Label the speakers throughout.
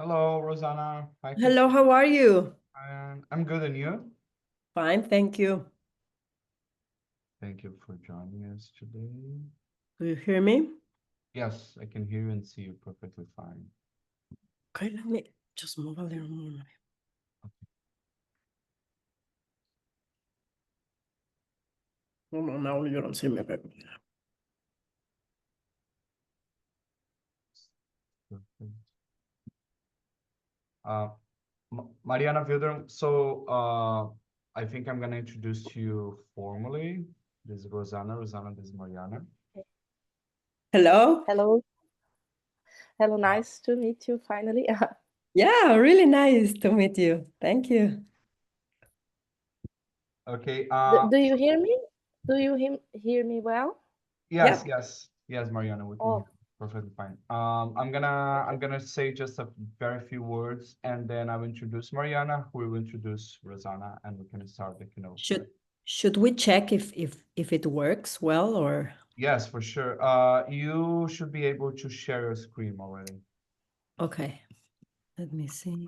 Speaker 1: Hello, Rozana. Hi,
Speaker 2: Hello, how are you?
Speaker 1: I'm good, and you?
Speaker 2: Fine, thank you.
Speaker 1: Thank you for joining us today.
Speaker 2: Do you hear me?
Speaker 1: Yes, I can hear you and see you perfectly fine.
Speaker 2: Okay, let me just move a little more. No, now you don't see me, baby.
Speaker 1: Perfect. Mariana Wilderom. So, I think I'm gonna introduce you formally. This is Rozana. Rozana, this is Mariana.
Speaker 2: Hello?
Speaker 3: Hello. Hello, nice to meet you finally.
Speaker 2: Yeah, really nice to meet you. Thank you.
Speaker 1: Okay.
Speaker 3: Do you hear me? Do you hear me well?
Speaker 1: Yes,
Speaker 2: Yeah.
Speaker 1: yes, Mariana, we can hear
Speaker 3: Oh,
Speaker 1: you perfectly fine. I'm gonna say just a very few words, and then I will introduce Mariana, who will introduce Rozana, and we can start the keynote.
Speaker 2: Should we check if it works well or?
Speaker 1: Yes, for sure. You should be able to share your screen already.
Speaker 2: Okay, let me see.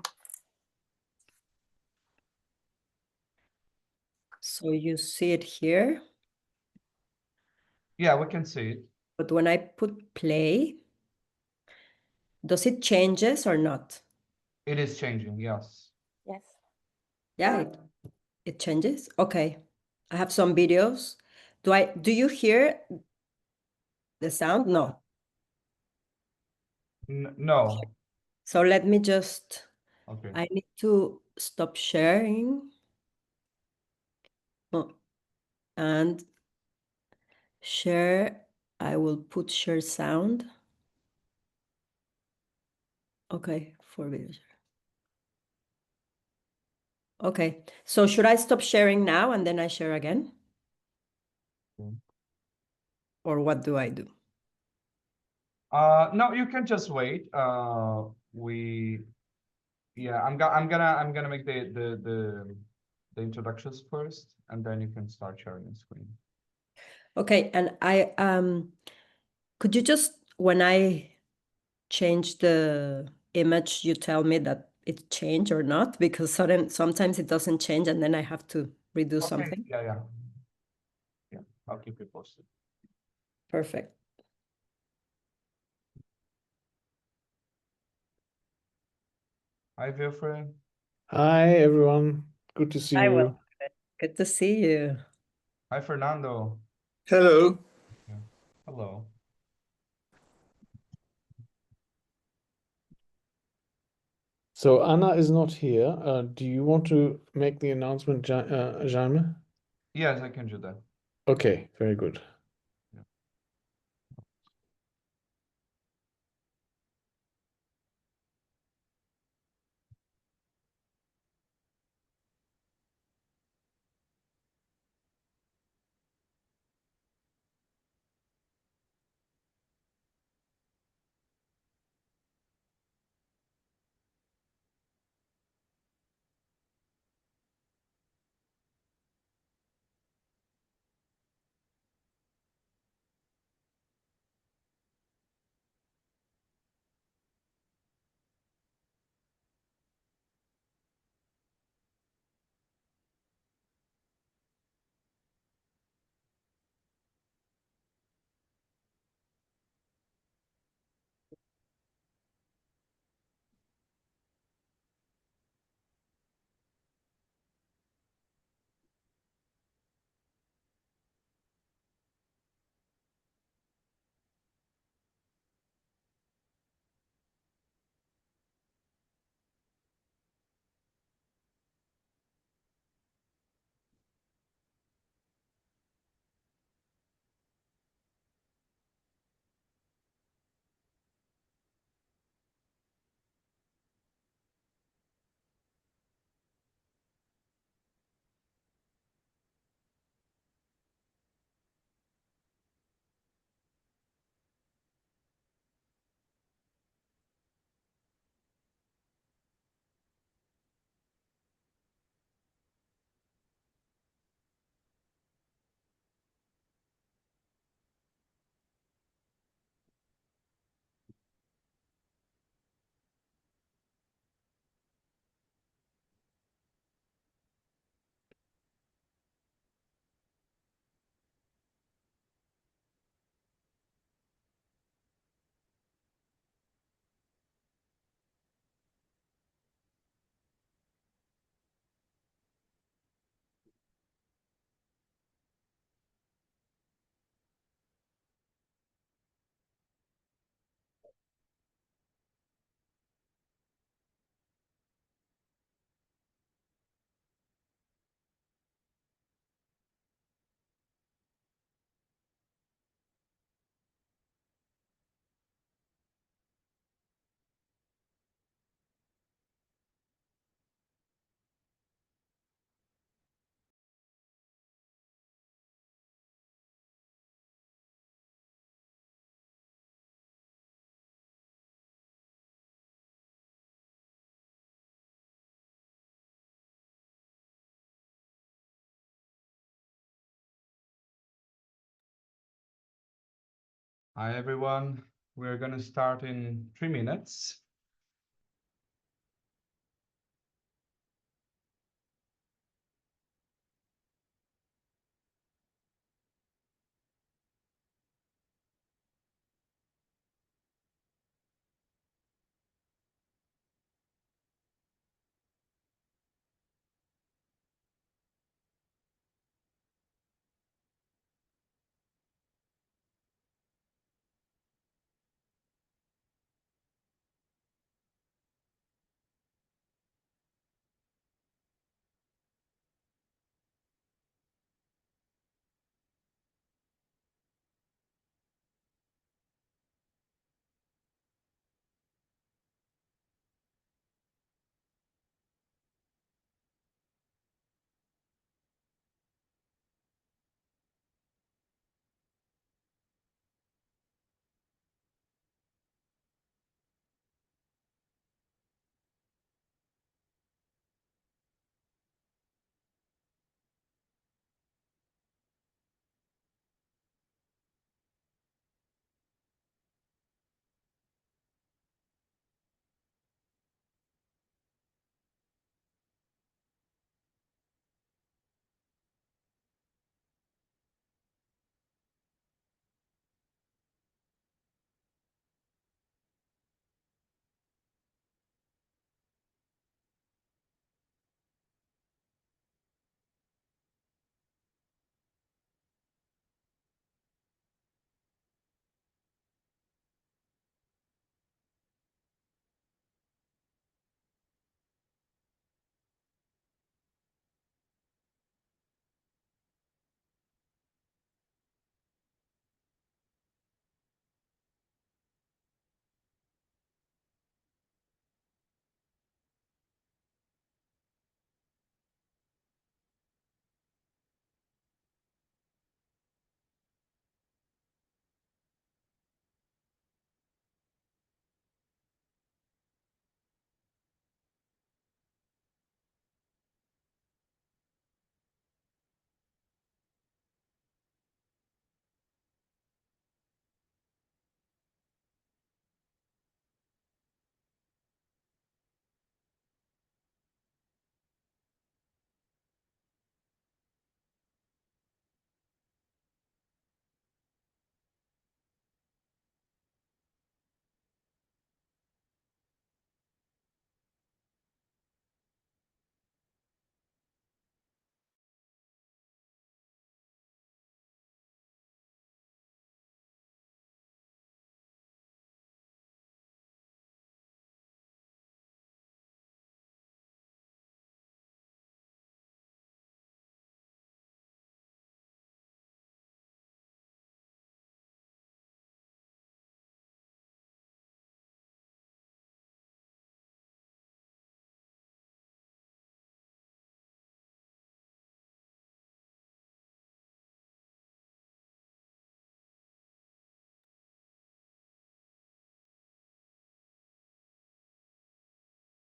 Speaker 2: So you see it here,
Speaker 1: Yeah, we can see it.
Speaker 2: but when I put play, does it changes or not?
Speaker 1: It is changing, yes.
Speaker 3: yes.
Speaker 2: Yeah, it changes. Okay. I have some videos. Do you hear the sound? No.
Speaker 1: No.
Speaker 2: So let me just,
Speaker 1: Okay.
Speaker 2: I need to stop sharing. Oh, and share, I will put share sound. Okay, for video share. Okay, so should I stop sharing now and then I share again?
Speaker 1: Okay.
Speaker 2: Or what do I do?
Speaker 1: No, you can just wait. Yeah, I'm gonna make the introductions first, and then you can start sharing the screen.
Speaker 2: Okay, and could you just, when I change the image, you tell me that it changed or not? Because sometimes it doesn't change and then I have to redo something.
Speaker 1: Yeah. I'll keep you posted.
Speaker 2: Perfect.
Speaker 1: Hi, Wilfred.
Speaker 4: Hi, everyone. Good to see
Speaker 2: Hi,
Speaker 4: you.
Speaker 2: well, good to see you.
Speaker 1: Hi, Fernando.
Speaker 4: Hello.
Speaker 1: Yeah. Hello.
Speaker 4: So Anna is not here. Do you want to make the announcement, Jaime?
Speaker 1: Yes, I can do that.
Speaker 4: Okay, very good.
Speaker 1: Hi, everyone. We're going to start in 3 minutes.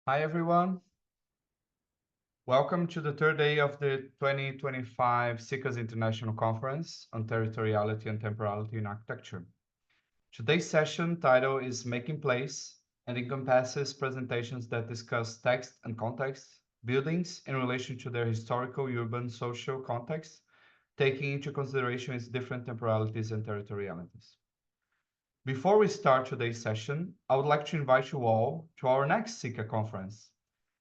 Speaker 1: Hi, everyone. Welcome to the third day of the 2025 SICA's International Conference on Territoriality and Temporality in Architecture. Today's session title is Making Place and encompasses presentations that discuss text and context, buildings in relation to their historical, urban, social context, taking into consideration its different temporalities and territorialities. Before we start today's session, I would like to invite you all to our next SICA conference,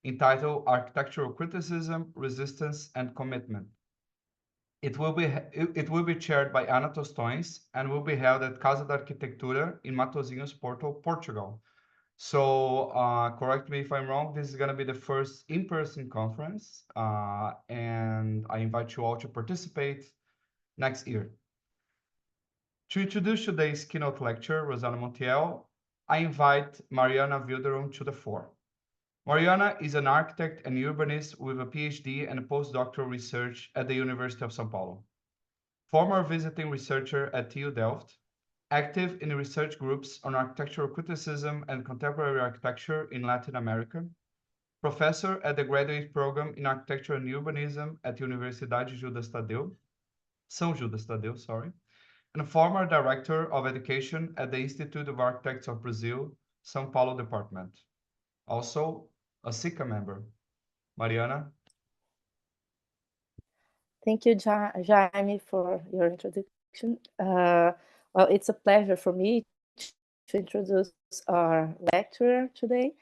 Speaker 1: entitled Architectural Criticism, Resistance, and Commitment. It will be chaired by Ana Tostões and will be held at Casa da Arquitetura in Matosinhos, Portugal. So correct me if I'm wrong, this is going to be the first in-person conference, and I invite you all to participate next year. To introduce today's keynote lecturer, Rozana Montiel, I invite Mariana Wilderom to the fore. Mariana is an architect and urbanist with a PhD and postdoctoral research at the University of São Paulo. Former visiting researcher at TU Delft, active in research groups on architectural criticism and contemporary architecture in Latin America, professor at the graduate program in architecture and urbanism at Universidade São Judas Tadeu, and former Director of Education at the Institute of Architects of Brazil, São Paulo Department. Also, a SICA member. Mariana?
Speaker 3: Thank you, Jaime, for your introduction. Well, it's a pleasure for me to introduce our lecturer today.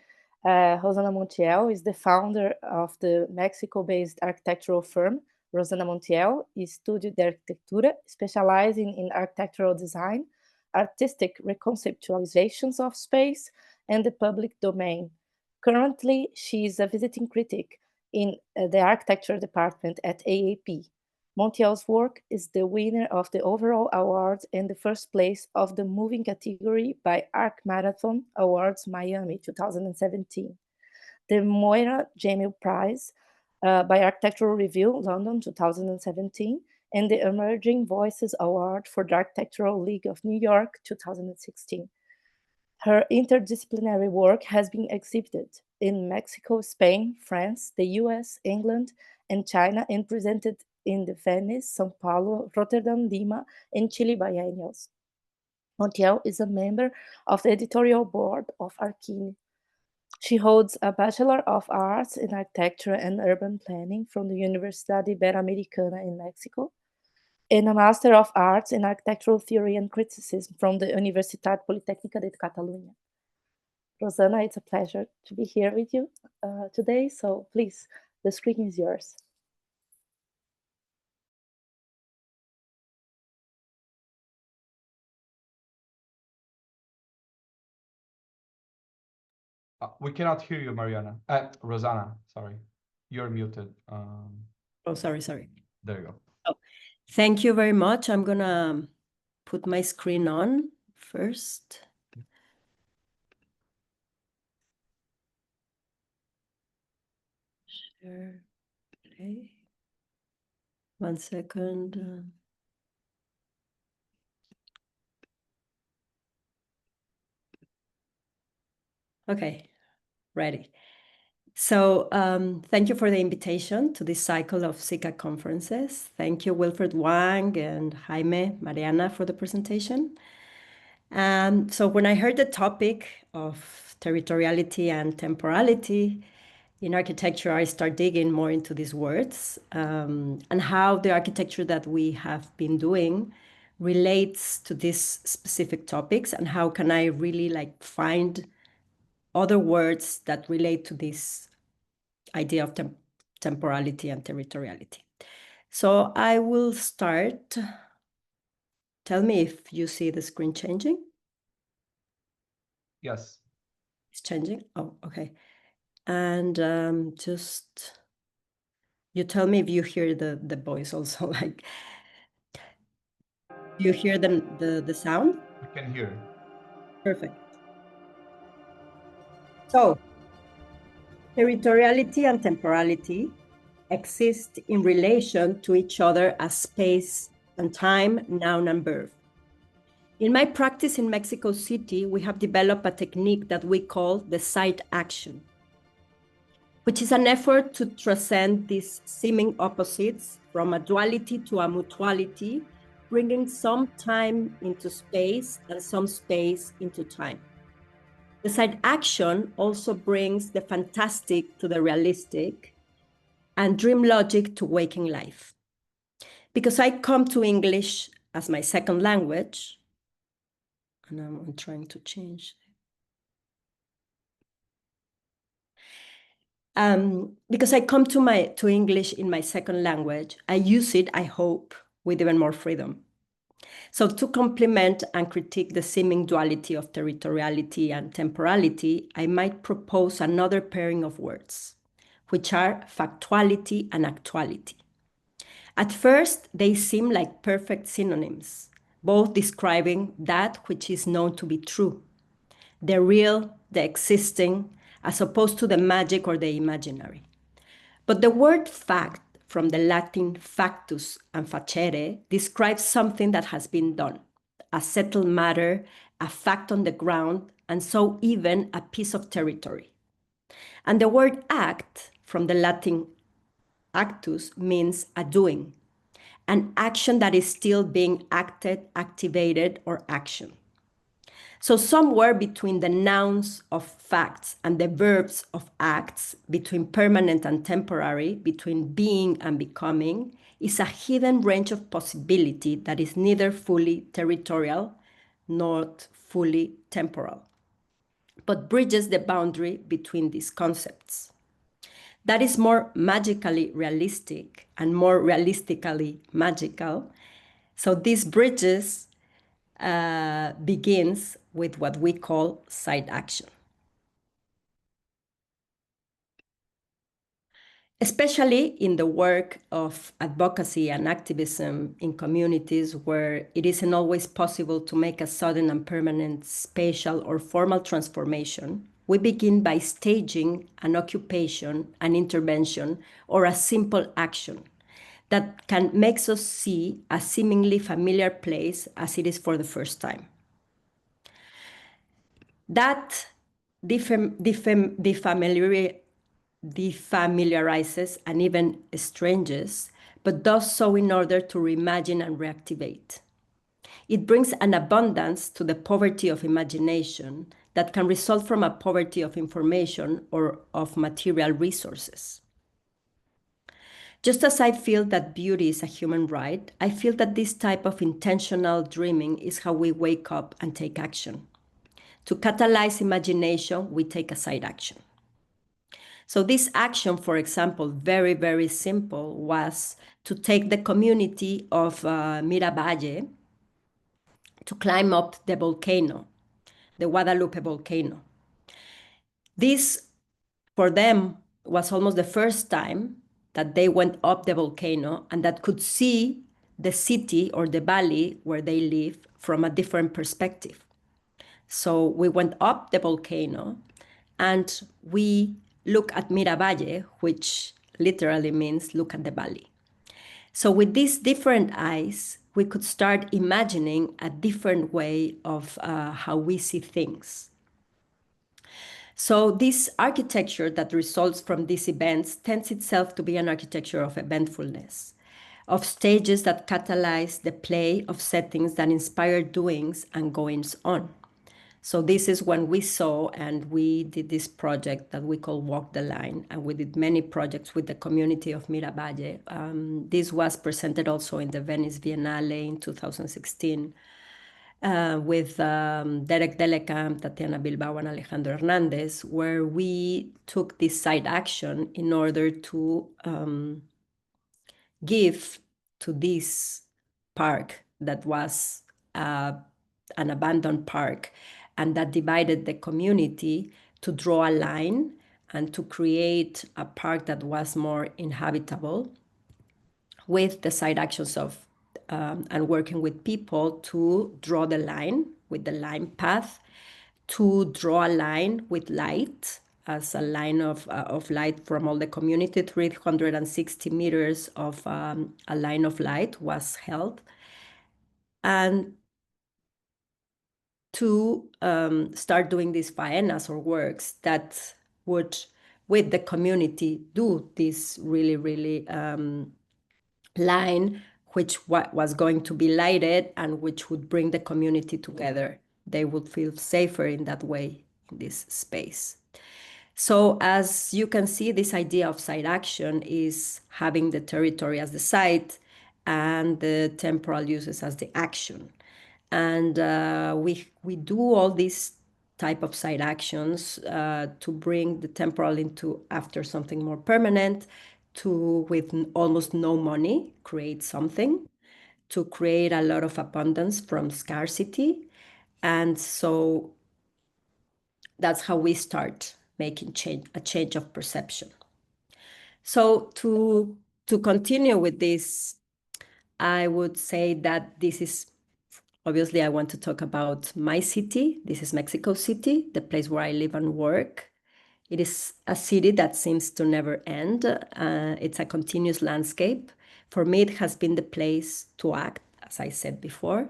Speaker 3: Rozana Montiel is the founder of the Mexico-based architectural firm, Rozana Montiel, Estúdio de Arquitectura, specializing in architectural design, artistic reconceptualizations of space, and the public domain. Currently, she is a visiting critic in the architecture department at AAP. Montiel's work is the winner of the overall award and the first place of the moving category by Arc Marathon Awards Miami 2017. The Moira Jamil Prize by Architectural Review London 2017, and the Emerging Voices Award for the Architectural League of New York 2016. Her interdisciplinary work has been exhibited in Mexico, Spain, France, the US, England, and China, and presented in the Venice, São Paulo, Rotterdam, Lima, and Chile biennials. Montiel is a member of the editorial board of Archine. She holds a Bachelor of Arts in Architecture and Urban Planning from the Universidad Iberoamericana in Mexico, and a Master of Arts in Architectural Theory and Criticism from the Universitat Politécnica de Catalunya. Rozana, it's a pleasure to be here with you today, so please, the screen is yours.
Speaker 1: We cannot hear you, Mariana. Rozana, sorry. You're muted.
Speaker 2: Oh, sorry.
Speaker 1: There you go.
Speaker 2: Oh, thank you very much. I'm gonna put my screen on first. Share play. 1 second. Okay, ready. So thank you for the invitation to this cycle of SICA conferences. Thank you, Wilfred Wang and Jaime, Mariana, for the presentation. So when I heard the topic of territoriality and temporality in architecture, I start digging more into these words and how the architecture that we have been doing relates to these specific topics, and how can I really find other words that relate to this idea of temporality and territoriality. So I will start. Tell me if you see the screen changing.
Speaker 1: Yes.
Speaker 2: It's changing? Oh, okay. And just, you tell me if you hear the voice also, like, you hear the sound?
Speaker 1: We can hear.
Speaker 2: Perfect. So, territoriality and temporality exist in relation to each other as space and time, noun and verb. In my practice in Mexico City, we have developed a technique that we call the site action, which is an effort to transcend these seeming opposites from a duality to a mutuality, bringing some time into space and some space into time. The site action also brings the fantastic to the realistic and dream logic to waking life. Because I come to English as my second language, and I'm trying to change. Because I come to English in my second language, I use it, I hope, with even more freedom. So to complement and critique the seeming duality of territoriality and temporality, I might propose another pairing of words, which are factuality and actuality. At first, they seem like perfect synonyms, both describing that which is known to be true, the real, the existing, as opposed to the magic or the imaginary. But the word fact, from the Latin factus and facere, describes something that has been done, a settled matter, a fact on the ground, and so even a piece of territory. And the word act, from the Latin actus, means a doing, an action that is still being acted, activated, or action. So somewhere between the nouns of facts and the verbs of acts, between permanent and temporary, between being and becoming, is a hidden range of possibility that is neither fully territorial nor fully temporal, but bridges the boundary between these concepts. That is more magically realistic and more realistically magical. So these bridges begins with what we call side action. Especially in the work of advocacy and activism in communities where it isn't always possible to make a sudden and permanent spatial or formal transformation, we begin by staging an occupation, an intervention, or a simple action that can make us see a seemingly familiar place as it is for the first time. That defamiliarizes and even estranges, but does so in order to reimagine and reactivate. It brings an abundance to the poverty of imagination that can result from a poverty of information or of material resources. Just as I feel that beauty is a human right, I feel that this type of intentional dreaming is how we wake up and take action. To catalyze imagination, we take a side action. So this action, for example, very, very simple, was to take the community of Miravalle to climb up the volcano, the Guadalupe volcano. This, for them, was almost the first time that they went up the volcano and that could see the city or the valley where they live from a different perspective. So we went up the volcano and we look at Miravalle, which literally means look at the valley. So with these different eyes, we could start imagining a different way of how we see things. So this architecture that results from these events tends itself to be an architecture of eventfulness, of stages that catalyze the play of settings that inspire doings and goings on. So this is when we saw and we did this project that we call Walk the Line, and we did many projects with the community of Miravalle. This was presented also in the Venice Biennale in 2016 with Derek Delecamp, Tatiana Bilbao, and Alejandro Hernandez, where we took this side action in order to give to this park that was an abandoned park and that divided the community, to draw a line and to create a park that was more inhabitable with the side actions of and working with people to draw the line with the line path, to draw a line with light as a line of light from all the community. 360 meters of a line of light was held, and to start doing these faenas or works that would, with the community, do this really, really line, which was going to be lighted and which would bring the community together. They would feel safer in that way in this space. So as you can see, this idea of side action is having the territory as the site and the temporal uses as the action. And we do all these type of side actions to bring the temporal into after something more permanent, to, with almost no money, create something, to create a lot of abundance from scarcity. And so that's how we start making a change of perception. So to continue with this, I would say that this is, obviously I want to talk about my city. This is Mexico City, the place where I live and work. It is a city that seems to never end. It's a continuous landscape. For me, it has been the place to act, as I said before.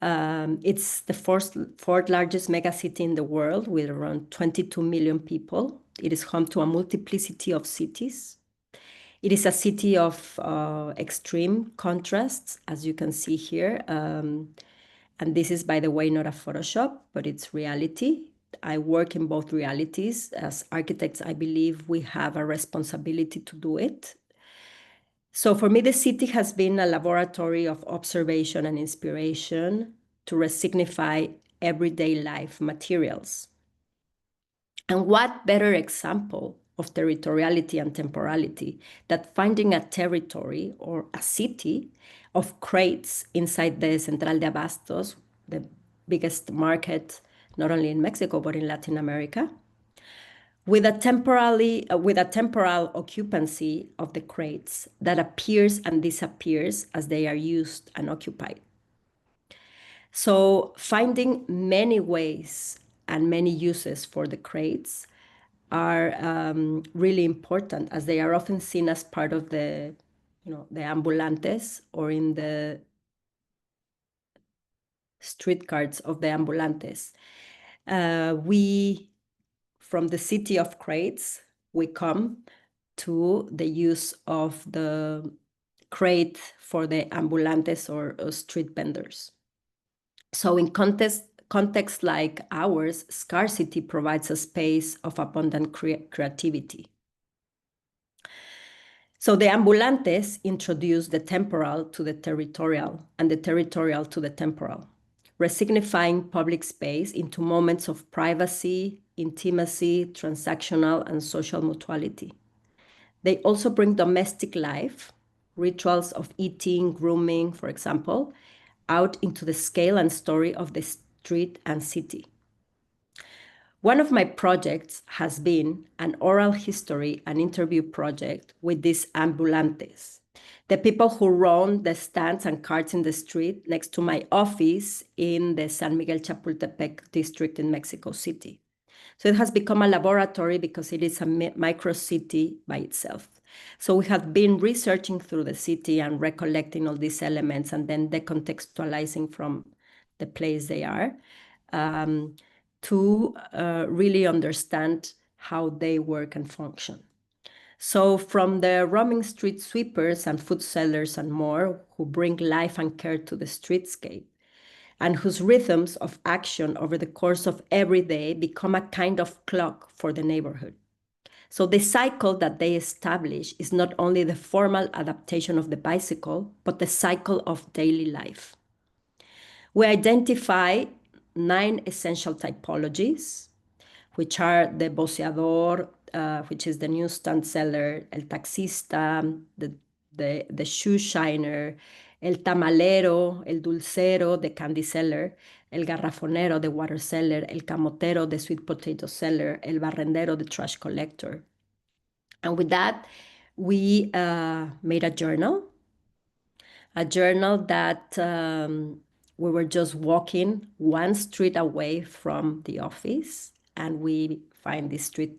Speaker 2: It's the fourth largest megacity in the world with around 22 million people. It is home to a multiplicity of cities. It is a city of extreme contrasts, as you can see here. And this is, by the way, not a Photoshop, but it's reality. I work in both realities. As architects, I believe we have a responsibility to do it. So for me, the city has been a laboratory of observation and inspiration to resignify everyday life materials. And what better example of territoriality and temporality that finding a territory or a city of crates inside the Central de Abastos, the biggest market, not only in Mexico, but in Latin America, with a temporal occupancy of the crates that appears and disappears as they are used and occupied. So finding many ways and many uses for the crates are really important, as they are often seen as part of the ambulantes, or in the street carts of the ambulantes. From the city of crates, we come to the use of the crate for the ambulantes or street vendors. So in context like ours, scarcity provides a space of abundant creativity. So the ambulantes introduce the temporal to the territorial and the territorial to the temporal, resignifying public space into moments of privacy, intimacy, transactional, and social mutuality. They also bring domestic life, rituals of eating, grooming, for example, out into the scale and story of the street and city. One of my projects has been an oral history and interview project with these ambulantes, the people who run the stands and carts in the street next to my office in the San Miguel Chapultepec district in Mexico City. So it has become a laboratory because it is a micro city by itself. So we have been researching through the city and recollecting all these elements and then decontextualizing from the place they are to really understand how they work and function. So from the roaming street sweepers and food sellers and more, who bring life and care to the streetscape, and whose rhythms of action over the course of every day become a kind of clock for the neighborhood. So the cycle that they establish is not only the formal adaptation of the bicycle, but the cycle of daily life. We identify 9 essential typologies, which are the boceador, which is the newsstand seller, el taxista, the shoe shiner, el tamalero, el dulcero, the candy seller, el garrafonero, the water seller, el camotero, the sweet potato seller, el barrendero, the trash collector. And with that, we made a journal that we were just walking one street away from the office, and we find this street,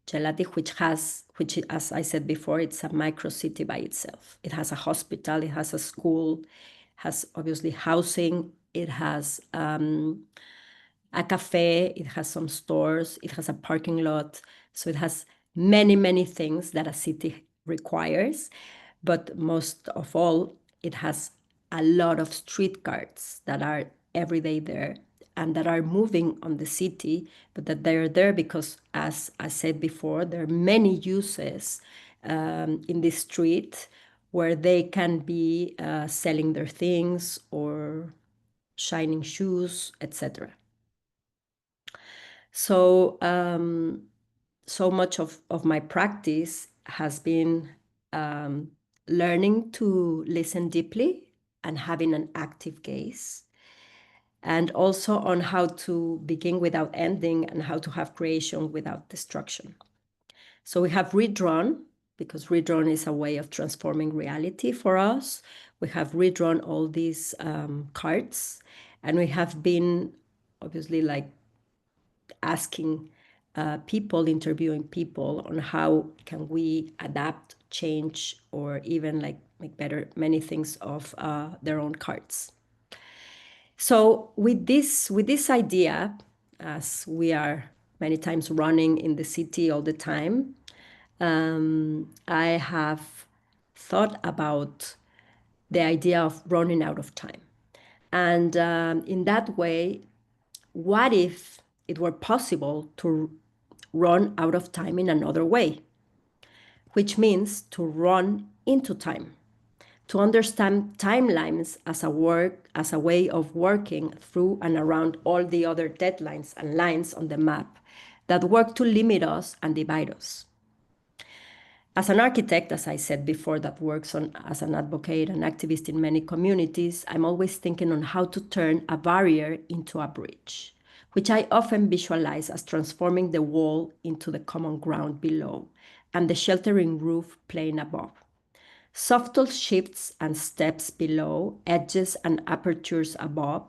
Speaker 2: Gelati, which, as I said before, it's a micro city by itself. It has a hospital, it has a school, has obviously housing, it has a cafe, it has some stores, it has a parking lot. So it has many, many things that a city requires. But most of all, it has a lot of street carts that are every day there and that are moving on the city, but that they're there because, as I said before, there are many uses in this street where they can be selling their things or shining shoes, etc. So, so much of my practice has been learning to listen deeply and having an active gaze, and also on how to begin without ending and how to have creation without destruction. So we have redrawn, because redrawn is a way of transforming reality for us. We have redrawn all these cards, and we have been obviously like asking people, interviewing people on how can we adapt, change, or even like make better many things of their own cards. So with this idea, as we are many times running in the city all the time, I have thought about the idea of running out of time. And in that way, what if it were possible to run out of time in another way, which means to run into time, to understand timelines as a way of working through and around all the other deadlines and lines on the map that work to limit us and divide us. As an architect, as I said before, that works as an advocate and activist in many communities, I'm always thinking on how to turn a barrier into a bridge, which I often visualize as transforming the wall into the common ground below and the sheltering roof playing above. Subtle shifts and steps below, edges and apertures above,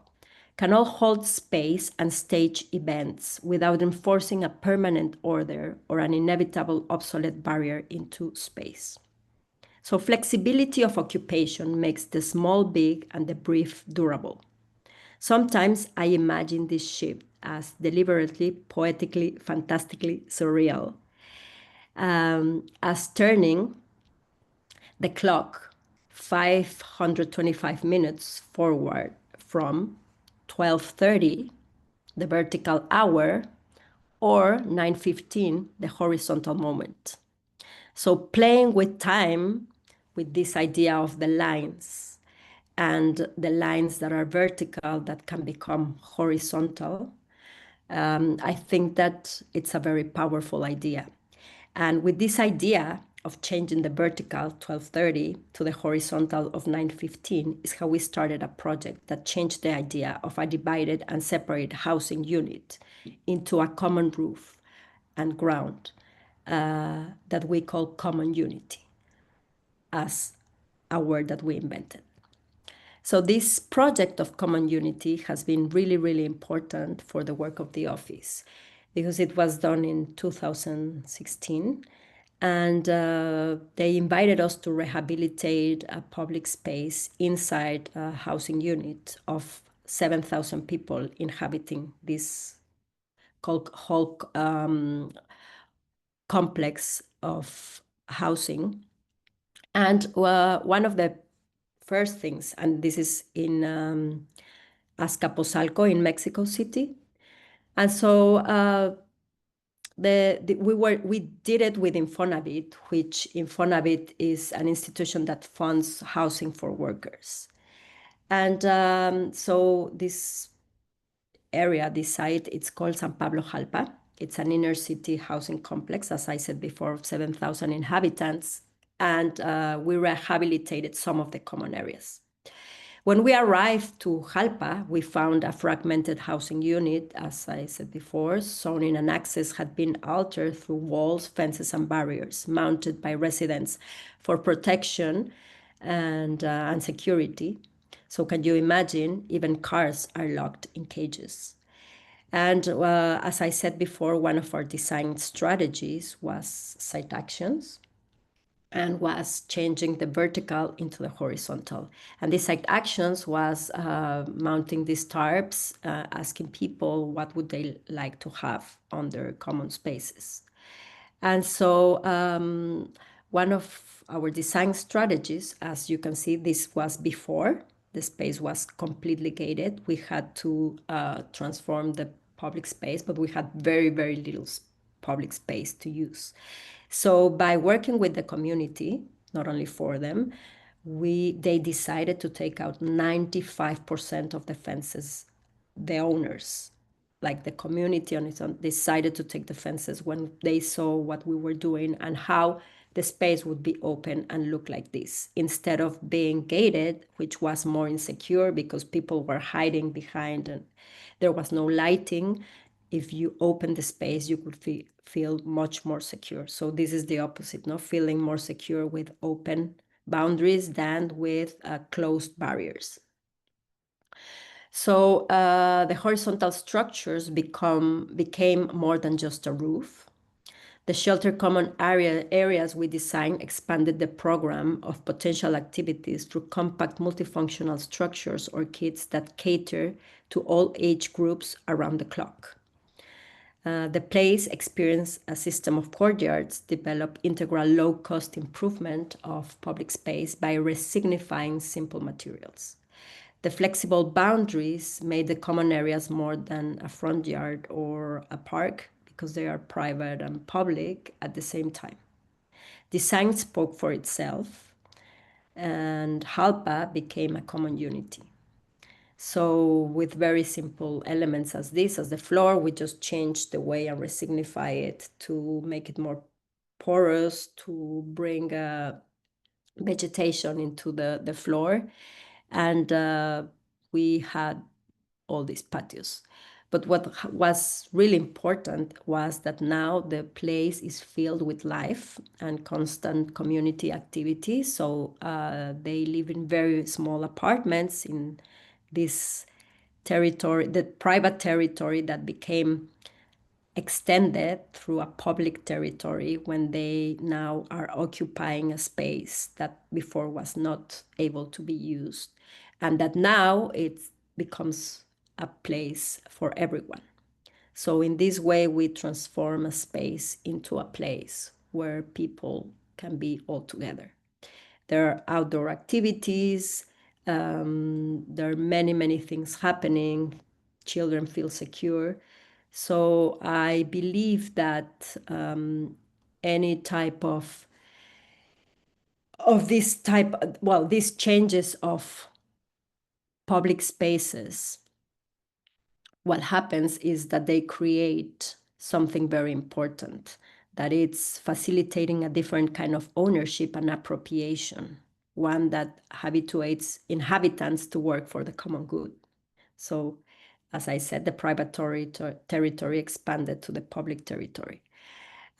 Speaker 2: can all hold space and stage events without enforcing a permanent order or an inevitable obsolete barrier into space. So flexibility of occupation makes the small big and the brief durable. Sometimes I imagine this shift as deliberately, poetically, fantastically surreal, as turning the clock 525 minutes forward from 12:30, the vertical hour, or 9:15, the horizontal moment. So playing with time, with this idea of the lines and the lines that are vertical that can become horizontal, I think that it's a very powerful idea. And with this idea of changing the vertical 12:30 to the horizontal of 9:15 is how we started a project that changed the idea of a divided and separate housing unit into a common roof and ground that we call common unity, as a word that we invented. So this project of common unity has been really, really important for the work of the office because it was done in 2016. And they invited us to rehabilitate a public space inside a housing unit of 7,000 people inhabiting this whole complex of housing. And one of the first things, and this is in Azcapotzalco in Mexico City. And so we did it with Infonavit, which Infonavit is an institution that funds housing for workers. And so this area, this site, it's called San Pablo Jalpa. It's an inner city housing complex, as I said before, 7,000 inhabitants. And we rehabilitated some of the common areas. When we arrived to Jalpa, we found a fragmented housing unit, as I said before. Zoning and access had been altered through walls, fences, and barriers mounted by residents for protection and security. So can you imagine, even cars are locked in cages. And as I said before, one of our design strategies was site actions and was changing the vertical into the horizontal. And these site actions was mounting these tarps, asking people what would they like to have on their common spaces. And so one of our design strategies, as you can see, this was before the space was completely gated. We had to transform the public space, but we had very, very little public space to use. So by working with the community, not only for them, they decided to take out 95% of the fences. The owners, like the community on its own, decided to take the fences when they saw what we were doing and how the space would be open and look like this, instead of being gated, which was more insecure because people were hiding behind and there was no lighting. If you open the space, you could feel much more secure. So this is the opposite, no? Feeling more secure with open boundaries than with closed barriers. So the horizontal structures became more than just a roof. The shelter common areas we designed expanded the program of potential activities through compact multifunctional structures or kits that cater to all age groups around the clock. The place experienced a system of courtyards, developed integral low-cost improvement of public space by resignifying simple materials. The flexible boundaries made the common areas more than a front yard or a park because they are private and public at the same time. Design spoke for itself, and Halpa became a common unity. So with very simple elements as this, as the floor, we just changed the way and resignify it to make it more porous, to bring vegetation into the floor. And we had all these patios. But what was really important was that now the place is filled with life and constant community activity. So they live in very small apartments in this territory, the private territory that became extended through a public territory when they now are occupying a space that before was not able to be used, and that now it becomes a place for everyone. So in this way, we transform a space into a place where people can be all together. There are outdoor activities. There are many, many things happening. Children feel secure. So I believe that any type of this type, well, these changes of public spaces, what happens is that they create something very important, that it's facilitating a different kind of ownership and appropriation, one that habituates inhabitants to work for the common good. So, as I said, the private territory expanded to the public territory.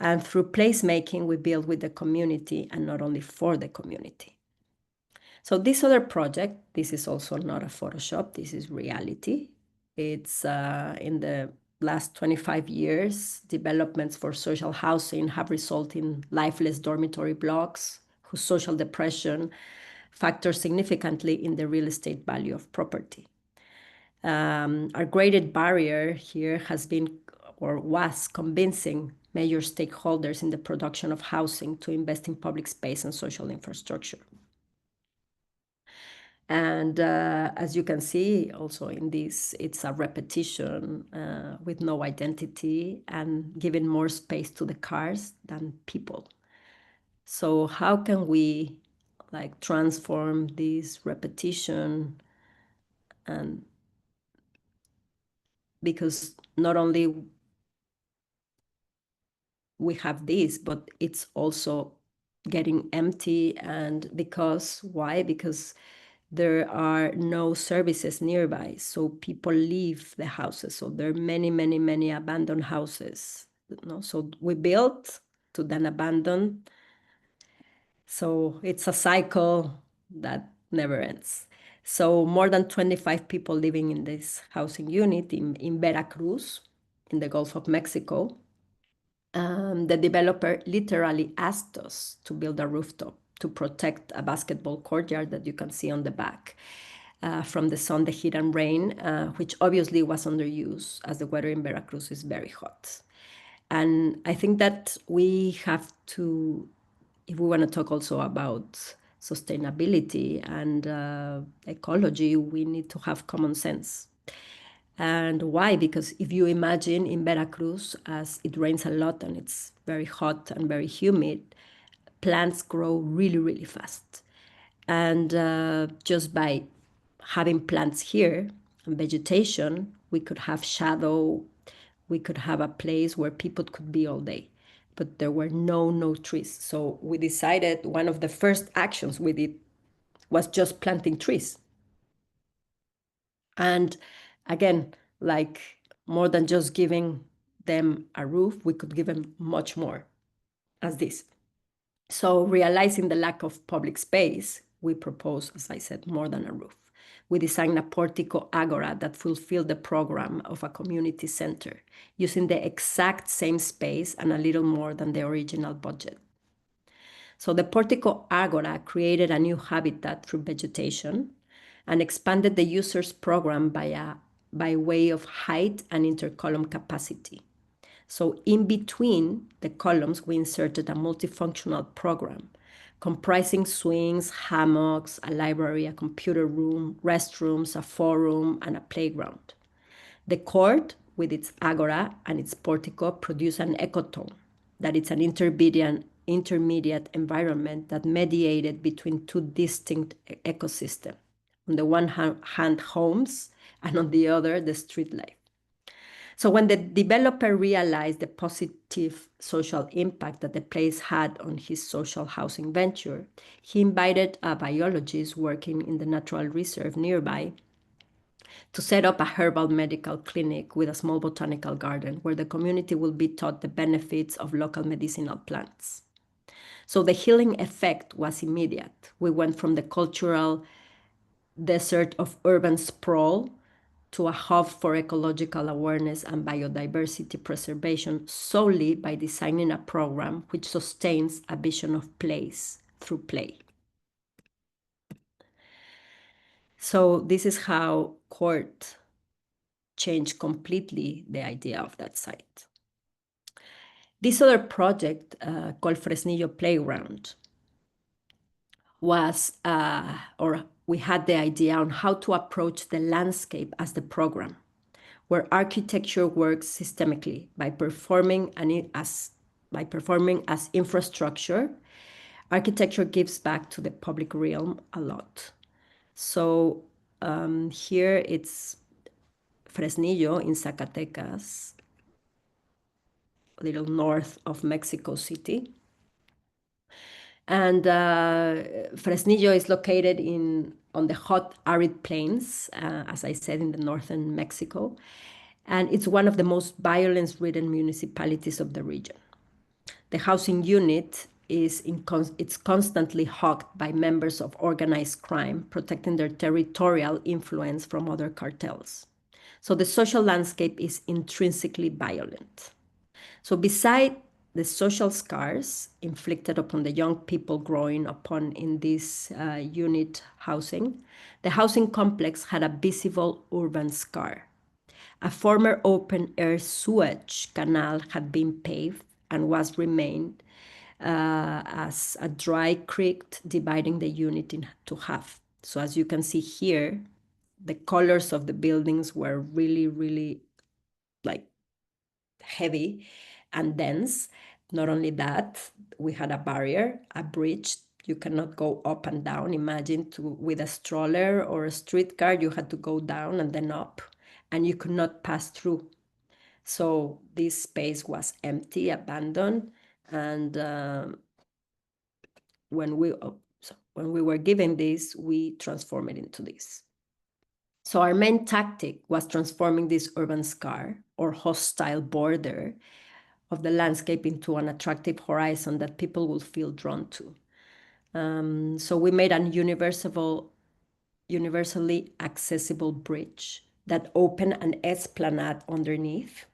Speaker 2: And through placemaking, we build with the community and not only for the community. So this other project, this is also not a Photoshop, this is reality. It's in the last 25 years, developments for social housing have resulted in lifeless dormitory blocks whose social depression factors significantly in the real estate value of property. Our greatest barrier here has been or was convincing major stakeholders in the production of housing to invest in public space and social infrastructure. And as you can see also in this, it's a repetition with no identity and giving more space to the cars than people. So how can we like transform this repetition? And because not only we have this, but it's also getting empty. And because, why? Because there are no services nearby, so people leave the houses. So there are many, many, many abandoned houses. So we built to then abandon. So it's a cycle that never ends. So more than 25 people living in this housing unit in Veracruz, in the Gulf of Mexico. The developer literally asked us to build a rooftop to protect a basketball courtyard that you can see on the back from the sun, the heat, and rain, which obviously was under use as the weather in Veracruz is very hot. And I think that we have to, if we want to talk also about sustainability and ecology, we need to have common sense. And why? Because if you imagine in Veracruz, as it rains a lot and it's very hot and very humid, plants grow really, really fast. And just by having plants here and vegetation, we could have shadow, we could have a place where people could be all day. But there were no trees. So we decided one of the first actions we did was just planting trees. And again, like more than just giving them a roof, we could give them much more as this. So realizing the lack of public space, we propose, as I said, more than a roof. We designed a portico agora that fulfilled the program of a community center, using the exact same space and a little more than the original budget. So the portico agora created a new habitat through vegetation and expanded the user's program by way of height and intercolumn capacity. So in between the columns, we inserted a multifunctional program comprising swings, hammocks, a library, a computer room, restrooms, a forum, and a playground. The court, with its agora and its portico, produce an ecotone, that it's an intermediate environment that mediated between two distinct ecosystems. On the one hand, homes, and on the other, the street life. So when the developer realized the positive social impact that the place had on his social housing venture, he invited a biologist working in the natural reserve nearby to set up a herbal medical clinic with a small botanical garden where the community will be taught the benefits of local medicinal plants. So the healing effect was immediate. We went from the cultural desert of urban sprawl to a hub for ecological awareness and biodiversity preservation solely by designing a program which sustains a vision of place through play. So this is how court changed completely the idea of that site. This other project called Fresnillo Playground was, we had the idea on how to approach the landscape as the program, where architecture works systemically by performing as infrastructure. Architecture gives back to the public realm a lot. So here it's Fresnillo in Zacatecas, a little north of Mexico City. And Fresnillo is located on the hot, arid plains, as I said, in the northern Mexico. And it's one of the most violence-ridden municipalities of the region. The housing unit it's constantly hawked by members of organized crime, protecting their territorial influence from other cartels. So the social landscape is intrinsically violent. So beside the social scars inflicted upon the young people growing upon in this unit housing, the housing complex had a visible urban scar. A former open-air sewage canal had been paved and was remained as a dry creek dividing the unit into half. So as you can see here, the colors of the buildings were really, really like heavy and dense. Not only that, we had a barrier, a bridge. You cannot go up and down. Imagine with a stroller or a streetcar, you had to go down and then up, and you could not pass through. So this space was empty, abandoned, and when we were given this, we transformed it into this. So our main tactic was transforming this urban scar or hostile border of the landscape into an attractive horizon that people will feel drawn to. So we made a universally accessible bridge that opened an esplanade underneath,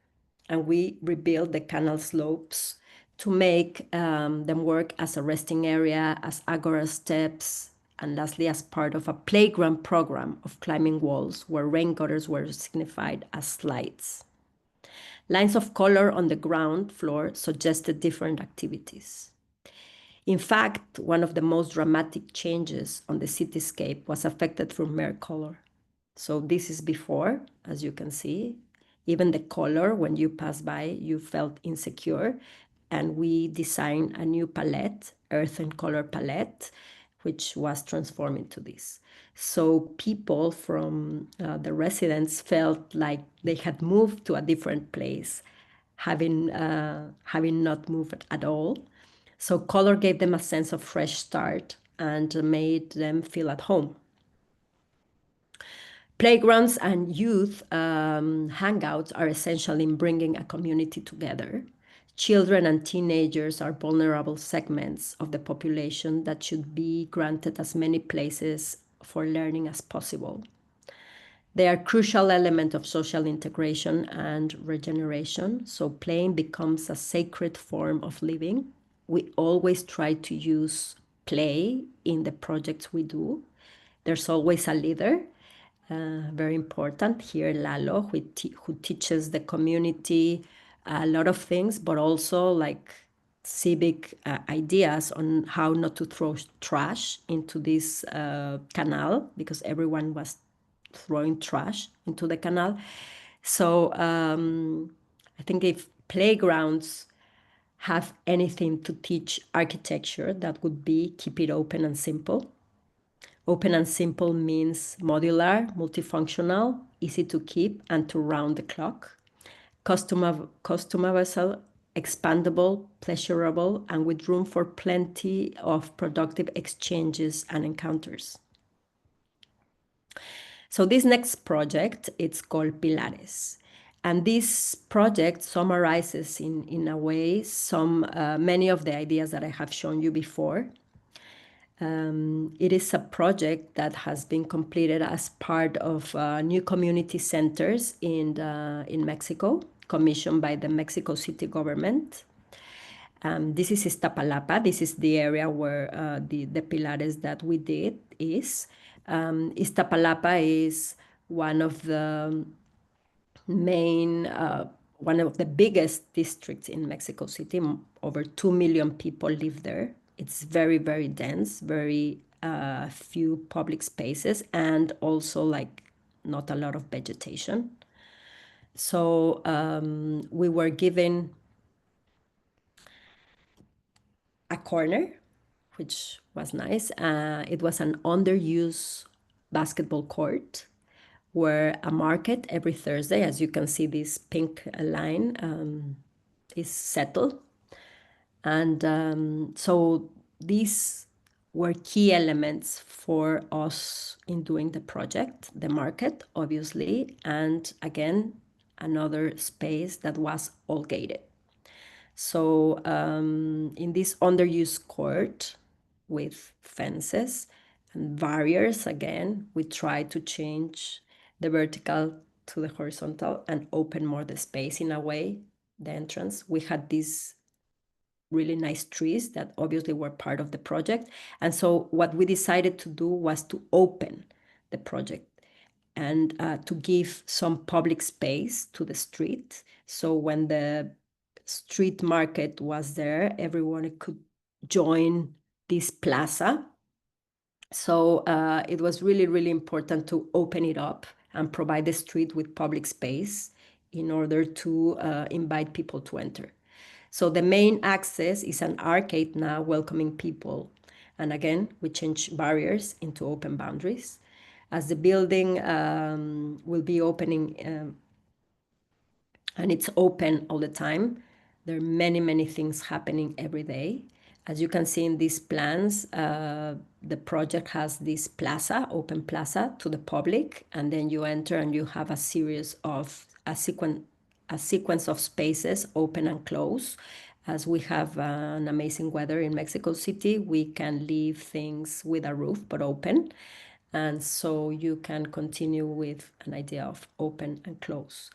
Speaker 2: and we rebuilt the canal slopes to make them work as a resting area, as agora steps, and lastly, as part of a playground program of climbing walls where rain gutters were signified as slides. Lines of color on the ground floor suggested different activities. In fact, one of the most dramatic changes on the cityscape was affected through mere color. So this is before, as you can see. Even the color, when you pass by, you felt insecure. And we designed a new palette, earth and color palette, which was transformed into this. So people from the residents felt like they had moved to a different place, having not moved at all. So color gave them a sense of fresh start and made them feel at home. Playgrounds and youth hangouts are essential in bringing a community together. Children and teenagers are vulnerable segments of the population that should be granted as many places for learning as possible. They are a crucial element of social integration and regeneration, so playing becomes a sacred form of living. We always try to use play in the projects we do. There's always a leader, very important here, Lalo, who teaches the community a lot of things, but also like civic ideas on how not to throw trash into this canal, because everyone was throwing trash into the canal. So I think if playgrounds have anything to teach architecture, that would be keep it open and simple. Open and simple means modular, multifunctional, easy to keep and to round the clock. Customizable, expandable, pleasurable, and with room for plenty of productive exchanges and encounters. So this next project, it's called Pilares. And this project summarizes in a way many of the ideas that I have shown you before. It is a project that has been completed as part of new community centers in Mexico, commissioned by the Mexico City government. This is Iztapalapa. This is the area where the Pilares that we did is. Iztapalapa is one of the biggest districts in Mexico City. Over 2 million people live there. It's very, very dense, very few public spaces, and also like not a lot of vegetation. So we were given a corner, which was nice. It was an underused basketball court where a market every Thursday, as you can see, this pink line is settled. And so these were key elements for us in doing the project, the market, obviously, and again, another space that was all gated. So in this underused court with fences and barriers, again, we tried to change the vertical to the horizontal and open more the space in a way, the entrance. We had these really nice trees that obviously were part of the project. And so what we decided to do was to open the project and to give some public space to the street. So when the street market was there, everyone could join this plaza. So it was really, really important to open it up and provide the street with public space in order to invite people to enter. So the main access is an arcade now welcoming people. And again, we change barriers into open boundaries. As the building will be opening and it's open all the time, there are many, many things happening every day. As you can see in these plans, the project has this plaza, open plaza to the public, and then you enter and you have a sequence of spaces, open and close. As we have an amazing weather in Mexico City, we can leave things with a roof, but open. And so you can continue with an idea of open and close,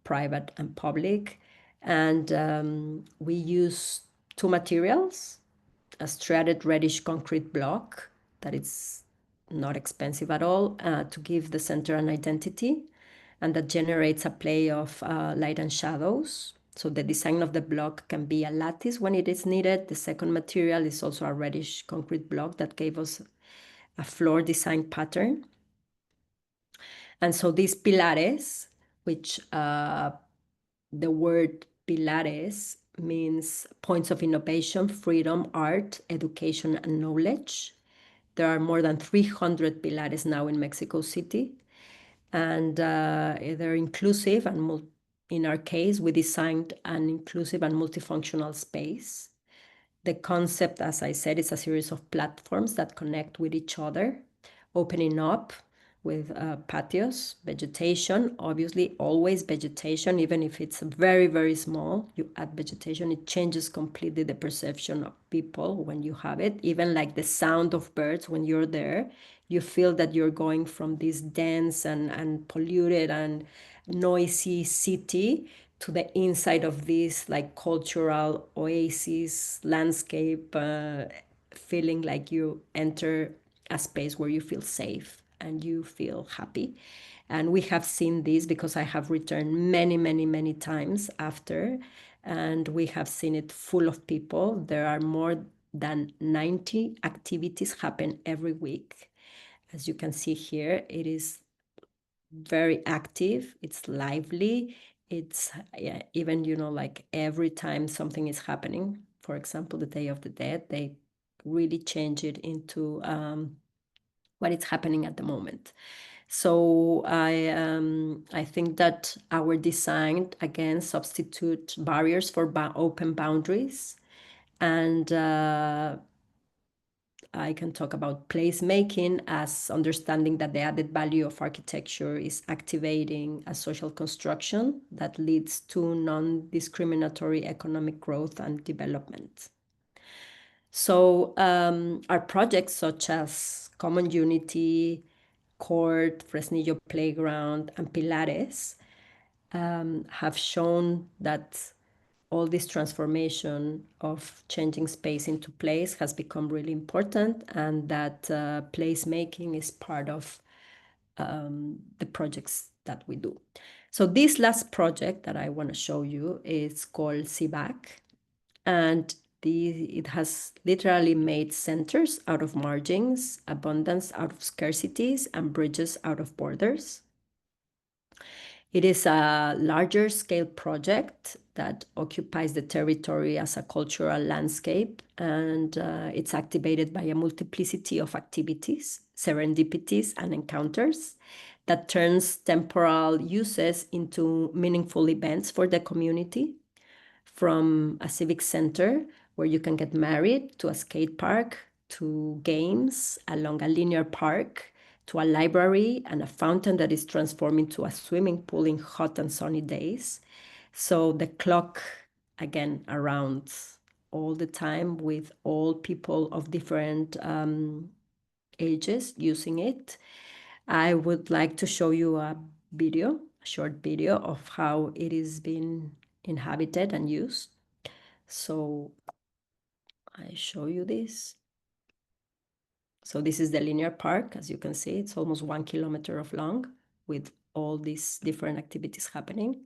Speaker 2: private and public. And we use two materials, a stranded reddish concrete block that is not expensive at all to give the center an identity, and that generates a play of light and shadows. So the design of the block can be a lattice when it is needed. The second material is also a reddish concrete block that gave us a floor design pattern. And so these pilares, which the word pilares means points of innovation, freedom, art, education, and knowledge. There are more than 300 pilares now in Mexico City. And they're inclusive, and in our case, we designed an inclusive and multifunctional space. The concept, as I said, is a series of platforms that connect with each other, opening up with patios, vegetation, obviously always vegetation, even if it's very, very small, you add vegetation, it changes completely the perception of people when you have it. Even like the sound of birds when you're there, you feel that you're going from this dense and polluted and noisy city to the inside of this like cultural oasis landscape, feeling like you enter a space where you feel safe and you feel happy. And we have seen this because I have returned many times after, and we have seen it full of people. There are more than 90 activities happen every week. As you can see here, it is very active, it's lively, it's even, you know, like every time something is happening, for example, the Day of the Dead, they really change it into what is happening at the moment. So I think that our design, again, substitute barriers for open boundaries. And I can talk about placemaking as understanding that the added value of architecture is activating a social construction that leads to non-discriminatory economic growth and development. So our projects such as Common Unity, Court, Fresnillo Playground, and Pilares have shown that all this transformation of changing space into place has become really important, and that placemaking is part of the projects that we do. So this last project that I want to show you is called CBAC, and it has literally made centers out of margins, abundance out of scarcities, and bridges out of borders. It is a larger scale project that occupies the territory as a cultural landscape, and it's activated by a multiplicity of activities, serendipities, and encounters that turns temporal uses into meaningful events for the community, from a civic center where you can get married, to a skate park, to games along a linear park, to a library and a fountain that is transformed into a swimming pool in hot and sunny days. So the clock, again, around all the time, with all people of different ages using it. I would like to show you a short video of how it is being inhabited and used. So I show you this. So this is the linear park. As you can see, it's almost 1 kilometer of long with all these different activities happening.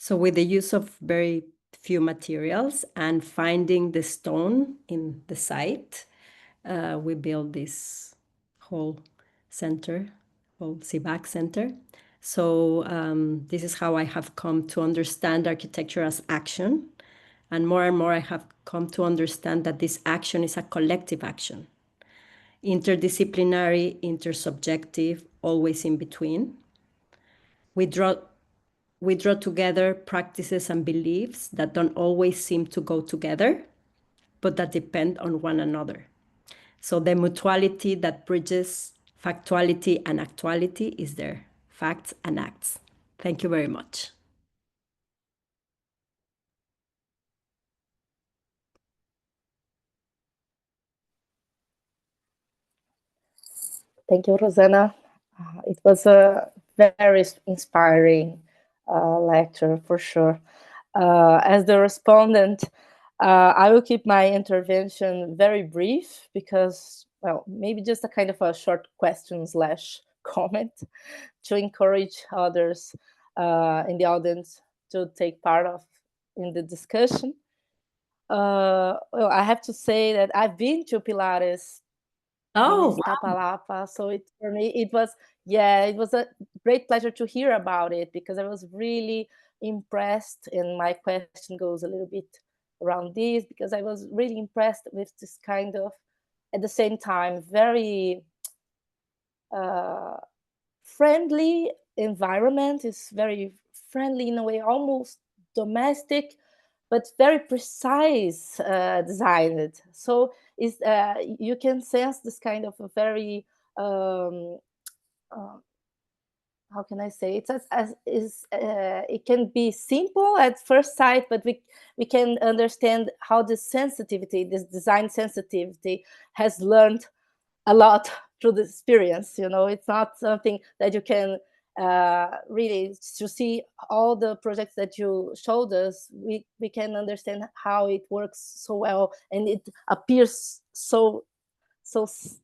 Speaker 2: So with the use of very few materials and finding the stone in the site, we built this whole center, whole CBAC center. So this is how I have come to understand architecture as action. And more I have come to understand that this action is a collective action. Interdisciplinary, intersubjective, always in between. We draw together practices and beliefs that don't always seem to go together, but that depend on one another. So the mutuality that bridges factuality and actuality is there, facts and acts. Thank you very much.
Speaker 3: Thank you, Rozana. It was a very inspiring lecture, for sure. As the respondent, I will keep my intervention very brief because, well, maybe just a kind of a short question / comment to encourage others in the audience to take part in the discussion. Well, I have to say that I've been to Pilares in Iztapalapa, so for me it was a great pleasure to hear about it because I was really impressed, and my question goes a little bit around this because I was really impressed with this kind of, at the same time, very friendly environment. It's very friendly in a way, almost domestic, but very precise designed. So is you can sense this kind of a very how can I say it? It can be simple at first sight, but we can understand how this sensitivity, this design sensitivity, has learned a lot through the experience. You know, it's not something that you can really, to see all the projects that you showed us, we can understand how it works so well, and it appears so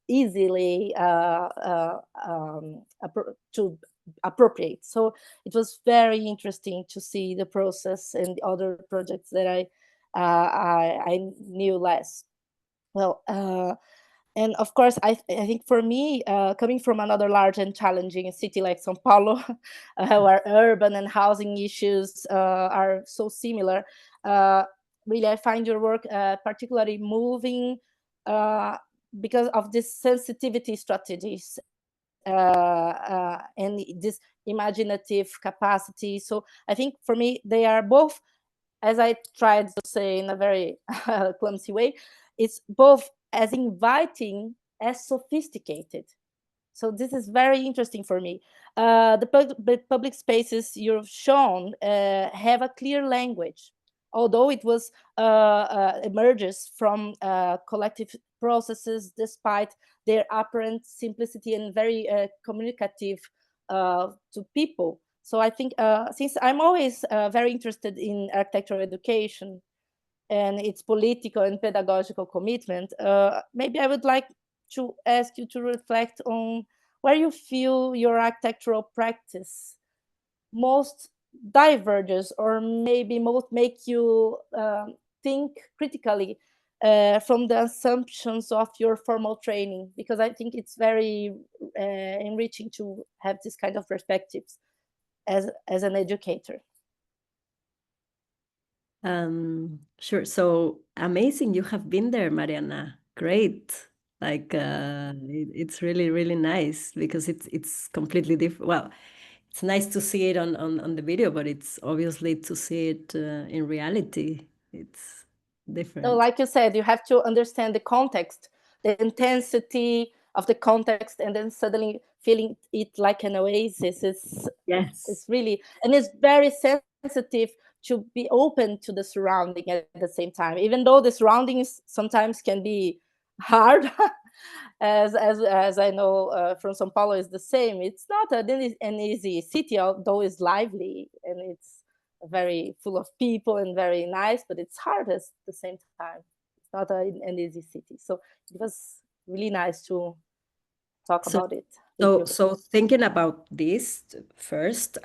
Speaker 3: easily to appropriate. So it was very interesting to see the process and the other projects that I knew less. Well, and of course, I think for me, coming from another large and challenging city like São Paulo, where urban and housing issues are so similar, really I find your work particularly moving because of this sensitivity strategies and this imaginative capacity. So I think for me, they are both, as I tried to say in a very clumsy way, it's both as inviting as sophisticated. So this is very interesting for me. The public spaces you've shown have a clear language, although it was emerges from collective processes, despite their apparent simplicity and very communicative to people. So I think since I'm always very interested in architectural education and its political and pedagogical commitment, maybe I would like to ask you to reflect on where you feel your architectural practice most diverges, or maybe most make you think critically from the assumptions of your formal training, because I think it's very enriching to have this kind of perspectives as an educator.
Speaker 2: Sure. So amazing. You have been there, Mariana. Great. Like it's really nice because it's completely different. Well, it's nice to see it on the video, but it's obviously to see it in reality. It's different.
Speaker 3: So like you said, you have to understand the context, the intensity of the context, and then suddenly feeling it like an oasis. It's really, and it's very sensitive to be open to the surrounding at the same time, even though the surroundings sometimes can be hard. as I know from São Paulo is the same. It's not an easy city, although it's lively and it's very full of people and very nice, but it's hard at the same time. It's not an easy city. So it was really nice to talk about it.
Speaker 2: So thinking about this first,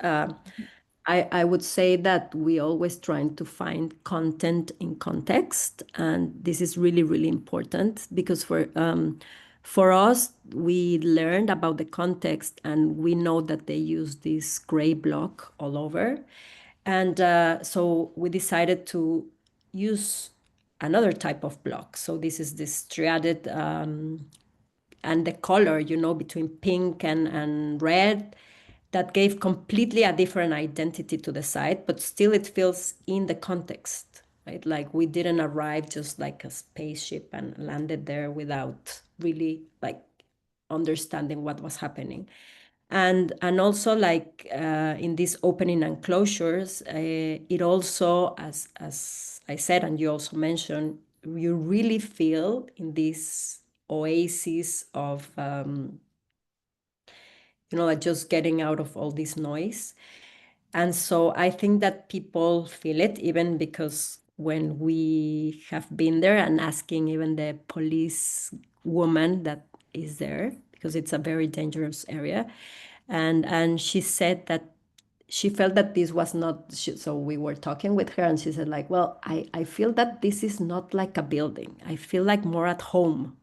Speaker 2: I would say that we always trying to find content in context, and this is really, really important because for us, we learned about the context, and we know that they use this gray block all over, and so we decided to use another type of block. So this is this striated, and the color, between pink and red, that gave completely a different identity to the site, but still it feels in the context, right? Like we didn't arrive just like a spaceship and landed there without really like understanding what was happening. And also like in these opening and closures, it also, as I said, and you also mentioned, you really feel in this oasis of like just getting out of all this noise. And so I think that people feel it, even because when we have been there and asking even the police woman that is there, because it's a very dangerous area, and she said that she felt that this was not, so we were talking with her, and she said like, well, I feel that this is not like a building. I feel like more at home.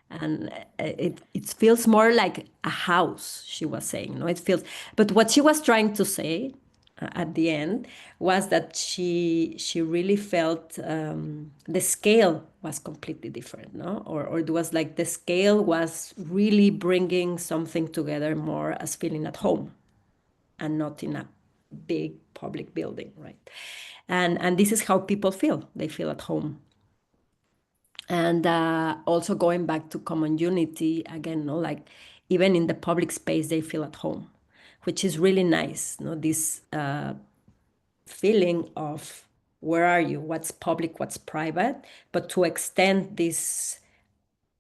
Speaker 2: And it feels more like a house, she was saying. It feels, but what she was trying to say at the end was that she really felt the scale was completely different, or it was like the scale was really bringing something together more as feeling at home and not in a big public building, right? And this is how people feel. They feel at home. And also going back to common unity again, like even in the public space, they feel at home, which is really nice. This feeling of where are you, what's public, what's private, but to extend this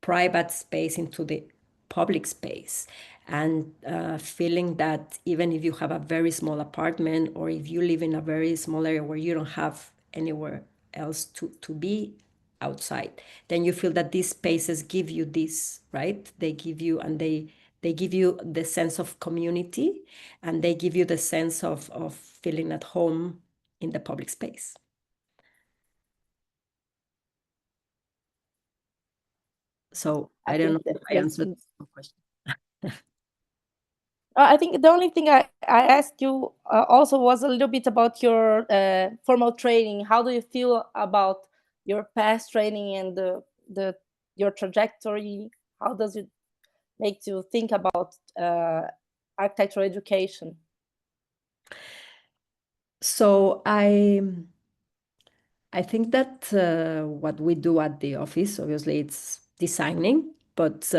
Speaker 2: private space into the public space, and feeling that even if you have a very small apartment, or if you live in a very small area where you don't have anywhere else to be outside, then you feel that these spaces give you this, right? They give you, and they give you the sense of community, and they give you the sense of feeling at home in the public space. So I don't know if I answered the question.
Speaker 3: I think the only thing I asked you also was a little bit about your formal training. How do you feel about your past training and your trajectory? How does it make you think about architectural education?
Speaker 2: So I think that what we do at the office, obviously it's designing, but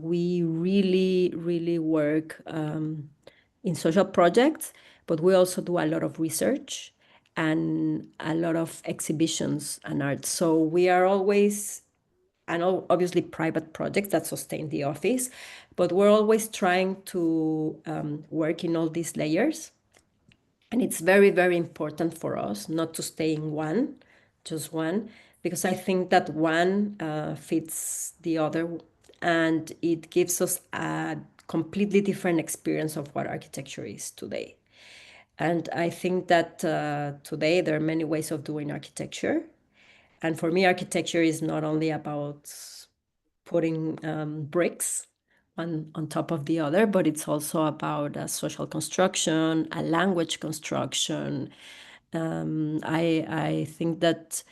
Speaker 2: we really, really work in social projects, but we also do a lot of research and a lot of exhibitions and art. So we are always, and obviously private projects that sustain the office, but we're always trying to work in all these layers. And it's very, very important for us not to stay in just one, because I think that one fits the other, and it gives us a completely different experience of what architecture is today. And I think that today there are many ways of doing architecture. And for me, architecture is not only about putting bricks on top of the other, but it's also about a social construction, a language construction. I think that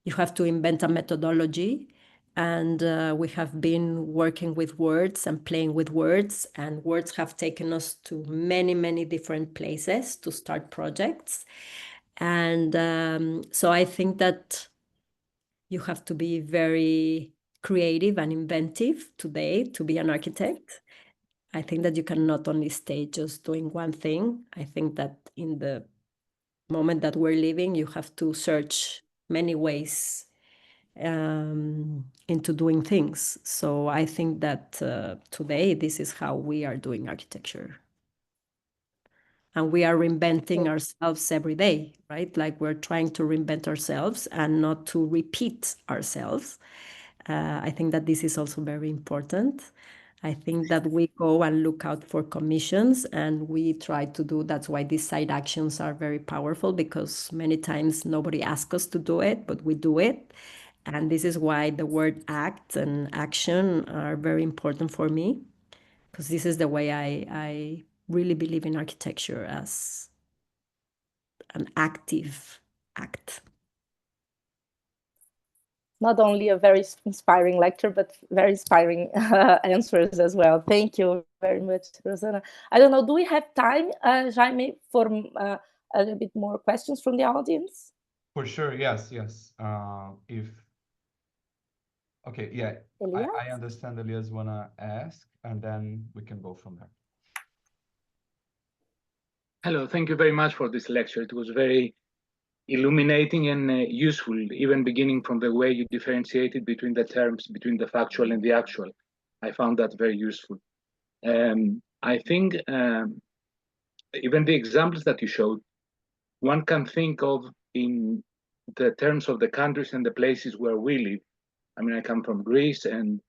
Speaker 2: you have to invent a methodology, and we have been working with words and playing with words, and words have taken us to many, many different places to start projects. And so I think that you have to be very creative and inventive today to be an architect. I think that you cannot only stay just doing one thing. I think that in the moment that we're living, you have to search many ways into doing things. So I think that today, this is how we are doing architecture. And we are reinventing ourselves every day, right? Like we're trying to reinvent ourselves and not to repeat ourselves. I think that this is also very important. I think that we go and look out for commissions and we try to do, that's why these side actions are very powerful, because many times nobody asks us to do it, but we do it. And this is why the word act and action are very important for me, because this is the way I really believe in architecture as an active act.
Speaker 3: Not only a very inspiring lecture, but very inspiring answers as well. Thank you very much, Rozana. I don't know, do we have time, Jaime, for a little bit more questions from the audience?
Speaker 1: For sure, yes. Okay, yeah, I understand Elias wanna ask, and then we can go from there.
Speaker 5: Hello, thank you very much for this lecture. It was very illuminating and useful, even beginning from the way you differentiated between the terms, between the factual and the actual. I found that very useful. I think even the examples that you showed, one can think of in the terms of the countries and the places where we live. I mean, I come from Greece, and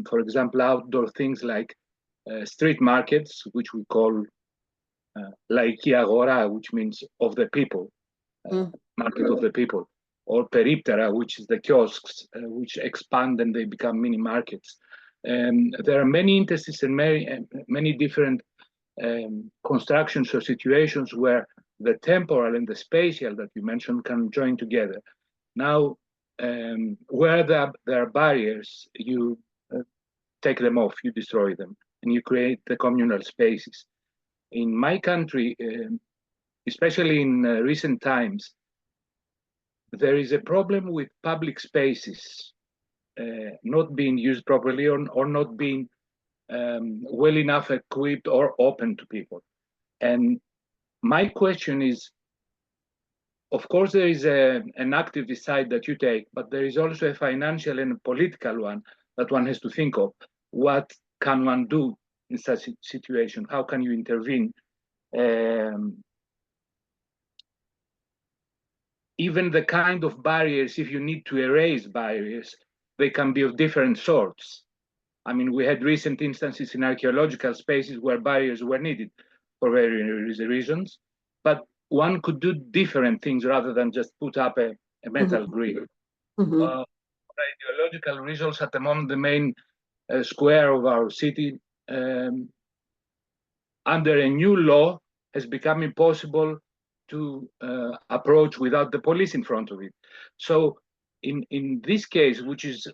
Speaker 5: for example, outdoor things like street markets, which we call laiki agora, which means of the people. Market of the people, or periptera, which is the kiosks, which expand and they become mini markets. There are many instances and many different constructions or situations where the temporal and the spatial that you mentioned can join together. Now, where there are barriers, you take them off, you destroy them, and you create the communal spaces. In my country, especially in recent times, there is a problem with public spaces not being used properly or not being well enough equipped or open to people. And my question is, of course, there is an active side that you take, but there is also a financial and a political one that one has to think of. What can one do in such a situation? How can you intervene? Even the kind of barriers, if you need to erase barriers, they can be of different sorts. I mean, we had recent instances in archaeological spaces where barriers were needed for various reasons, but one could do different things rather than just put up a metal grill. For ideological reasons, at the moment, the main square of our city, under a new law, has become impossible to approach without the police in front of it. So in this case, which is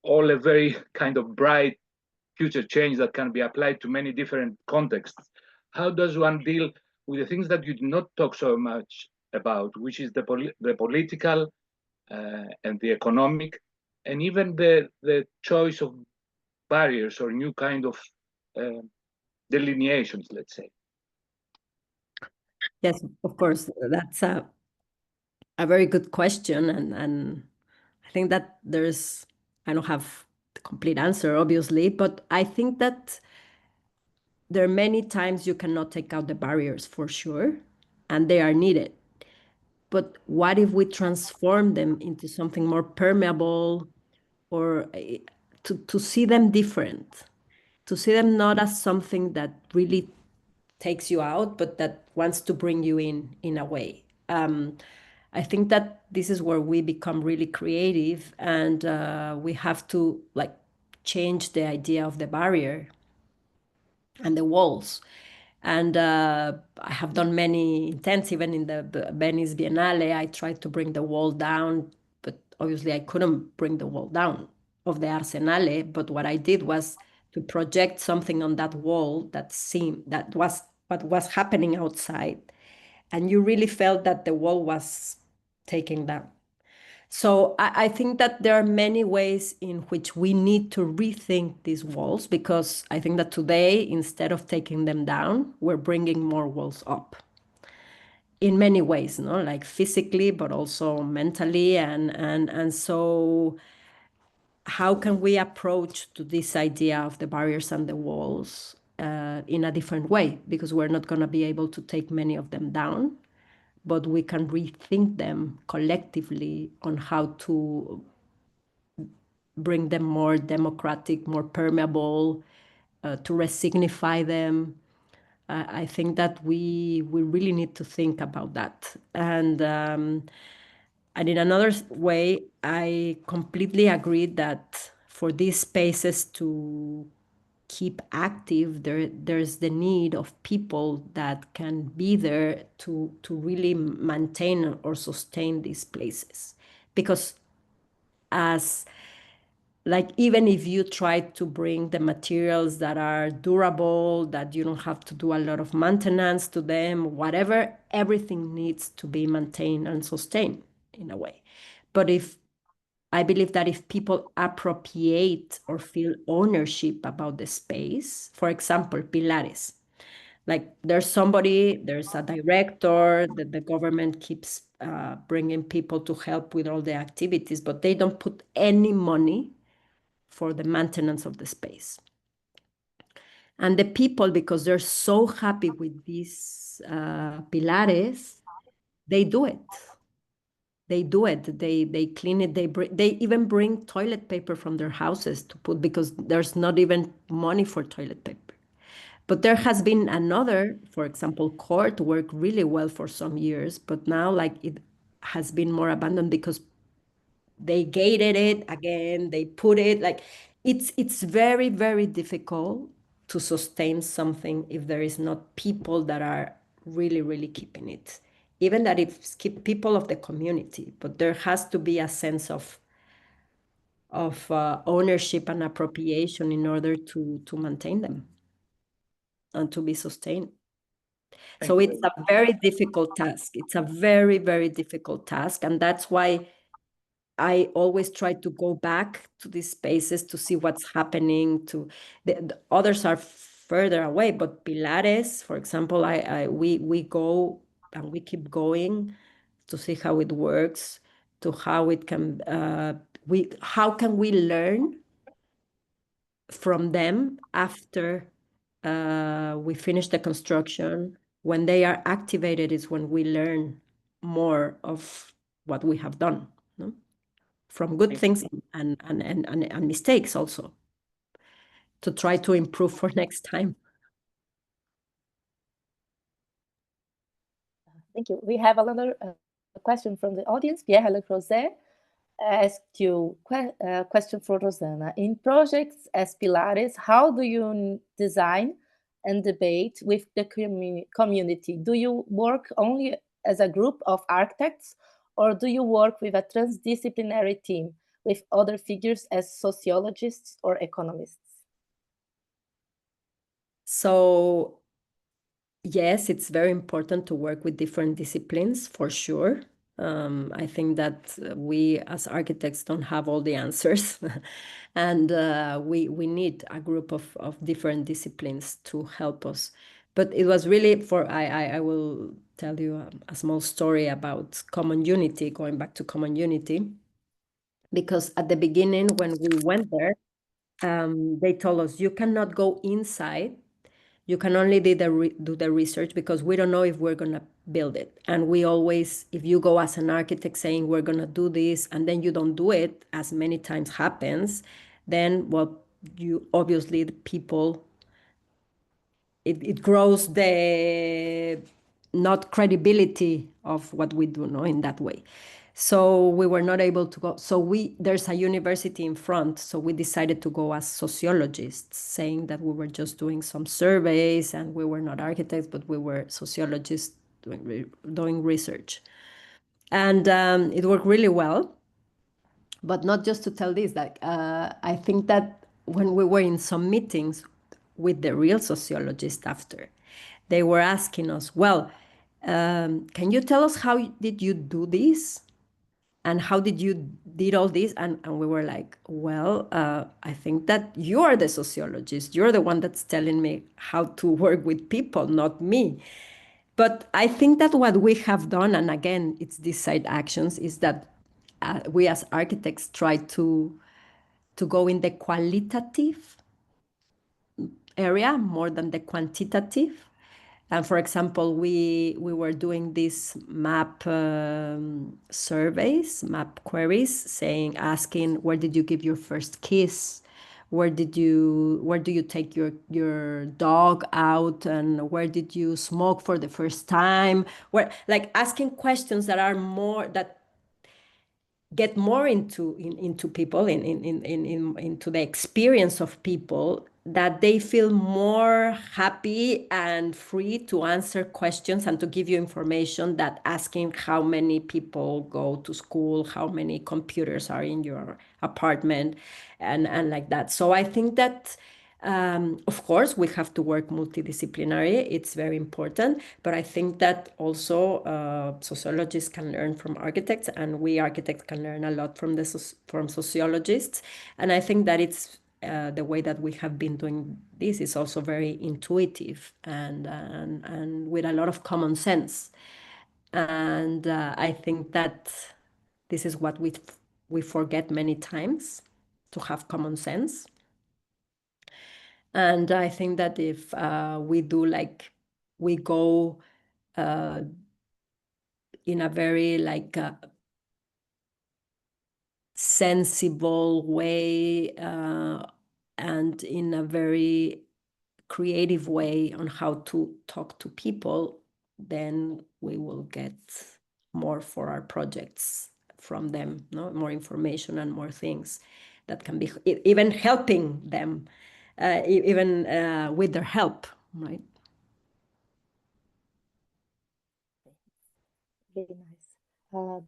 Speaker 5: all a very kind of bright future change that can be applied to many different contexts, how does one deal with the things that you do not talk so much about, which is the political and the economic, and even the choice of barriers or new kind of delineations, let's say?
Speaker 2: Yes, of course, that's a very good question, and I think that I don't have the complete answer, obviously, but I think that there are many times you cannot take out the barriers for sure, and they are needed. But what if we transform them into something more permeable, or to see them different, to see them not as something that really takes you out, but that wants to bring you in a way. I think that this is where we become really creative, and we have to change the idea of the barrier and the walls. And I have done many intents, even in the Venice Biennale. I tried to bring the wall down, but obviously I couldn't bring the wall down of the Arsenale. But what I did was to project something on that wall that was what was happening outside. And you really felt that the wall was taken down. So I think that there are many ways in which we need to rethink these walls, because I think that today, instead of taking them down, we're bringing more walls up in many ways, like physically, but also mentally. And so how can we approach to this idea of the barriers and the walls in a different way? Because we're not going to be able to take many of them down, but we can rethink them collectively on how to bring them more democratic, more permeable, to resignify them. I think that we really need to think about that. And in another way, I completely agree that for these spaces to keep active, there's the need of people that can be there to really maintain or sustain these places. Because as like, even if you try to bring the materials that are durable, that you don't have to do a lot of maintenance to them, whatever, everything needs to be maintained and sustained in a way. But I believe that if people appropriate or feel ownership about the space, for example, pilares, like there's a director that the government keeps bringing people to help with all the activities, but they don't put any money for the maintenance of the space. And the people, because they're so happy with these pilares, they do it. They do it. They clean it. They even bring toilet paper from their houses to put, because there's not even money for toilet paper. But there has been another, for example, court worked really well for some years, but now like it has been more abandoned because they gated it again, they put it like, it's very, very difficult to sustain something if there is not people that are really, really keeping it. Even that it's keep people of the community, but there has to be a sense of ownership and appropriation in order to maintain them and to be sustained. So it's a very difficult task. It's a very, very difficult task. And that's why I always try to go back to these spaces to see what's happening. The others are further away, but Pilares, for example, we go and we keep going to see how it works, to how it can how can we learn from them after we finish the construction. When they are activated is when we learn more of what we have done, no? From good things and mistakes also, to try to improve for next time.
Speaker 3: Thank you. We have another question from the audience. Pierre Lecrozet asked you a question for Rozana. In projects as Pilares, how do you design and debate with the community? Do you work only as a group of architects, or do you work with a transdisciplinary team with other figures as sociologists or economists?
Speaker 2: So yes, it's very important to work with different disciplines, for sure. I think that we as architects don't have all the answers. And we need a group of different disciplines to help us. But it was really I will tell you a small story about Common Unity, going back to Common Unity. Because at the beginning, when we went there, they told us, you cannot go inside. You can only do the research, because we don't know if we're going to build it. And we always, if you go as an architect saying we're going to do this, and then you don't do it, as many times happens, then, well, you obviously, the people, it grows the not credibility of what we do, no, in that way. So we were not able to go. So there's a university in front. So we decided to go as sociologists, saying that we were just doing some surveys and we were not architects, but we were sociologists doing research. And it worked really well. But not just to tell this, like, I think that when we were in some meetings with the real sociologists after, they were asking us, well, can you tell us how did you do this? And how did you did all this? And we were like, well, I think that you are the sociologist. You're the one that's telling me how to work with people, not me. But I think that what we have done, and again, it's these side actions, is that we as architects try to go in the qualitative area more than the quantitative. And for example, we were doing these map surveys, map queries, asking, where did you give your first kiss? where do you take your dog out, and where did you smoke for the first time? Where, like, asking questions that are more, that get more into people, into the experience of people, that they feel more happy and free to answer questions and to give you information, that asking how many people go to school, how many computers are in your apartment, and like that. So I think that of course, we have to work multidisciplinary. It's very important. But I think that also sociologists can learn from architects, and we architects can learn a lot from from sociologists. And I think that it's the way that we have been doing this is also very intuitive and with a lot of common sense. And I think that this is what we forget many times, to have common sense. And I think that if we do, like, we go in a very, like, sensible way and in a very creative way on how to talk to people, then we will get more for our projects from them, no? More information and more things that can be even helping them, even with their help, right?
Speaker 3: Very nice.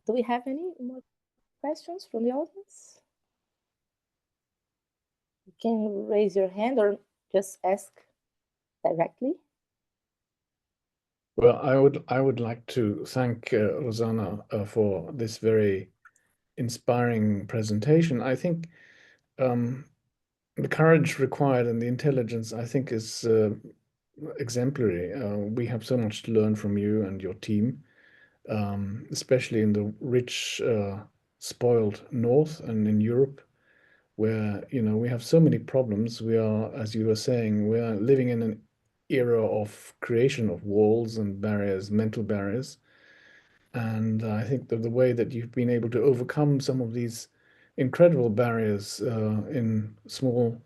Speaker 3: Do we have any more questions from the audience? You can raise your hand or just ask directly.
Speaker 4: Well, I would like to thank Rozana for this very inspiring presentation. I think the courage required and the intelligence, I think, is exemplary. We have so much to learn from you and your team, especially in the rich, spoiled North and in Europe, where, you know, we have so many problems. We are, as you were saying, we are living in an era of creation of walls and barriers, mental barriers. And I think that the way that you've been able to overcome some of these incredible barriers in small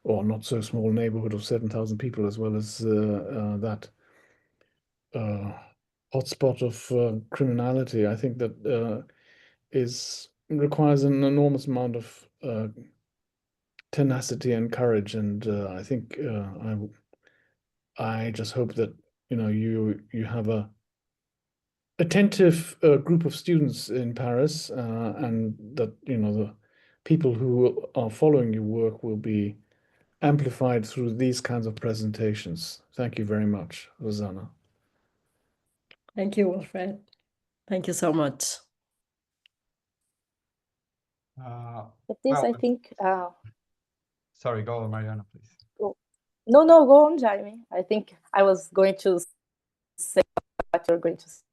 Speaker 4: or not so small neighborhood of 7,000 people, as well as that hotspot of criminality, I think that requires an enormous amount of tenacity and courage. And I think I just hope that, you know, you have a attentive group of students in Paris, and that, you know, the people who are following your work will be amplified through these kinds of presentations. Thank you very much, Rozana.
Speaker 2: Thank you, Wilfred. Thank you so much.
Speaker 3: But this,
Speaker 1: well,
Speaker 3: I think.
Speaker 1: Sorry, go on, Mariana, please.
Speaker 3: No, go on, Jaime. I think I was going to say what you're going to say.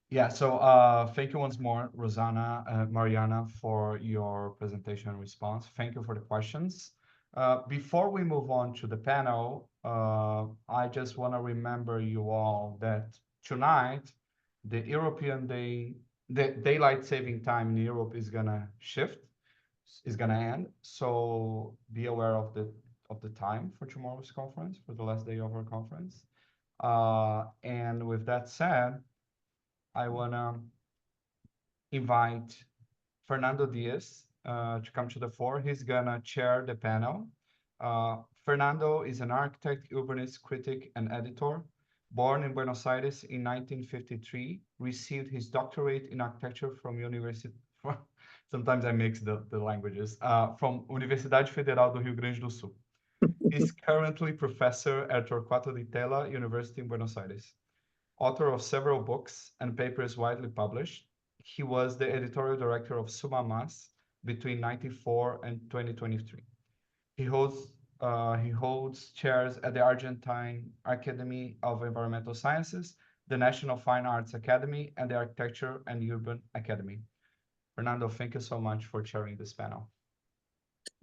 Speaker 1: Yeah, so thank you once more, Rozana, Mariana, for your presentation and response. Thank you for the questions. Before we move on to the panel, I just want to remember you all that tonight, the daylight saving time in Europe is gonna shift, is gonna end. So be aware of the time for tomorrow's conference, for the last day of our conference. And with that said, I want to invite Fernando Diez to come to the fore. He's going to chair the panel. Fernando is an architect, urbanist, critic, and editor. Born in Buenos Aires in 1953, received his doctorate in architecture from University. Sometimes I mix the languages. From Universidade Federal do Rio Grande do Sul. He's currently professor at Torquato di Tella University in Buenos Aires. Author of several books and papers widely published. He was the editorial director of Suma Mas between 1994 and 2023. He holds chairs at the Argentine Academy of Environmental Sciences, the National Fine Arts Academy, and the Architecture and Urban Academy. Fernando, thank you so much for chairing this panel.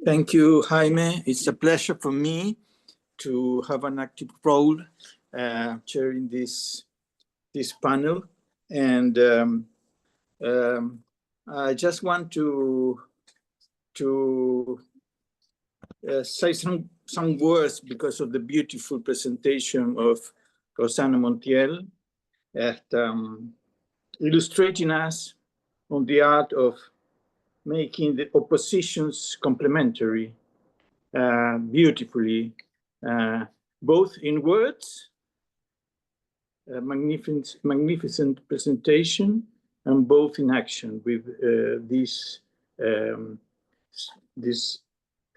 Speaker 6: Thank you, Jaime. It's a pleasure for me to have an active role chairing this panel. And I just want to say some words because of the beautiful presentation of Rozana Montiel at illustrating us on the art of making the oppositions complementary beautifully, both in words, magnificent presentation, and both in action with these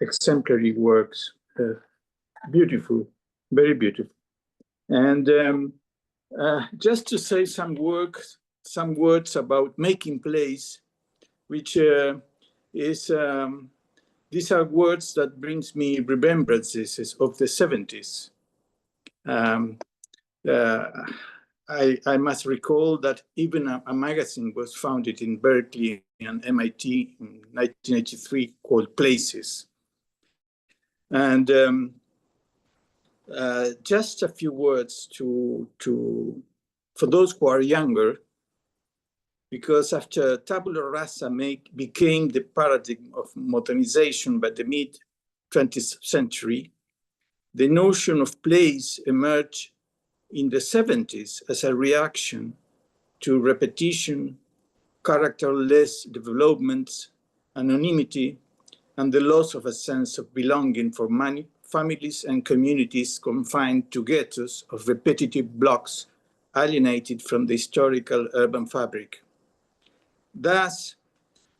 Speaker 6: exemplary works. Beautiful, very beautiful. And just to say some words about making place, which is these are words that brings me remembrances of the 70s. I must recall that even a magazine was founded in Berkeley and MIT in 1983 called Places. And just a few words for those who are younger, because after tabula rasa became the paradigm of modernization by the mid-20th century, the notion of place emerged in the 70s as a reaction to repetition, characterless developments, anonymity, and the loss of a sense of belonging for many families and communities confined to ghettos of repetitive blocks alienated from the historical urban fabric. Thus,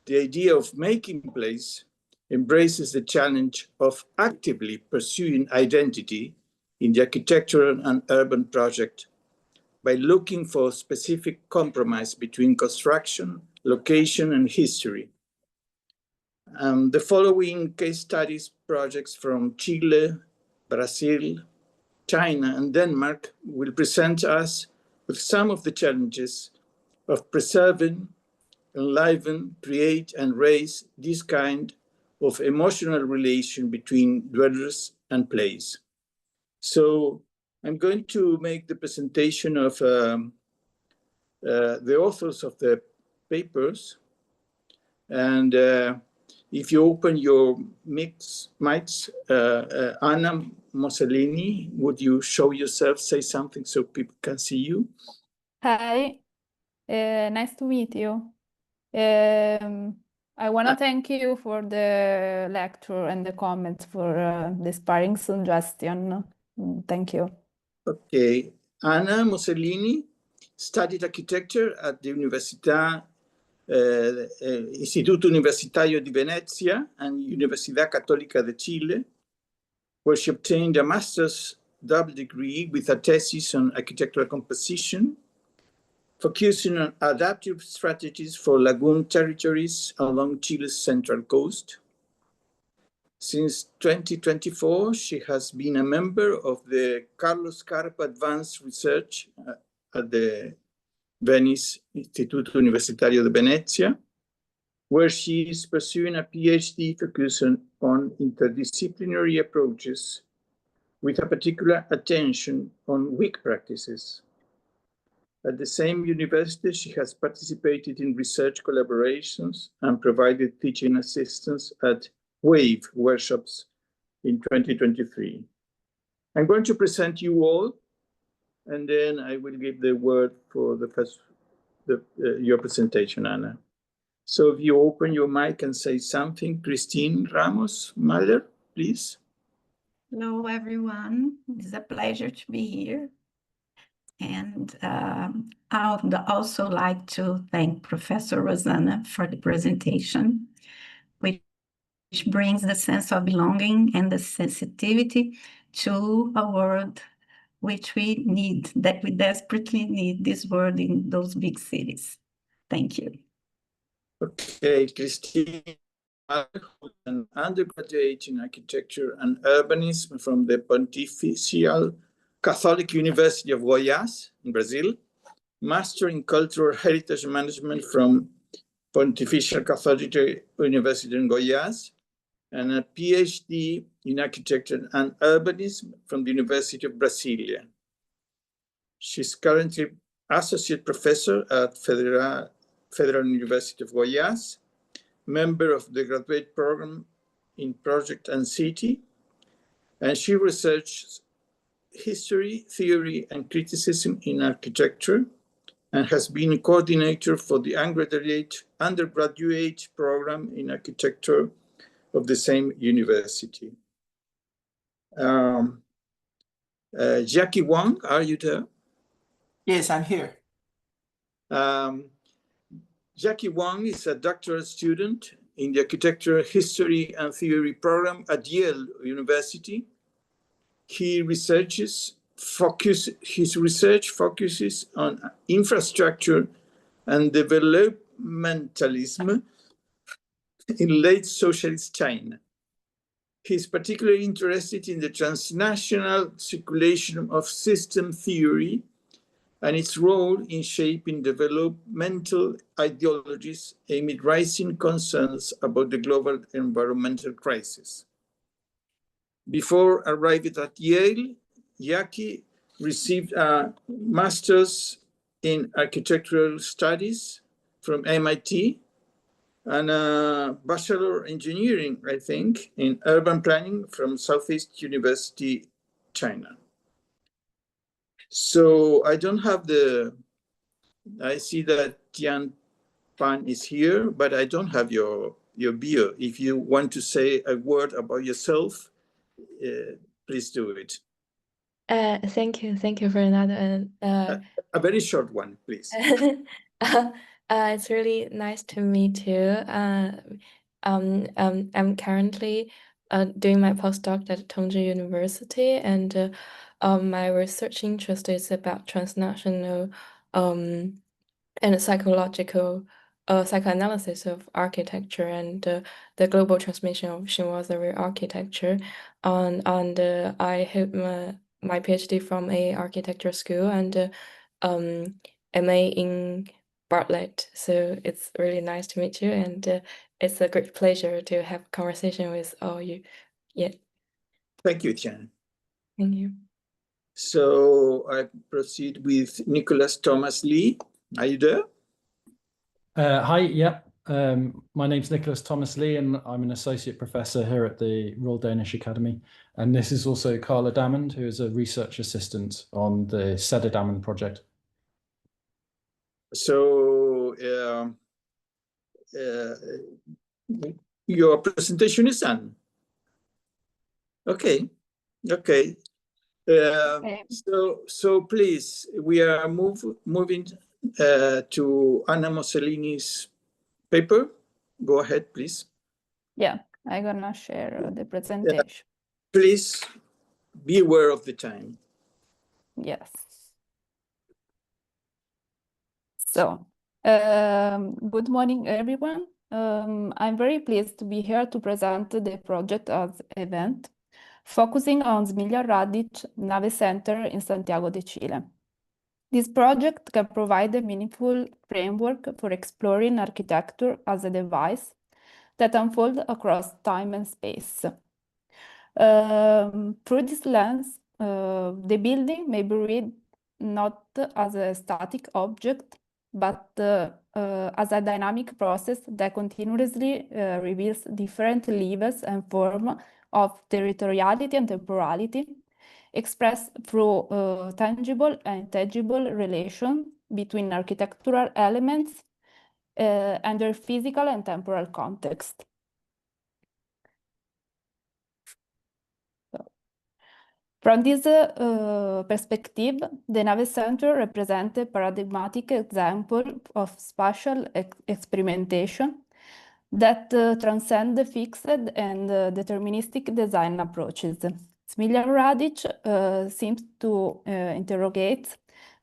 Speaker 6: the idea of making place embraces the challenge of actively pursuing identity in the architectural and urban project by looking for specific compromise between construction, location, and history. The following case studies projects from Chile, Brazil, China, and Denmark will present us with some of the challenges of preserving, enliven, create, and raise this kind of emotional relation between dwellers and place. So I'm going to make the presentation of the authors of the papers. And if you open your mics, Anna Mocellini, would you show yourself, say something so people can see you?
Speaker 7: Hi, nice to meet you. I want to thank you for the lecture and the comments for the inspiring suggestion. Thank you.
Speaker 6: Okay. Anna Mocellini studied architecture at the Istituto Universitario di Venezia and Universidad Católica de Chile, where she obtained a master's double degree with a thesis on architectural composition, focusing on adaptive strategies for lagoon territories along Chile's central coast. Since 2024, she has been a member of the Carlos Carpa Advanced Research at the Venice Istituto Universitario de Venezia, where she is pursuing a PhD focus on interdisciplinary approaches with a particular attention on weak practices. At the same university, she has participated in research collaborations and provided teaching assistance at WAVE workshops in 2023. I'm going to present you all, and then I will give the word for your presentation, Anna. So if you open your mic and say something, Christine Ramos Mahler, please.
Speaker 8: Hello, everyone. It's a pleasure to be here. And I would also like to thank Professor Rozana for the presentation, which brings the sense of belonging and the sensitivity to a world which we need, that we desperately need this world in those big cities. Thank you.
Speaker 6: Okay, Christine, an undergraduate in architecture and urbanism from the Pontifical Catholic University of Goiás in Brazil, master in cultural heritage management from Pontifical Catholic University in Goiás, and a PhD in architecture and urbanism from the University of Brasilia. She's currently associate professor at Federal University of Goiás, member of the graduate program in Project and City, and she researches history, theory, and criticism in architecture, and has been coordinator for the undergraduate program in architecture of the same university. Jiaqi Wang, are you there?
Speaker 9: Yes, I'm here.
Speaker 6: Jiaqi Wang is a doctoral student in the Architecture, History, and Theory program at Yale University. His research focuses on infrastructure and developmentalism in late socialist China. He's particularly interested in the transnational circulation of system theory and its role in shaping developmental ideologies amid rising concerns about the global environmental crisis. Before arriving at Yale, Jiaqi received a master's in architectural studies from MIT and a bachelor engineering, I think, in urban planning from Southeast University, China. So I don't have I see that Tian Pan is here, but I don't have your bio. If you want to say a word about yourself, please do it.
Speaker 10: Thank you, Fernando. And
Speaker 6: a very short one, please.
Speaker 10: It's really nice to meet you. I'm currently doing my postdoc at Chengdu University, and my research interest is about transnational and psychological psychoanalysis of architecture and the global transmission of chinoiserie architecture. And I have my PhD from a architecture school and MA in Bartlett. So it's really nice to meet you, and it's a great pleasure to have a conversation with all you. Yeah.
Speaker 6: Thank you, Tian.
Speaker 10: Thank you.
Speaker 6: So I proceed with Nicholas Thomas Lee. Are you there?
Speaker 11: Hi, yeah. My name's Nicholas Thomas Lee, and I'm an associate professor here at the Royal Danish Academy. And this is also Carla Dammond, who is a research assistant on the Sættedammen project.
Speaker 6: So your presentation is done. Okay. So please, we are moving to Anna Mocellini's paper. Go ahead, please.
Speaker 7: Yeah, I'm gonna share the presentation.
Speaker 6: Please be aware of the time.
Speaker 7: Yes. So, good morning, everyone. I'm very pleased to be here to present the project as event, focusing on Emilia Radic Nave Center in Santiago de Chile. This project can provide a meaningful framework for exploring architecture as a device that unfolds across time and space. Through this lens, the building may be read not as a static object, but as a dynamic process that continuously reveals different levels and forms of territoriality and temporality, expressed through tangible and intangible relations between architectural elements and their physical and temporal context. From this perspective, the Nave Center represents a paradigmatic example of spatial experimentation that transcends the fixed and deterministic design approaches. Emilia Radic seems to interrogate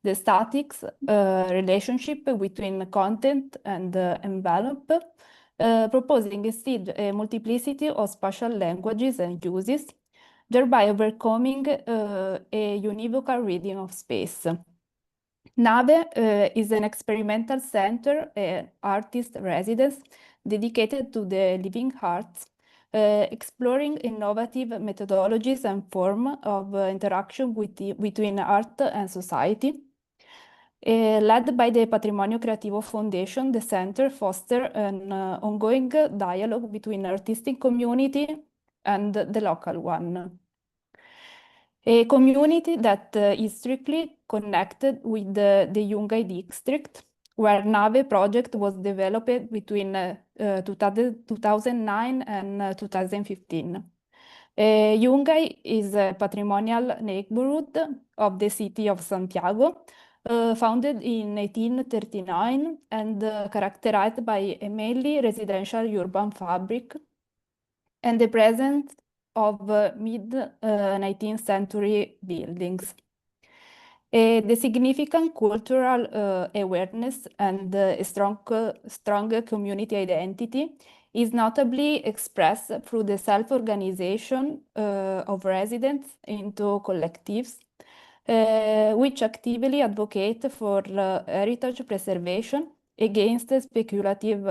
Speaker 7: the statics relationship between content and envelope, proposing instead a multiplicity of spatial languages and uses, thereby overcoming a univocal reading of space. Nave is an experimental center, an artist residence dedicated to the living arts, exploring innovative methodologies and forms of interaction between art and society. Led by the Patrimonio Creativo Foundation, the center fosters an ongoing dialogue between artistic community and the local one. A community that is strictly connected with the Yungay district, where Nave project was developed between 2009 and 2015. Yungay is a patrimonial neighborhood of the city of Santiago, founded in 1839 and characterized by a mainly residential urban fabric and the presence of mid-19th century buildings. The significant cultural awareness and a strong community identity is notably expressed through the self-organization of residents into collectives, which actively advocate for heritage preservation against speculative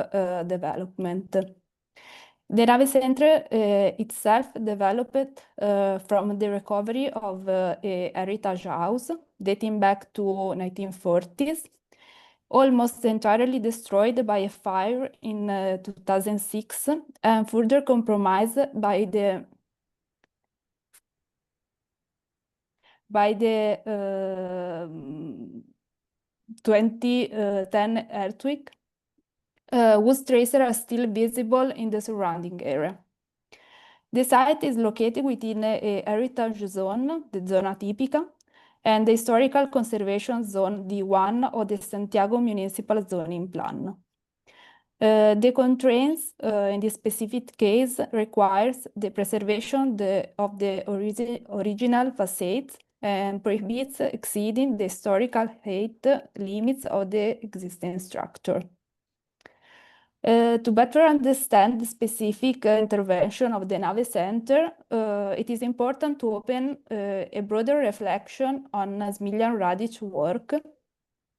Speaker 7: development. The Nave Center itself developed from the recovery of a heritage house dating back to 1940s, almost entirely destroyed by a fire in 2006 and further compromised by the 2010 earthquake, whose traces are still visible in the surrounding area. The site is located within a heritage zone, the Zona Tipica, and the Historical Conservation Zone D1 of the Santiago Municipal Zoning Plan. The constraints in this specific case requires the preservation of the original facades and prohibits exceeding the historical height limits of the existing structure. To better understand the specific intervention of the Nave Center, it is important to open a broader reflection on Smiljan Radic's work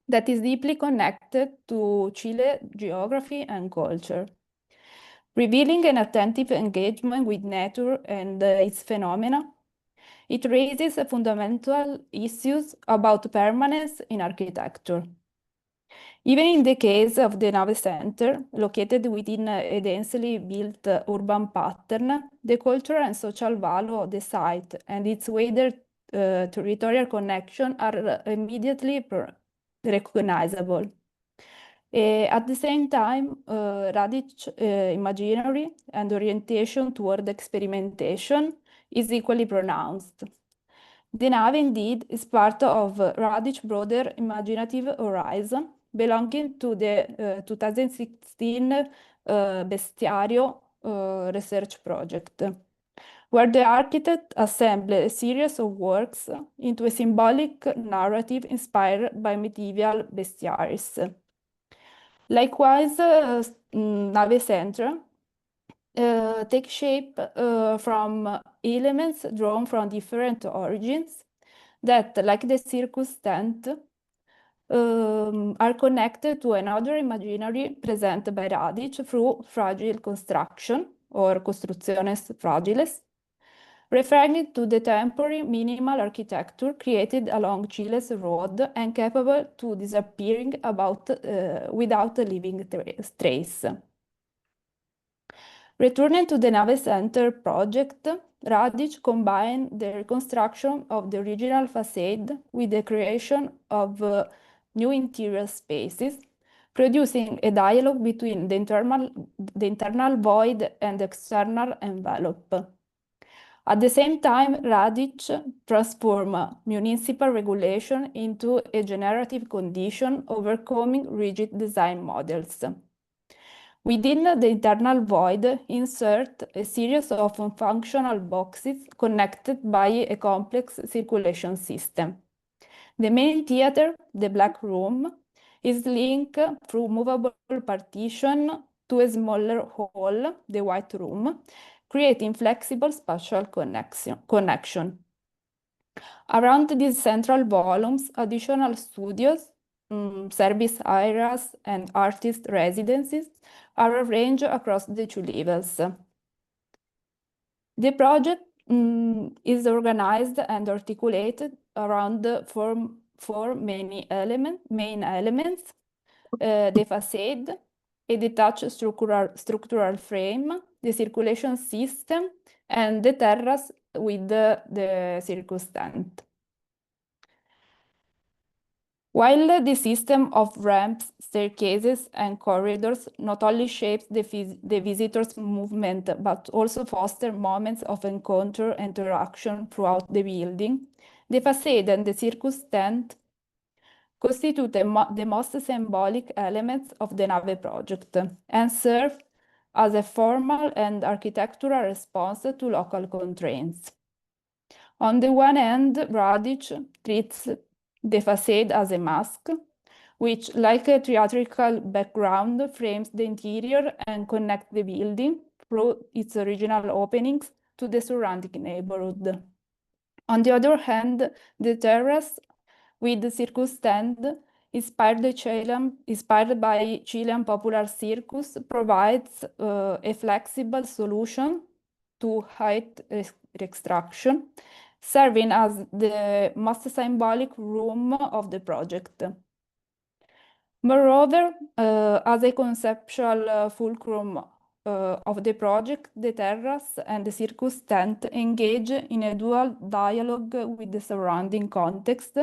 Speaker 7: that is deeply connected to Chile geography and culture. Revealing an attentive engagement with nature and its phenomena, it raises fundamental issues about permanence in architecture. Even in the case of the Nave Center, located within a densely built urban pattern, the cultural and social value of the site and its wider territorial connection are immediately recognizable. At the same time, Radic's imaginary and orientation toward experimentation is equally pronounced. The Nave, indeed, is part of Radic's broader imaginative horizon, belonging to the 2016 Bestiario research project, where the architect assembled a series of works into a symbolic narrative inspired by medieval bestiaries. Likewise, Nave Center take shape from elements drawn from different origins that, like the circus tent, are connected to another imaginary present by Radic through fragile construction, or construcciones fragiles, referring to the temporary minimal architecture created along Chile's road and capable to disappearing without leaving trace. Returning to the Nave Center project, Radic combined the reconstruction of the original facade with the creation of new interior spaces, producing a dialogue between the internal void and the external envelope. At the same time, Radic transformed municipal regulation into a generative condition, overcoming rigid design models. Within the internal void, insert a series of functional boxes connected by a complex circulation system. The main theater, the Black Room, is linked through movable partition to a smaller hall, the White Room, creating flexible spatial connection. Around these central volumes, additional studios, service areas, and artist residences are arranged across the two levels. The project is organized and articulated around four main elements: the facade, a detached structural frame, the circulation system, and the terrace with the circumstant. While the system of ramps, staircases, and corridors not only shapes the visitor's movement, but also fosters moments of encounter and interaction throughout the building, the facade and the circumstant constitute the most symbolic elements of the Nave project and serve as a formal and architectural response to local constraints. On the one hand, Radic treats the facade as a mask, which, like a theatrical background, frames the interior and connects the building through its original openings to the surrounding neighborhood. On the other hand, the terrace with the circumstand, inspired by Chilean popular circus, provides a flexible solution to height extraction, serving as the most symbolic room of the project. Moreover, as a conceptual fulcrum of the project, the terrace and the circumstant engage in a dual dialogue with the surrounding context,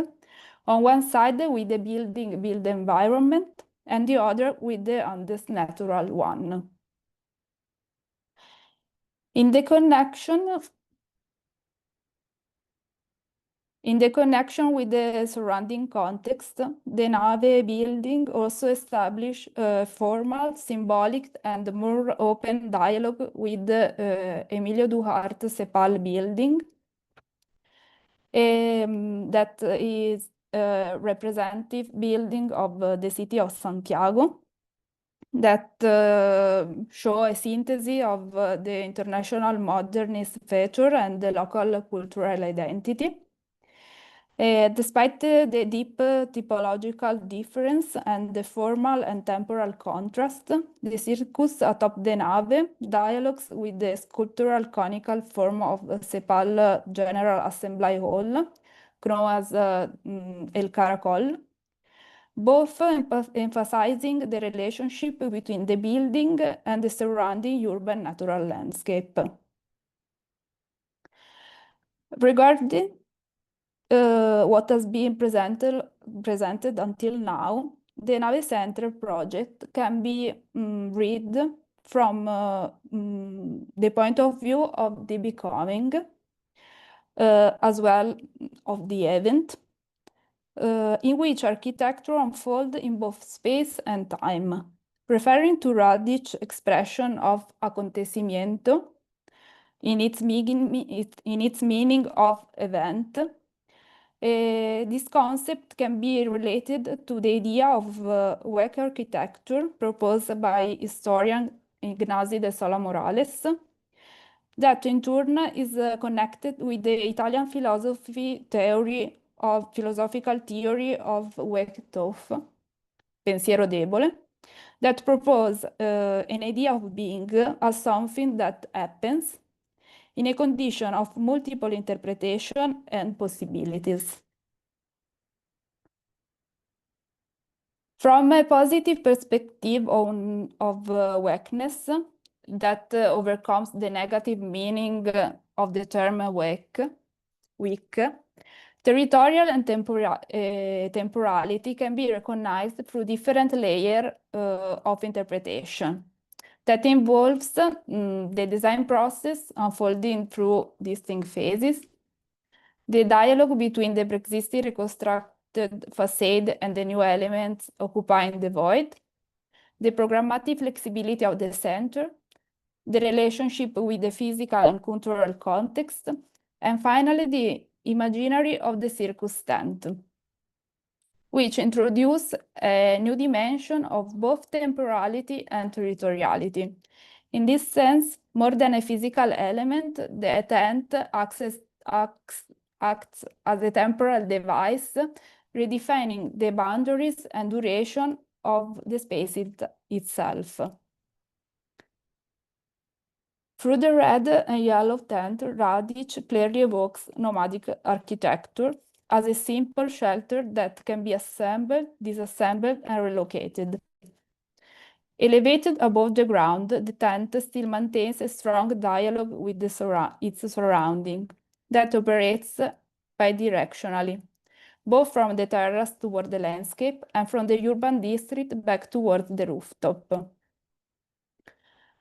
Speaker 7: on one side with the built environment, and the other with the Andes natural one. In the connection with the surrounding context, the Nave building also established a formal, symbolic, and more open dialogue with the Emilio Duarte Cepal building, that is a representative building of the city of Santiago, that show a synthesis of the international modernist feature and the local cultural identity. Despite the deep typological difference and the formal and temporal contrast, the circus atop the Nave dialogues with the sculptural conical form of Cepal General Assembly Hall, known as El Caracol, both emphasizing the relationship between the building and the surrounding urban natural landscape. Regarding what has been presented until now, the Nave Center project can be read from the point of view of the becoming, as well of the event, in which architecture unfolds in both space and time, referring to Radic's expression of acontecimiento in its meaning of event. This concept can be related to the idea of wake architecture proposed by historian Ignacio de Sola Morales, that in turn is connected with the Italian philosophical theory of wake thought, pensiero debole, that propose an idea of being as something that happens in a condition of multiple interpretation and possibilities. From a positive perspective of wakeness that overcomes the negative meaning of the term weak, territorial and temporality can be recognized through different layers of interpretation that involves the design process unfolding through distinct phases, the dialogue between the pre-existing reconstructed facade and the new elements occupying the void, the programmatic flexibility of the center, the relationship with the physical and cultural context, and finally the imaginary of the circumstant, which introduce a new dimension of both temporality and territoriality. In this sense, more than a physical element, the tent acts as a temporal device, redefining the boundaries and duration of the space itself. Through the red and yellow tent, Radic clearly evokes nomadic architecture as a simple shelter that can be assembled, disassembled, and relocated. Elevated above the ground, the tent still maintains a strong dialogue with its surrounding that operates bidirectionally, both from the terrace toward the landscape and from the urban district back towards the rooftop.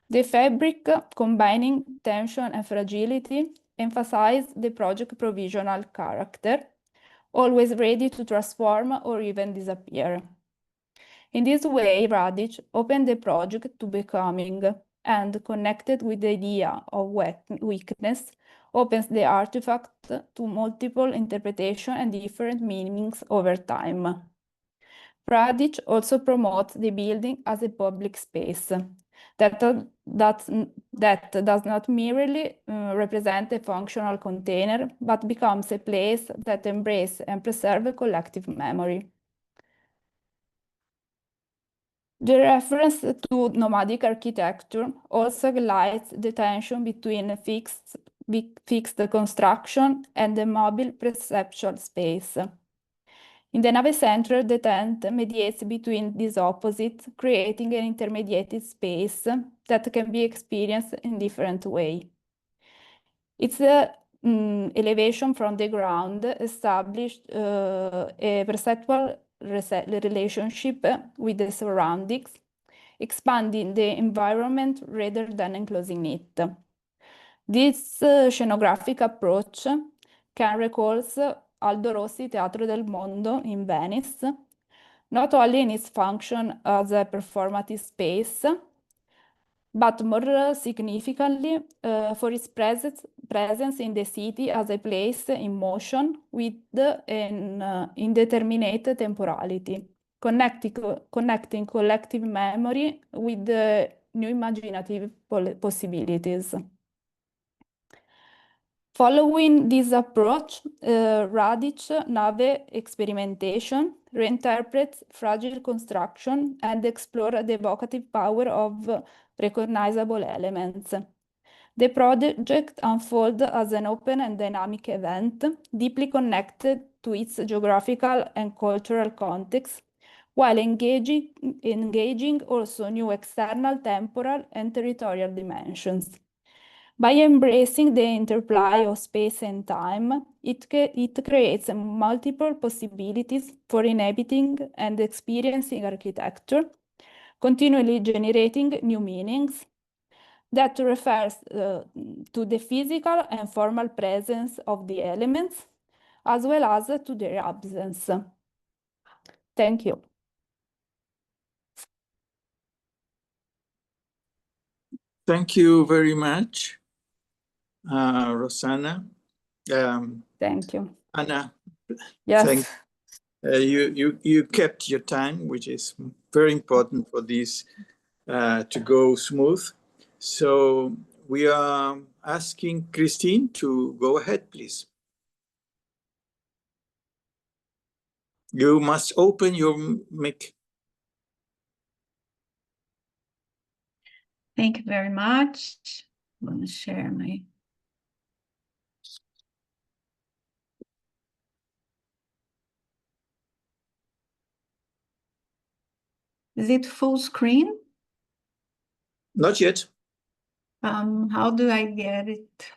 Speaker 7: The fabric, combining tension and fragility, emphasizes the project provisional character, always ready to transform or even disappear. In this way, Radic opened the project to becoming, and connected with the idea of weakness, opens the artifact to multiple interpretations and different meanings over time. Radic also promotes the building as a public space that does not merely represent a functional container, but becomes a place that embraces and preserves collective memory. The reference to nomadic architecture also highlights the tension between fixed construction and the mobile perceptual space. In the Nave Center, the tent mediates between these opposites, creating an intermediate space that can be experienced in different ways. Its elevation from the ground established a perceptual relationship with the surroundings, expanding the environment rather than enclosing it. This scenographic approach can recall Aldo Rossi's Teatro del Mondo in Venice, not only in its function as a performative space, but more significantly for its presence in the city as a place in motion with an indeterminate temporality, connecting collective memory with the new imaginative possibilities. Following this approach, Radic Nave experimentation reinterprets fragile construction and explores the evocative power of recognizable elements. The project unfolds as an open and dynamic event, deeply connected to its geographical and cultural context, while engaging also new external, temporal, and territorial dimensions. By embracing the interplay of space and time, it creates multiple possibilities for inhabiting and experiencing architecture, continually generating new meanings that refers to the physical and formal presence of the elements, as well as to their absence. Thank you.
Speaker 6: Thank you very much, Rozana.
Speaker 7: Thank you.
Speaker 6: Anna,
Speaker 7: yes.
Speaker 6: You kept your time, which is very important for this to go smooth. So we are asking Christine to go ahead, please. You must open your mic.
Speaker 8: Thank you very much. I'm going to share my... Is it full screen?
Speaker 6: Not yet.
Speaker 8: How do I get it?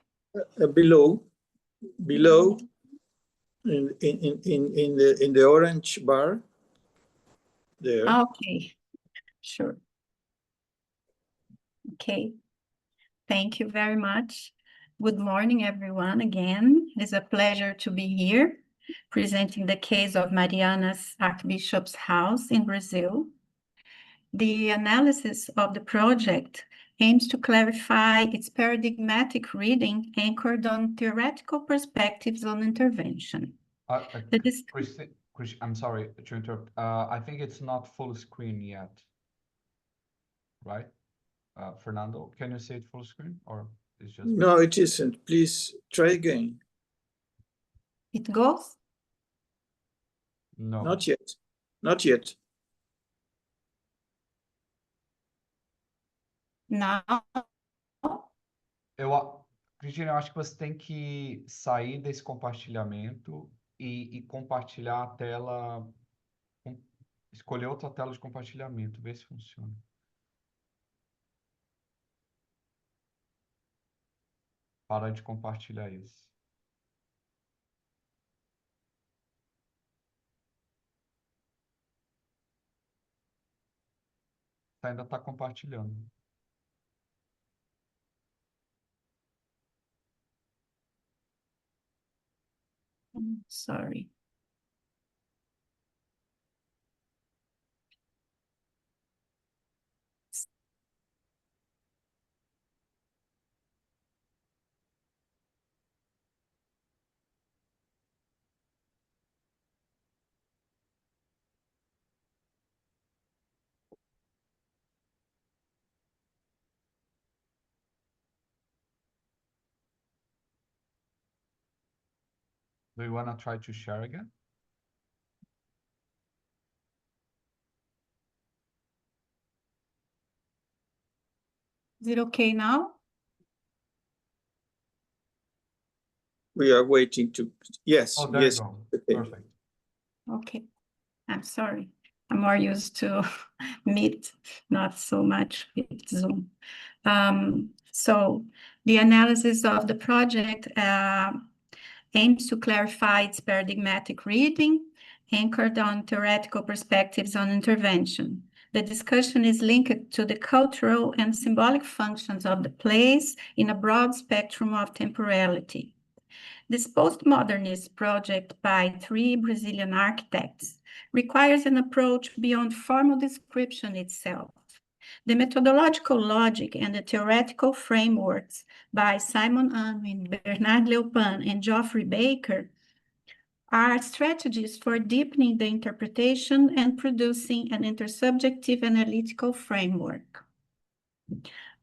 Speaker 6: Below, in the orange bar. There.
Speaker 8: Okay, sure. Okay, thank you very much. Good morning, everyone. Again, it is a pleasure to be here presenting the case of Mariana's Archbishop's house in Brazil. The analysis of the project aims to clarify its paradigmatic reading anchored on theoretical perspectives on intervention.
Speaker 1: I'm sorry to interrupt. I think it's not full screen yet, right? Fernando, can you see it full screen, or it's just...
Speaker 6: No, it isn't. Please try again.
Speaker 8: It goes?
Speaker 6: No. Not yet. Not yet.
Speaker 8: Não.
Speaker 1: Cristina, eu acho que você tem que sair desse compartilhamento e compartilhar a tela, escolher outra tela de compartilhamento, ver se funciona. Para de compartilhar isso. Ainda está compartilhando.
Speaker 8: Sorry.
Speaker 1: Do you want to try to share again?
Speaker 8: Is it okay now?
Speaker 6: We are waiting to, yes,
Speaker 1: Oh, there
Speaker 6: yes.
Speaker 1: you go.
Speaker 6: Okay.
Speaker 1: Perfect.
Speaker 8: Okay. I'm sorry. I'm more used to Meet, not so much with Zoom. So the analysis of the project aims to clarify its paradigmatic reading, anchored on theoretical perspectives on intervention. The discussion is linked to the cultural and symbolic functions of the place in a broad spectrum of temporality. This postmodernist project by 3 Brazilian architects requires an approach beyond formal description itself. The methodological logic and the theoretical frameworks by Simon Unwin, Bernard Leopan, and Geoffrey Baker are strategies for deepening the interpretation and producing an intersubjective analytical framework.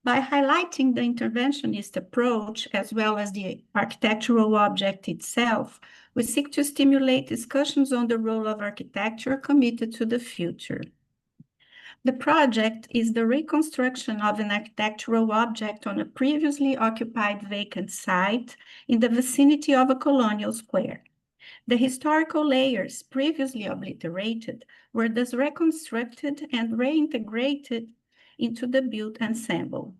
Speaker 8: By highlighting the interventionist approach as well as the architectural object itself, we seek to stimulate discussions on the role of architecture committed to the future. The project is the reconstruction of an architectural object on a previously occupied vacant site in the vicinity of a colonial square. The historical layers previously obliterated were thus reconstructed and reintegrated into the built ensemble.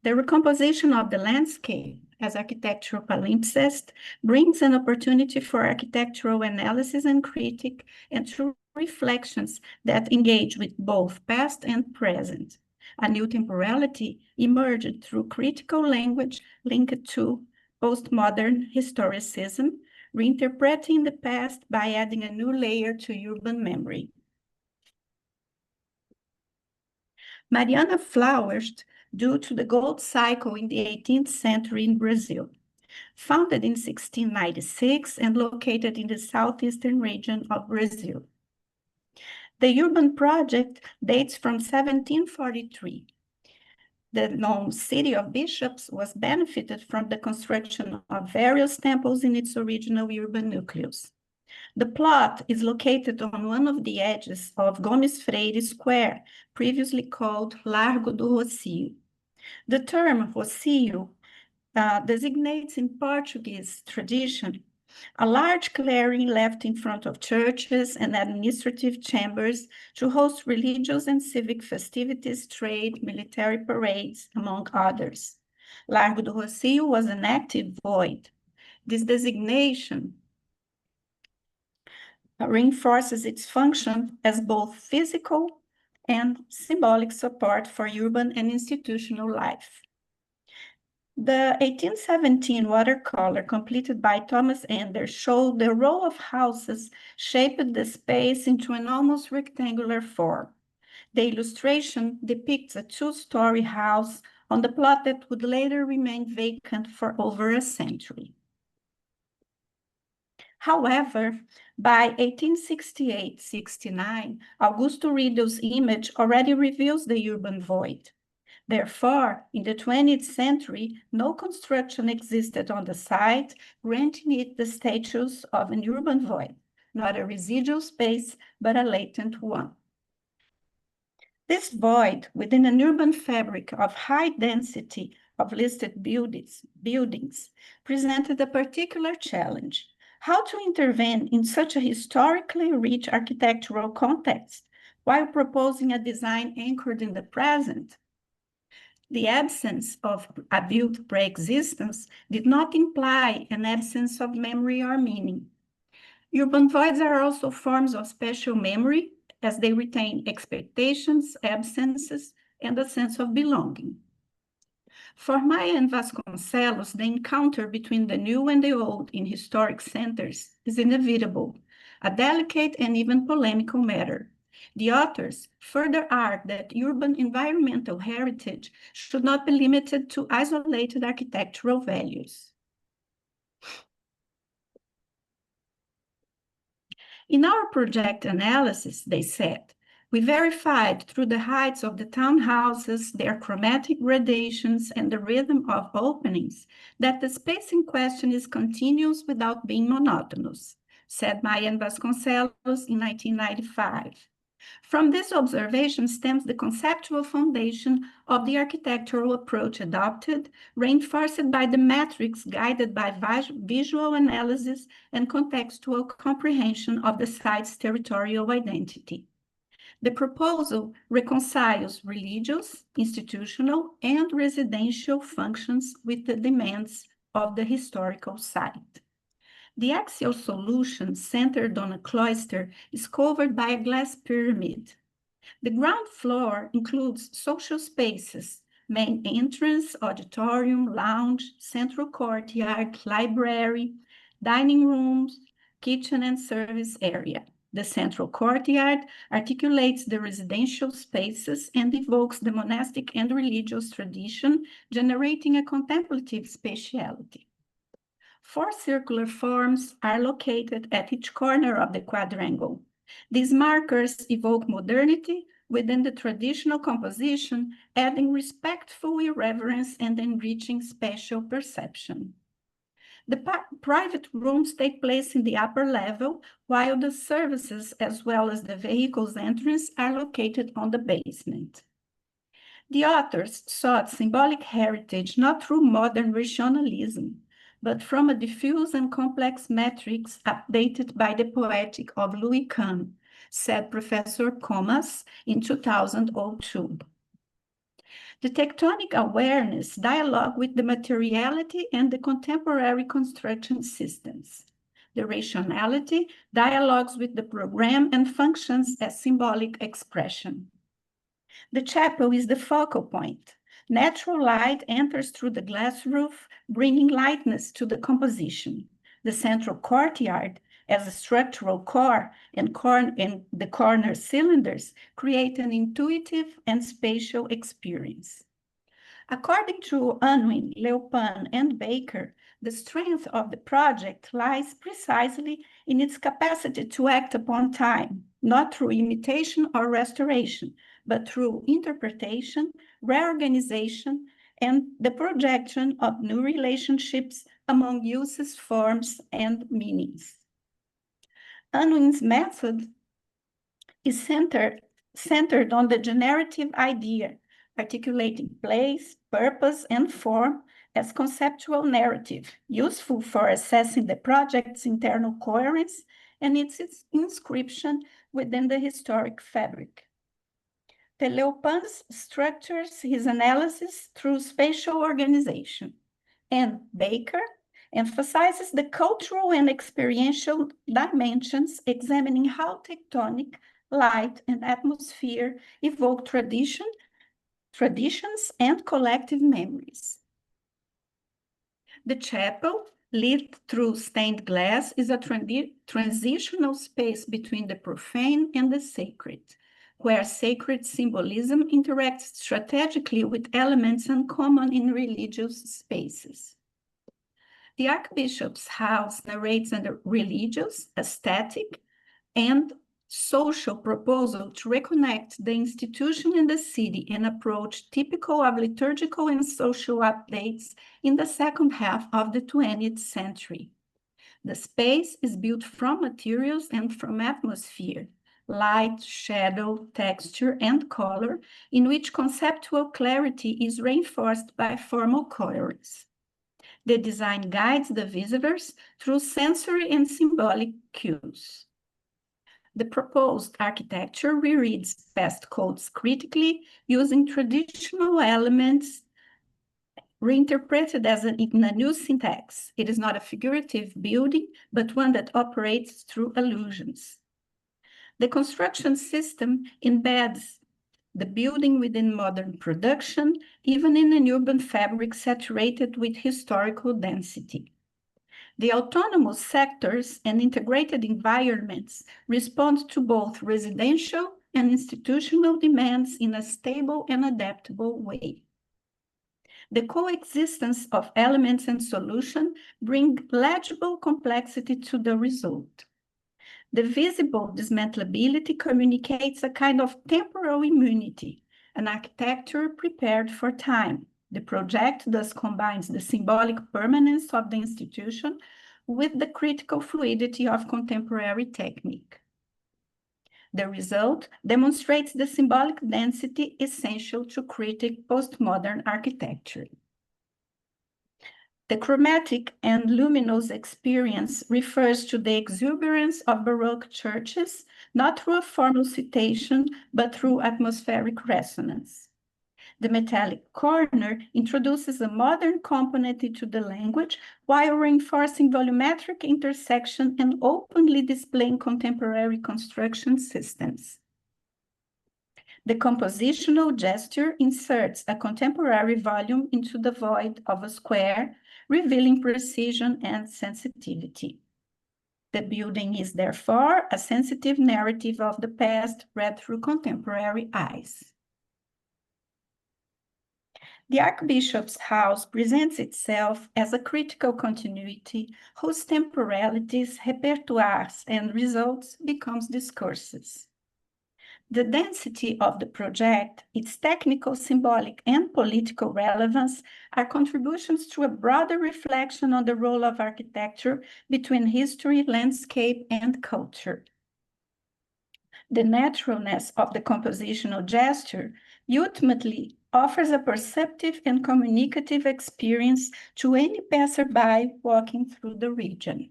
Speaker 8: The recomposition of the landscape as architectural palimpsest brings an opportunity for architectural analysis and critique and true reflections that engage with both past and present. A new temporality emerged through critical language linked to postmodern historicism, reinterpreting the past by adding a new layer to urban memory. Mariana flourished due to the gold cycle in the 18th century in Brazil. Founded in 1696 and located in the southeastern region of Brazil. The urban project dates from 1743. The known city of bishops was benefited from the construction of various temples in its original urban nucleus. The plot is located on one of the edges of Gomes Freire Square, previously called Largo do Rocio. The term Rocio designates in Portuguese tradition a large clearing left in front of churches and administrative chambers to host religious and civic festivities, trade, military parades, among others. Largo do Rocio was an active void. This designation reinforces its function as both physical and symbolic support for urban and institutional life. The 1817 watercolor completed by Thomas Enders showed the row of houses shaped the space into an almost rectangular form. The illustration depicts a 2-story house on the plot that would later remain vacant for over a century. However, by 1868-69, Augusto Riedel's image already reveals the urban void. Therefore, in the 20th century, no construction existed on the site, granting it the status of an urban void, not a residual space, but a latent one. This void within an urban fabric of high density of listed buildings presented a particular challenge. How to intervene in such a historically rich architectural context while proposing a design anchored in the present? The absence of a built pre-existence did not imply an absence of memory or meaning. Urban voids are also forms of spatial memory, as they retain expectations, absences, and a sense of belonging. For Maya and Vasconcelos, the encounter between the new and the old in historic centers is inevitable, a delicate and even polemical matter. The authors further argue that urban environmental heritage should not be limited to isolated architectural values. In our project analysis, they said, we verified through the heights of the townhouses, their chromatic gradations, and the rhythm of openings, that the space in question is continuous without being monotonous, said Mariana Vasconcelos in 1995. From this observation stems the conceptual foundation of the architectural approach adopted, reinforced by the metrics guided by visual analysis and contextual comprehension of the site's territorial identity. The proposal reconciles religious, institutional, and residential functions with the demands of the historical site. The axial solution, centered on a cloister, is covered by a glass pyramid. The ground floor includes social spaces, main entrance, auditorium, lounge, central courtyard, library, dining rooms, kitchen and service area. The central courtyard articulates the residential spaces and evokes the monastic and religious tradition, generating a contemplative spatiality. 4 circular forms are located at each corner of the quadrangle. These markers evoke modernity within the traditional composition, adding respectful irreverence and enriching spatial perception. The private rooms take place in the upper level, while the services as well as the vehicles entrance are located on the basement. The authors sought symbolic heritage not through modern rationalism, but from a diffuse and complex matrix updated by the poetic of Louis Kahn, said Professor Comas in 2002. The tectonic awareness dialogue with the materiality and the contemporary construction systems. The rationality dialogues with the program and functions as symbolic expression. The chapel is the focal point. Natural light enters through the glass roof, bringing lightness to the composition. The central courtyard, as a structural core and the corner cylinders, create an intuitive and spatial experience. According to Unwin, Leopan, and Baker, the strength of the project lies precisely in its capacity to act upon time, not through imitation or restoration, but through interpretation, reorganization, and the projection of new relationships among uses, forms, and meanings. Unwin's method is centered on the generative idea, articulating place, purpose, and form as conceptual narrative, useful for assessing the project's internal coherence and its inscription within the historic fabric. Leopan structures his analysis through spatial organization, and Baker emphasizes the cultural and experiential dimensions, examining how tectonic, light, and atmosphere evoke traditions and collective memories. The chapel, lit through stained glass, is a transitional space between the profane and the sacred, where sacred symbolism interacts strategically with elements uncommon in religious spaces. The Archbishop's house narrates a religious, aesthetic, and social proposal to reconnect the institution in the city and approach typical of liturgical and social updates in the second half of the 20th century. The space is built from materials and from atmosphere, light, shadow, texture, and color, in which conceptual clarity is reinforced by formal coherence. The design guides the visitors through sensory and symbolic cues. The proposed architecture rereads past codes critically, using traditional elements reinterpreted in a new syntax. It is not a figurative building, but one that operates through allusions. The construction system embeds the building within modern production, even in an urban fabric saturated with historical density. The autonomous sectors and integrated environments respond to both residential and institutional demands in a stable and adaptable way. The coexistence of elements and solution bring legible complexity to the result. The visible dismantleability communicates a kind of temporal immunity, an architecture prepared for time. The project thus combines the symbolic permanence of the institution with the critical fluidity of contemporary technique. The result demonstrates the symbolic density essential to critique postmodern architecture. The chromatic and luminous experience refers to the exuberance of Baroque churches, not through a formal citation, but through atmospheric resonance. The metallic corner introduces a modern component into the language while reinforcing volumetric intersection and openly displaying contemporary construction systems. The compositional gesture inserts a contemporary volume into the void of a square, revealing precision and sensitivity. The building is therefore a sensitive narrative of the past read through contemporary eyes. The Archbishop's house presents itself as a critical continuity whose temporalities, repertoires, and results becomes discourses. The density of the project, its technical, symbolic, and political relevance are contributions to a broader reflection on the role of architecture between history, landscape, and culture. The naturalness of the compositional gesture ultimately offers a perceptive and communicative experience to any passerby walking through the region.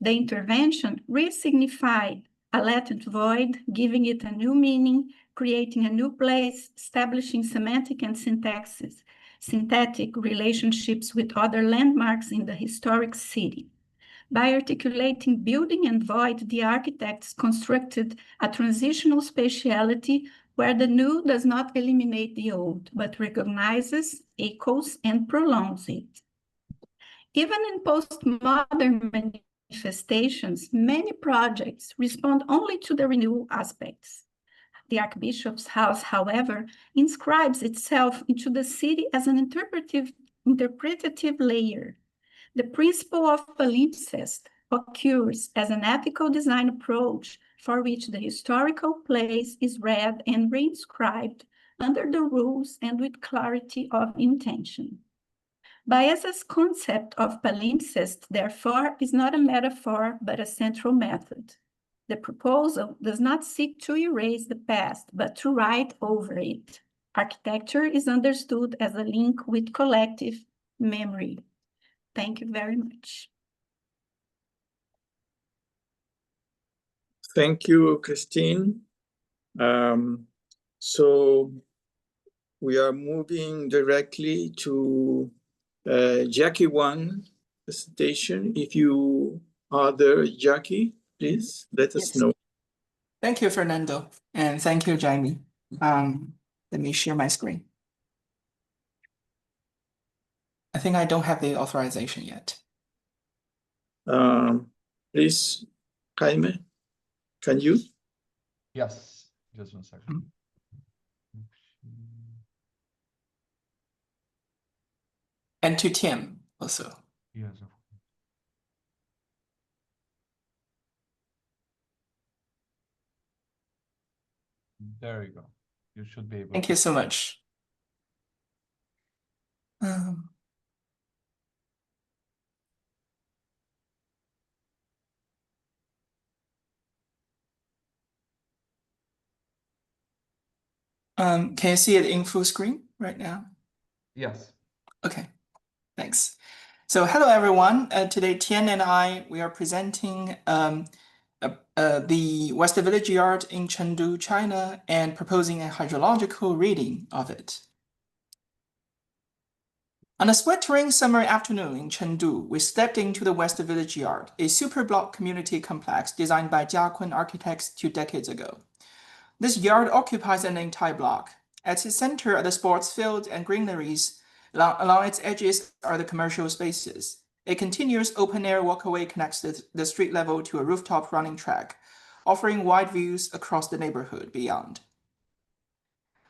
Speaker 8: The intervention re-signified a latent void, giving it a new meaning, creating a new place, establishing semantic and synthetic relationships with other landmarks in the historic city. By articulating building and void, the architects constructed a transitional spatiality where the new does not eliminate the old, but recognizes, echoes, and prolongs it. Even in postmodern manifestations, many projects respond only to the renewal aspects. The Archbishop's house, however, inscribes itself into the city as an interpretative layer. The principle of palimpsest occurs as an ethical design approach for which the historical place is read and reinscribed under the rules and with clarity of intention. Baez's concept of palimpsest, therefore, is not a metaphor, but a central method. The proposal does not seek to erase the past, but to write over it. Architecture is understood as a link with collective memory. Thank you very much.
Speaker 6: Thank you, Christine. So we are moving directly to Jiaqi Wang presentation. If you are there, Jiaqi, please let us know.
Speaker 9: Thank you, Fernando, and thank you, Jaime. Let me share my screen. I think I don't have the authorization yet.
Speaker 6: Please, Jaime, can you?
Speaker 1: Yes, just 1 second.
Speaker 9: And to Tian also.
Speaker 1: Yes, of course. There you go. You should be able
Speaker 9: Thank you so much. Can you see it in full screen right now?
Speaker 1: Yes.
Speaker 9: Okay. Thanks. So hello, everyone. Today, Tian and we are presenting the West Village Yard in Chengdu, China, and proposing a hydrological reading of it. On a sweltering summer afternoon in Chengdu, we stepped into the West Village Yard, a superblock community complex designed by Jiaqi architects 2 decades ago. This yard occupies an entire block. At its center are the sports fields and greeneries. Along its edges are the commercial spaces. A continuous open-air walkway connects the street level to a rooftop running track, offering wide views across the neighborhood beyond.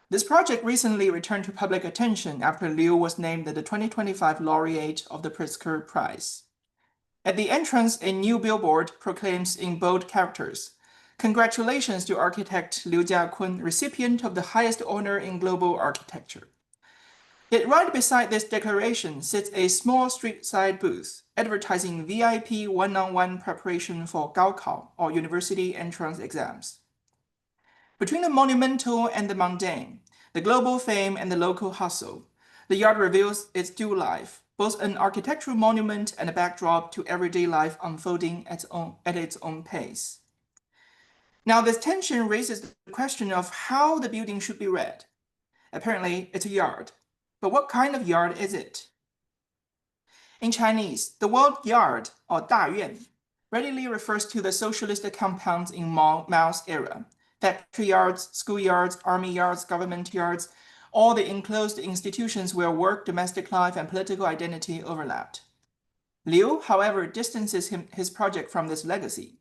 Speaker 9: This project recently returned to public attention after Liu was named the 2025 laureate of the Pritzker Prize. At the entrance, a new billboard proclaims in bold characters, "Congratulations to architect Liu Jiaqi, recipient of the highest honor in global architecture." Yet right beside this declaration sits a small street-side booth advertising VIP one-on-one preparation for Gaokao, or university entrance exams. Between the monumental and the mundane, the global fame and the local hustle, the yard reveals its dual life, both an architectural monument and a backdrop to everyday life unfolding at its own pace. Now, this tension raises the question of how the building should be read. Apparently, it's a yard. But what kind of yard is it? In Chinese, the word yard, or 大院, readily refers to the socialist compounds in Mao's era. Factory yards, school yards, army yards, government yards, all the enclosed institutions where work, domestic life, and political identity overlapped. Liu, however, distances his project from this legacy.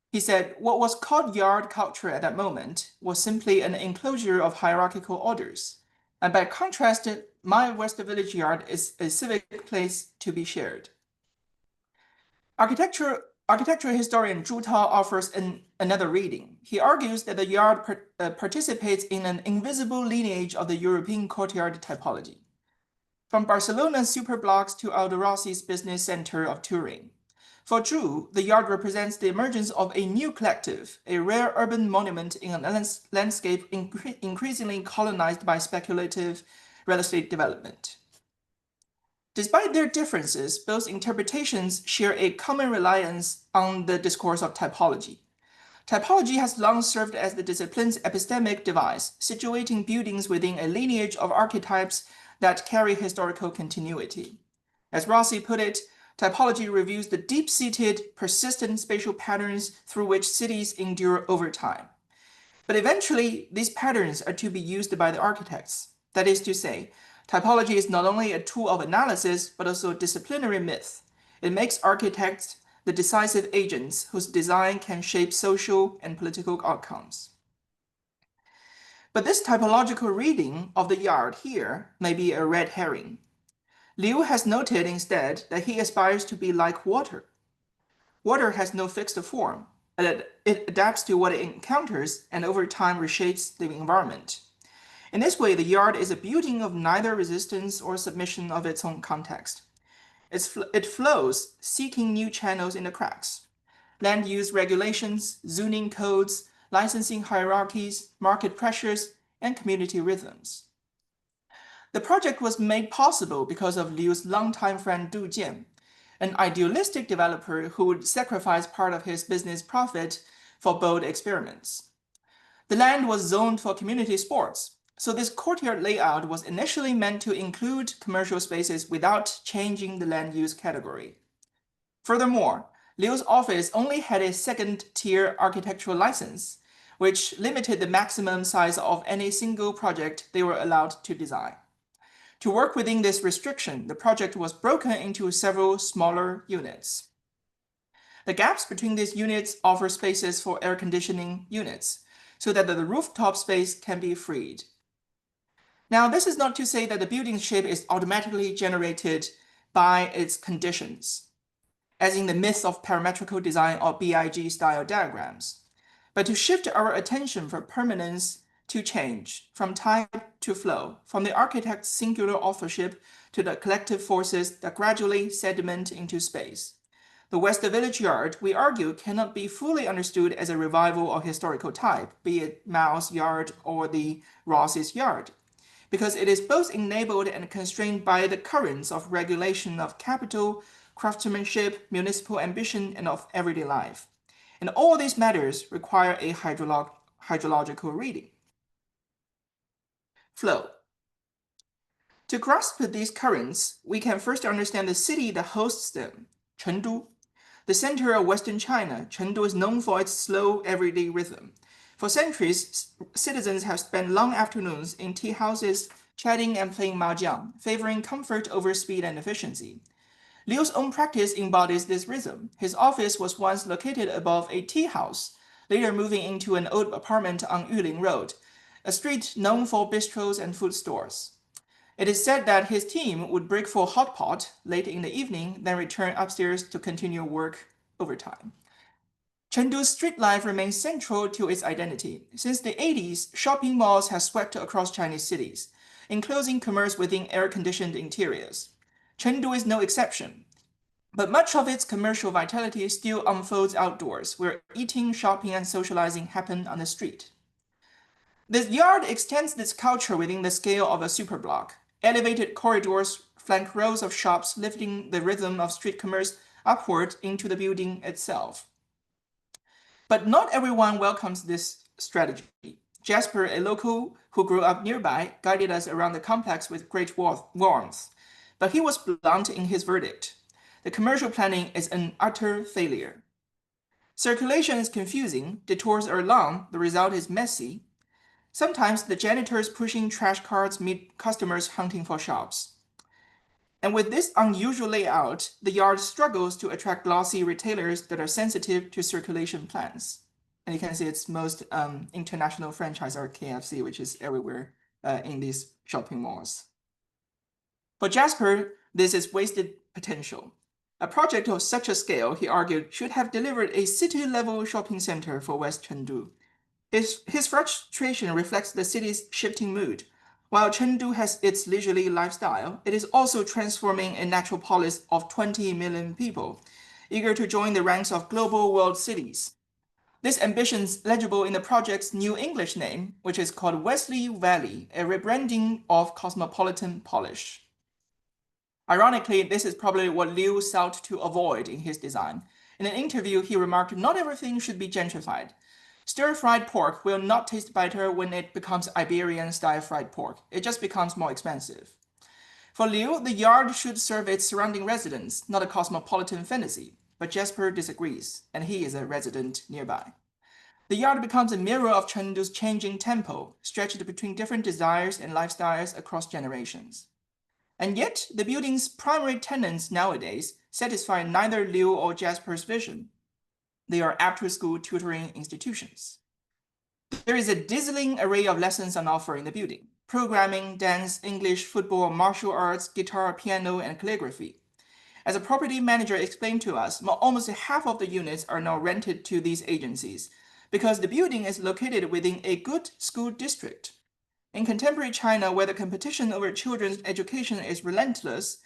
Speaker 9: He said what was called yard culture at that moment was simply an enclosure of hierarchical orders. And by contrast, my West Village Yard is a civic place to be shared. Architectural historian Zhu Tao offers another reading. He argues that the yard participates in an invisible lineage of the European courtyard typology. From Barcelona's superblocks to Aldo Rossi's business center of Turin. For Zhu, the yard represents the emergence of a new collective, a rare urban monument in a landscape increasingly colonized by speculative real estate development. Despite their differences, both interpretations share a common reliance on the discourse of typology. Typology has long served as the discipline's epistemic device, situating buildings within a lineage of archetypes that carry historical continuity. As Rossi put it, typology reveals the deep-seated, persistent spatial patterns through which cities endure over time. But eventually, these patterns are to be used by the architects. That is to say, typology is not only a tool of analysis, but also a disciplinary myth. It makes architects the decisive agents whose design can shape social and political outcomes. But this typological reading of the yard here may be a red herring. Liu has noted instead that he aspires to be like water. Water has no fixed form, and it adapts to what it encounters and over time reshapes the environment. In this way, the yard is a building of neither resistance or submission of its own context. It flows, seeking new channels in the cracks. Land use regulations, zoning codes, licensing hierarchies, market pressures, and community rhythms. The project was made possible because of Liu's longtime friend Du Jian, an idealistic developer who would sacrifice part of his business profit for bold experiments. The land was zoned for community sports, so this courtyard layout was initially meant to include commercial spaces without changing the land use category. Furthermore, Liu's office only had a second-tier architectural license, which limited the maximum size of any single project they were allowed to design. To work within this restriction, the project was broken into several smaller units. The gaps between these units offer spaces for air conditioning units, so that the rooftop space can be freed. Now, this is not to say that the building shape is automatically generated by its conditions, as in the myth of parametrical design or BIG style diagrams, but to shift our attention from permanence to change, from time to flow, from the architect's singular authorship to the collective forces that gradually sediment into space. The West Village Yard, we argue, cannot be fully understood as a revival of historical type, be it Mao's yard or the Rossi's yard, because it is both enabled and constrained by the currents of regulation of capital, craftsmanship, municipal ambition, and of everyday life. And all these matters require a hydrological reading. Flow. To grasp these currents, we can first understand the city that hosts them, Chengdu. The center of Western China, Chengdu is known for its slow, everyday rhythm. For centuries, citizens have spent long afternoons in tea houses, chatting and playing mahjong, favoring comfort over speed and efficiency. Liu's own practice embodies this rhythm. His office was once located above a tea house, later moving into an old apartment on Yuling Road, a street known for bistros and food stores. It is said that his team would break for hot pot late in the evening, then return upstairs to continue work overtime. Chengdu's street life remains central to its identity. Since the 80s, shopping malls have swept across Chinese cities, enclosing commerce within air-conditioned interiors. Chengdu is no exception, but much of its commercial vitality still unfolds outdoors, where eating, shopping, and socializing happen on the street. This yard extends its culture within the scale of a superblock. Elevated corridors flank rows of shops, lifting the rhythm of street commerce upward into the building itself. But not everyone welcomes this strategy. Jasper, a local who grew up nearby, guided us around the complex with great warmth. But he was blunt in his verdict. The commercial planning is an utter failure. Circulation is confusing, detours are long, the result is messy. Sometimes the janitors pushing trash carts meet customers hunting for shops. And with this unusual layout, the yard struggles to attract glossy retailers that are sensitive to circulation plans. And you can see its most international franchise are KFC, which is everywhere in these shopping malls. For Jasper, this is wasted potential. A project of such a scale, he argued, should have delivered a city-level shopping center for West Chengdu. His frustration reflects the city's shifting mood. While Chengdu has its leisurely lifestyle, it is also transforming a metropolis of 20 million people, eager to join the ranks of global world cities. This ambition is legible in the project's new English name, which is called Wesley Valley, a rebranding of cosmopolitan polish. Ironically, this is probably what Liu sought to avoid in his design. In an interview, he remarked, "Not everything should be gentrified. Stir-fried pork will not taste better when it becomes Iberian-style fried pork. It just becomes more expensive." For Liu, the yard should serve its surrounding residents, not a cosmopolitan fantasy. But Jasper disagrees, and he is a resident nearby. The yard becomes a mirror of Chengdu's changing tempo, stretched between different desires and lifestyles across generations. And yet, the building's primary tenants nowadays satisfy neither Liu or Jasper's vision. They are after-school tutoring institutions. There is a dazzling array of lessons on offer in the building: programming, dance, English, football, martial arts, guitar, piano, and calligraphy. As a property manager explained to us, almost half of the units are now rented to these agencies because the building is located within a good school district. In contemporary China, where the competition over children's education is relentless,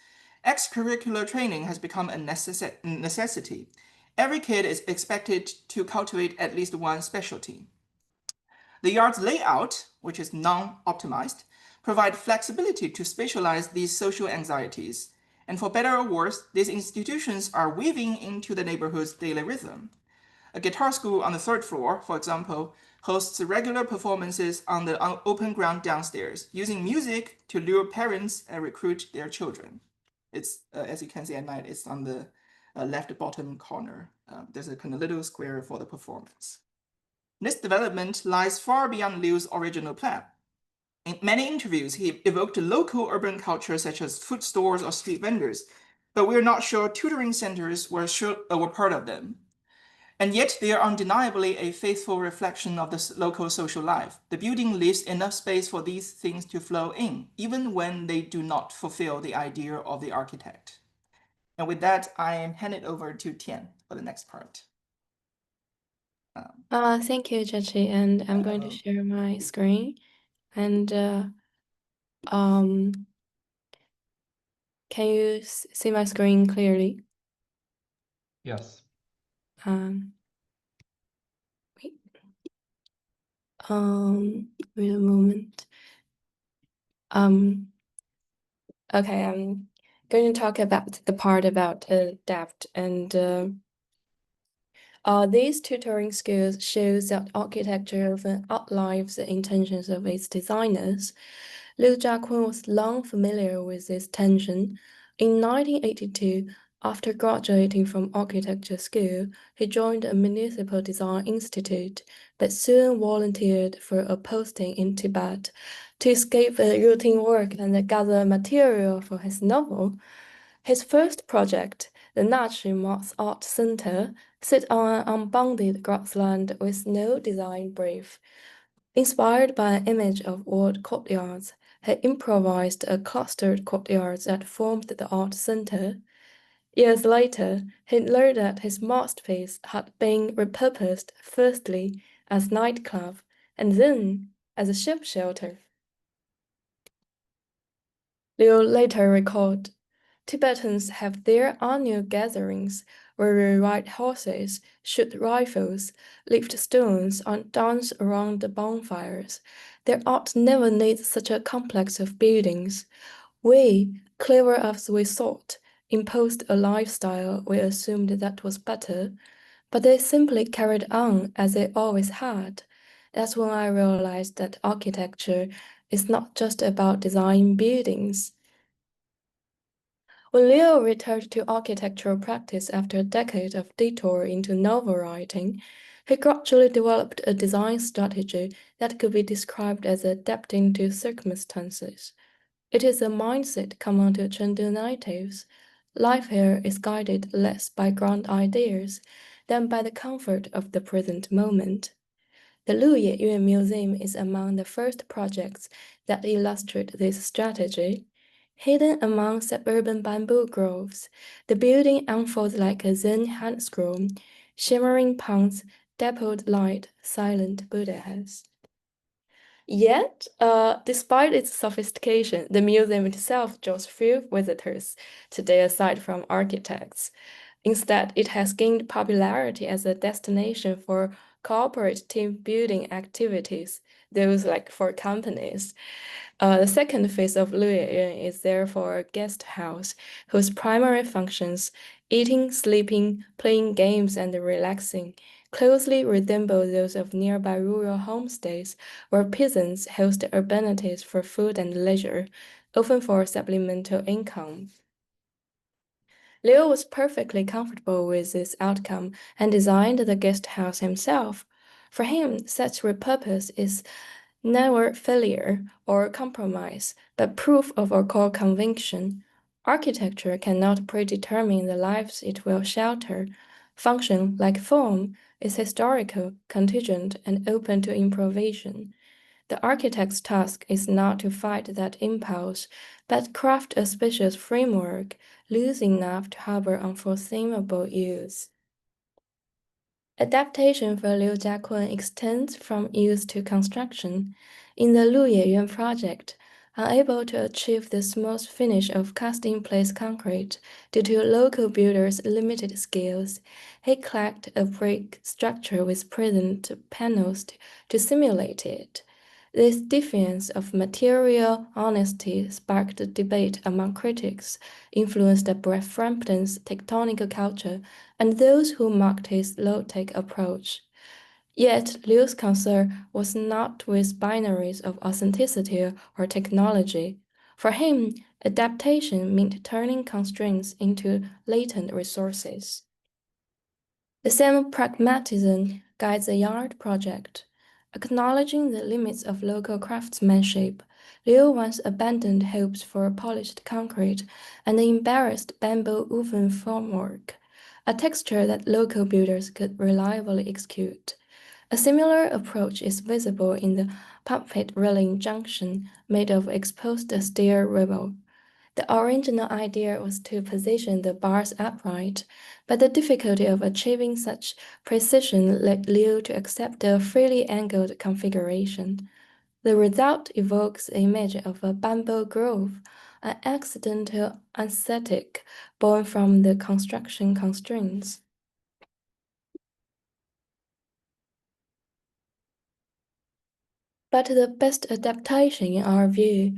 Speaker 9: extracurricular training has become a necessity. Every kid is expected to cultivate at least one specialty. The yard's layout, which is non-optimized, provides flexibility to specialize these social anxieties. And for better or worse, these institutions are weaving into the neighborhood's daily rhythm. A guitar school on the third floor, for example, hosts regular performances on the open ground downstairs, using music to lure parents and recruit their children. It's, as you can see at night, it's on the left bottom corner. There's a kind of little square for the performance. This development lies far beyond Liu's original plan. In many interviews, he evoked local urban culture such as food stores or street vendors, but we're not sure tutoring centers were part of them. And yet, they are undeniably a faithful reflection of the local social life. The building leaves enough space for these things to flow in, even when they do not fulfill the idea of the architect. And with that, I am handed over to Tian for the next part.
Speaker 10: Thank you, Jiaqi, and I'm going to share my screen. And can you see my screen clearly?
Speaker 1: Yes.
Speaker 10: Wait a moment. Okay, I'm going to talk about the part about depth, and these tutoring skills shows that architecture often outlives the intentions of its designers. Liu Jiaqi was long familiar with this tension. In 1982, after graduating from architecture school, he joined a municipal design institute, but soon volunteered for a posting in Tibet to escape routine work and gather material for his novel. His first project, the Nachi Moss Art Center, sit on an unbounded grassland with no design brief. Inspired by an image of old courtyards, he improvised a clustered courtyards that formed the art center. Years later, he learned that his masterpiece had been repurposed firstly as nightclub and then as a ship shelter. Liu later recalled, Tibetans have their annual gatherings where they ride horses, shoot rifles, lift stones, and dance around the bonfires. Their art never needs such a complex of buildings. We, clever as we thought, imposed a lifestyle we assumed that was better, but they simply carried on as they always had. That's when I realized that architecture is not just about designing buildings. When Leo returned to architectural practice after a decade of detour into novel writing, he gradually developed a design strategy that could be described as adapting to circumstances. It is a mindset common to Chengdu natives. Life here is guided less by grand ideas than by the comfort of the present moment. The Lu Yeyuan Museum is among the first projects that illustrate this strategy. Hidden among suburban bamboo groves, the building unfolds like a Zen handscroll, shimmering ponds, dappled light, silent Buddhas. Yet, despite its sophistication, the museum itself draws few visitors today aside from architects. Instead, it has gained popularity as a destination for corporate team building activities, those like for companies. The second phase of Luyuan is therefore a guest house whose primary functions, eating, sleeping, playing games, and relaxing, closely resemble those of nearby rural homestays where peasants host urbanities for food and leisure, often for supplemental income. Leo was perfectly comfortable with this outcome and designed the guest house himself. For him, such repurpose is never failure or compromise, but proof of our core conviction. Architecture cannot predetermine the lives it will shelter. Function, like form, is historical, contingent, and open to improvisation. The architect's task is not to fight that impulse, but craft a spacious framework, loose enough to harbor unforeseeable use. Adaptation for Liu Jiaqi extends from use to construction. In the Lu Yeyuan project, unable to achieve the smooth finish of cast-in-place concrete due to local builders' limited skills, he clad a brick structure with present panels to simulate it. This defiance of material honesty sparked debate among critics, influenced by Frampton's tectonic culture and those who mocked his low-tech approach. Yet, Liu's concern was not with binaries of authenticity or technology. For him, adaptation meant turning constraints into latent resources. The same pragmatism guides the yard project. Acknowledging the limits of local craftsmanship, Liu once abandoned hopes for polished concrete and the embarrassed bamboo woven formwork, a texture that local builders could reliably execute. A similar approach is visible in the pump-pit railing junction made of exposed steel ribble. The original idea was to position the bars upright, but the difficulty of achieving such precision led Liu to accept a freely angled configuration. The result evokes the image of a bamboo grove, an accidental aesthetic born from the construction constraints. But the best adaptation, in our view,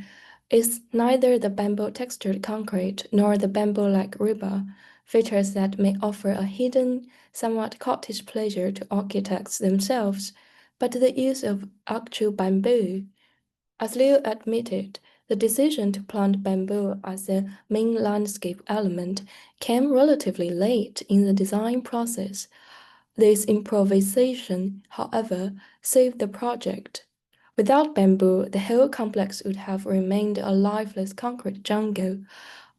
Speaker 10: It's neither the bamboo textured concrete nor the bamboo-like rebar, features that may offer a hidden, somewhat cottage pleasure to architects themselves, but the use of actual bamboo. As Liu admitted, the decision to plant bamboo as the main landscape element came relatively late in the design process. This improvisation, however, saved the project. Without bamboo, the whole complex would have remained a lifeless concrete jungle.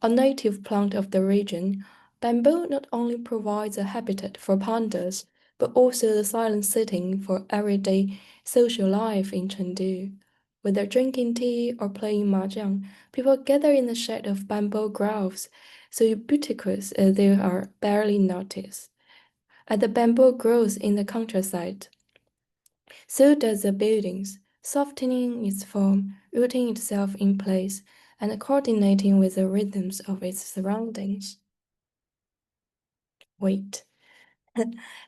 Speaker 10: A native plant of the region, bamboo not only provides a habitat for pandas, but also the silent setting for everyday social life in Chengdu. Whether drinking tea or playing mahjong, people gather in the shade of bamboo groves, so ubiquitous they are barely noticed. As the bamboo grows in the countryside, so does the buildings, softening its form, rooting itself in place, and coordinating with the rhythms of its surroundings. Wait.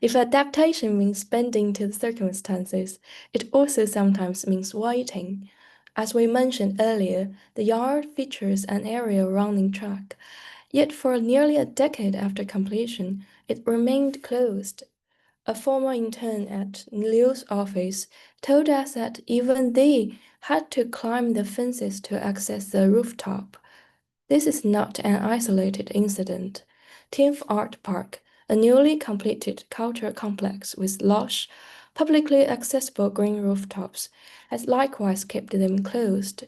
Speaker 10: If adaptation means bending to the circumstances, it also sometimes means waiting. As we mentioned earlier, the yard features an aerial running track, yet for nearly a decade after completion, it remained closed. A former intern at Liu's office told us that even they had to climb the fences to access the rooftop. This is not an isolated incident. Tian Art Park, a newly completed cultural complex with lush, publicly accessible green rooftops, has likewise kept them closed.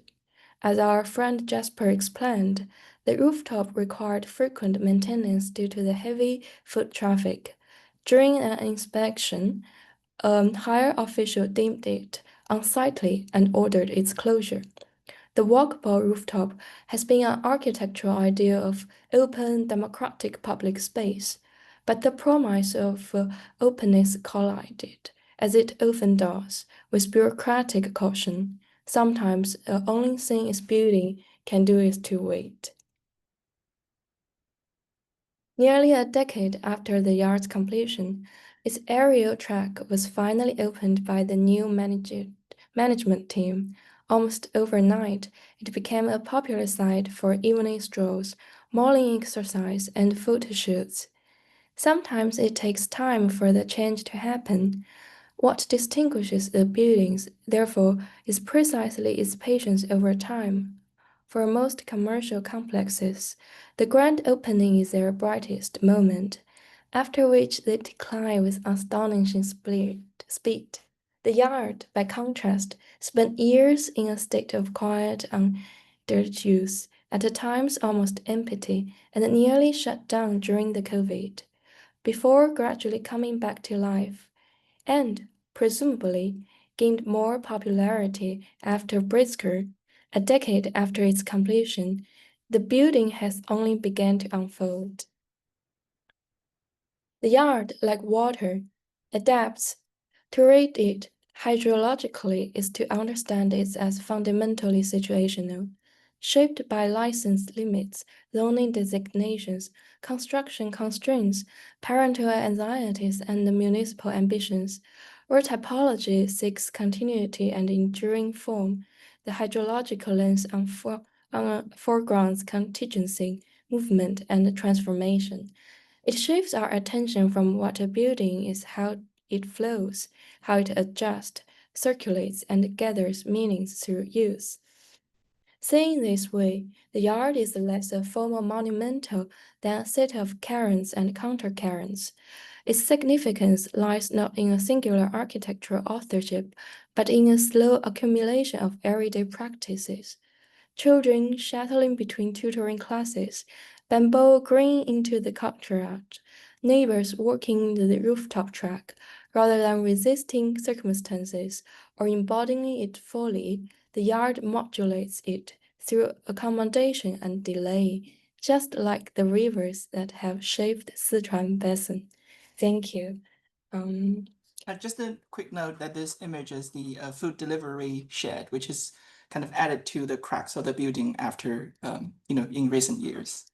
Speaker 10: As our friend Jasper explained, the rooftop required frequent maintenance due to the heavy foot traffic. During an inspection, a higher official deemed it unsightly and ordered its closure. The walkable rooftop has been an architectural idea of open, democratic public space, but the promise of openness collided, as it often does, with bureaucratic caution. Sometimes the only thing its building can do is to wait. Nearly a decade after the yard's completion, its aerial track was finally opened by the new management team. Almost overnight, it became a popular site for evening strolls, morning exercise, and photo shoots. Sometimes it takes time for the change to happen. What distinguishes the buildings, therefore, is precisely its patience over time. For most commercial complexes, the grand opening is their brightest moment, after which they decline with astonishing speed. The yard, by contrast, spent years in a state of quiet underuse, at times almost empty, and nearly shut down during the COVID, before gradually coming back to life, and, presumably, gained more popularity after Brisker. A decade after its completion, the building has only begun to unfold. The yard, like water, adapts. To read it hydrologically is to understand it as fundamentally situational, shaped by license limits, zoning designations, construction constraints, parental anxieties, and municipal ambitions. Where typology seeks continuity and enduring form, the hydrological lens foregrounds contingency, movement, and transformation. It shifts our attention from what a building is, how it flows, how it adjusts, circulates, and gathers meanings through use. Seen this way, the yard is less a formal monumental than a set of currents and countercurrents. Its significance lies not in a singular architectural authorship, but in a slow accumulation of everyday practices. Children shuttling between tutoring classes, bamboo growing into the courtyard, neighbors walking the rooftop track, rather than resisting circumstances or embodying it fully, the yard modulates it through accommodation and delay, just like the rivers that have shaped Sichuan Basin. Thank you.
Speaker 9: Just a quick note that this image is the food delivery shed, which is kind of added to the cracks of the building after, in recent years.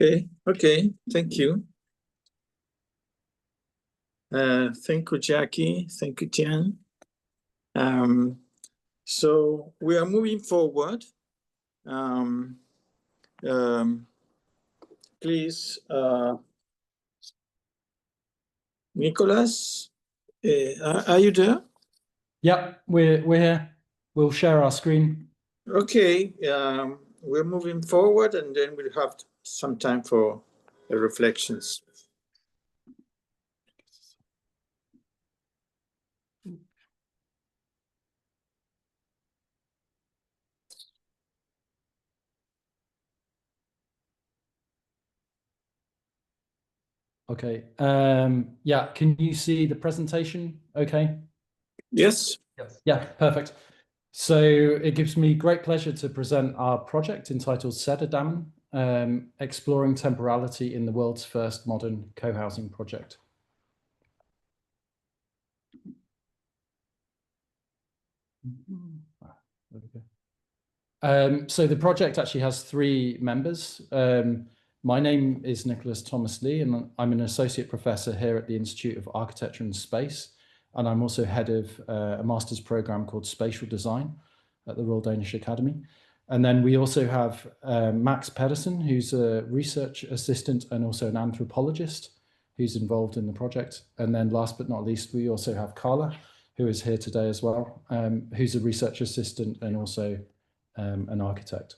Speaker 6: Okay, thank you. Thank you, Jiaqi. Thank you, Tian. So we are moving forward. Please, Nicholas, are you there?
Speaker 11: Yep, we're here. We'll share our screen.
Speaker 6: Okay, we're moving forward, and then we'll have some time for reflections.
Speaker 11: Okay. Yeah, can you see the presentation? Okay.
Speaker 6: Yes.
Speaker 1: Yes.
Speaker 11: Yeah, perfect. So it gives me great pleasure to present our project entitled Sættedammen, exploring temporality in the world's first modern co-housing project. So the project actually has 3 members. My name is Nicholas Thomas Lee, and I'm an associate professor here at the Institute of Architecture and Space. And I'm also head of a master's program called Spatial Design at the Royal Danish Academy. And then we also have Max Pedersen, who's a research assistant and also an anthropologist who's involved in the project. And then last but not least, we also have Carla, who is here today as well, who's a research assistant and also an architect.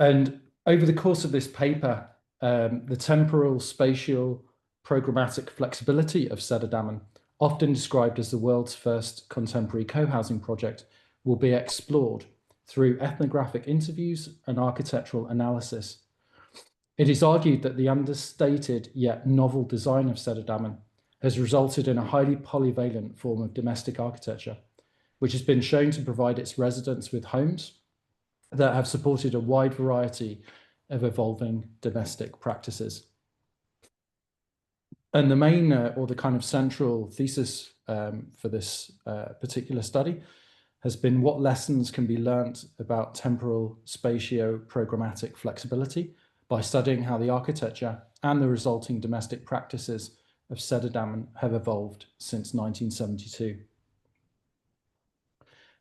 Speaker 11: And over the course of this paper, the temporal, spatial, programmatic flexibility of Sættedammen, often described as the world's first contemporary co-housing project, will be explored through ethnographic interviews and architectural analysis. It is argued that the understated yet novel design of Sættedammen has resulted in a highly polyvalent form of domestic architecture, which has been shown to provide its residents with homes that have supported a wide variety of evolving domestic practices. And the main or the kind of central thesis for this particular study has been what lessons can be learnt about temporal spatio-programmatic flexibility by studying how the architecture and the resulting domestic practices of Sættedammen have evolved since 1972.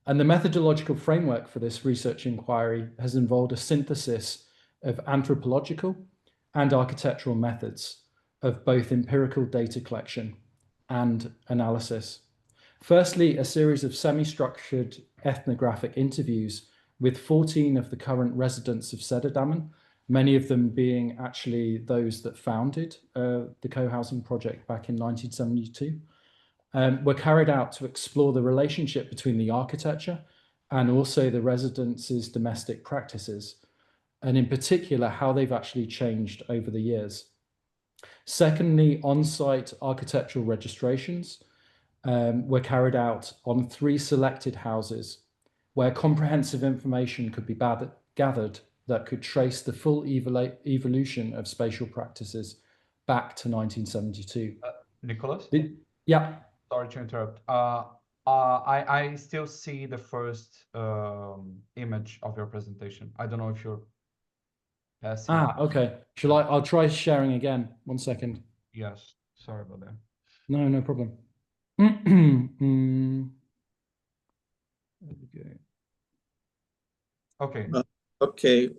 Speaker 11: And the methodological framework for this research inquiry has involved a synthesis of anthropological and architectural methods of both empirical data collection and analysis. Firstly, a series of semi-structured ethnographic interviews with 14 of the current residents of Sættedammen, many of them being actually those that founded the co-housing project back in 1972. Were carried out to explore the relationship between the architecture and also the residents' domestic practices, and in particular, how they've actually changed over the years. Secondly, on-site architectural registrations were carried out on 3 selected houses where comprehensive information could be gathered that could trace the full evolution of spatial practices back to 1972.
Speaker 1: Nicholas?
Speaker 11: Yeah.
Speaker 1: Sorry to interrupt. I still see the first image of your presentation. I don't know if you're passing.
Speaker 11: Okay. I'll try sharing again. 1 second.
Speaker 1: Yes. Sorry about that.
Speaker 11: No problem. There we go.
Speaker 1: Okay.
Speaker 6: Okay.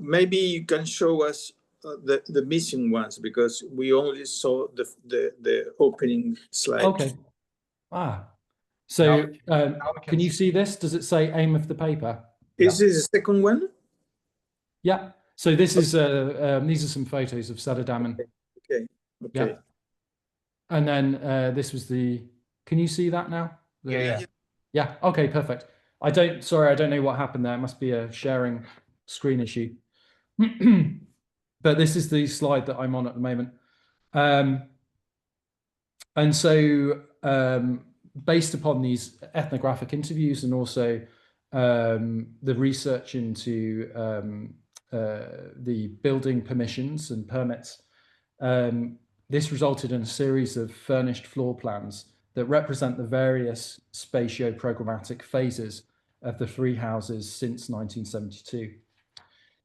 Speaker 6: Maybe you can show us the missing ones, because we only saw the opening slide.
Speaker 11: Okay. So
Speaker 1: now
Speaker 11: can you see this? Does it say aim of the paper?
Speaker 6: Is this the second one?
Speaker 11: Yeah. So this is these are some photos of Sættedammen.
Speaker 6: Okay.
Speaker 11: Yeah. And then this was the. Can you see that now? Yeah. Okay. Perfect. Sorry, I don't know what happened there. It must be a sharing screen issue. But this is the slide that I'm on at the moment. And so based upon these ethnographic interviews and also the research into the building permissions and permits, this resulted in a series of furnished floor plans that represent the various spatio-programmatic phases of the 3 houses since 1972.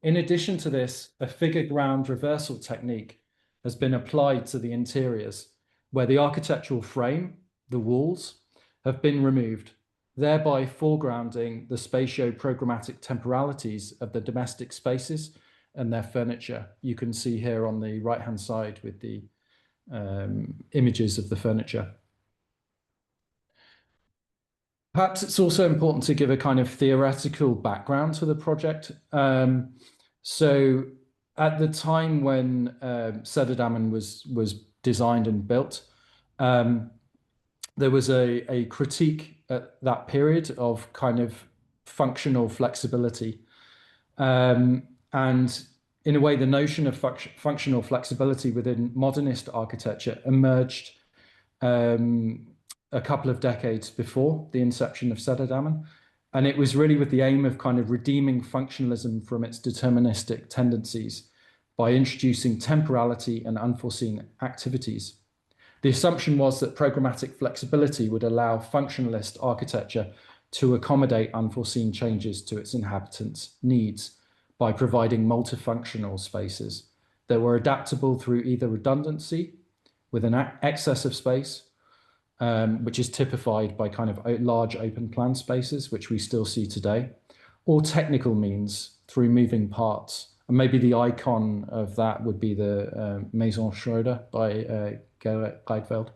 Speaker 11: In addition to this, a figure ground reversal technique has been applied to the interiors, where the architectural frame, the walls, have been removed, thereby foregrounding the spatio-programmatic temporalities of the domestic spaces and their furniture. You can see here on the right-hand side with the images of the furniture. Perhaps it's also important to give a kind of theoretical background to the project. So at the time when Sættedammen was designed and built, there was a critique at that period of kind of functional flexibility. And in a way, the notion of functional flexibility within modernist architecture emerged a couple of decades before the inception of Sættedammen. And it was really with the aim of kind of redeeming functionalism from its deterministic tendencies by introducing temporality and unforeseen activities. The assumption was that programmatic flexibility would allow functionalist architecture to accommodate unforeseen changes to its inhabitants' needs by providing multifunctional spaces that were adaptable through either redundancy with an excess of space, which is typified by kind of large open plan spaces, which we still see today, or technical means through moving parts. And maybe the icon of that would be the Maison Schroeder by Gerrit Rietveld.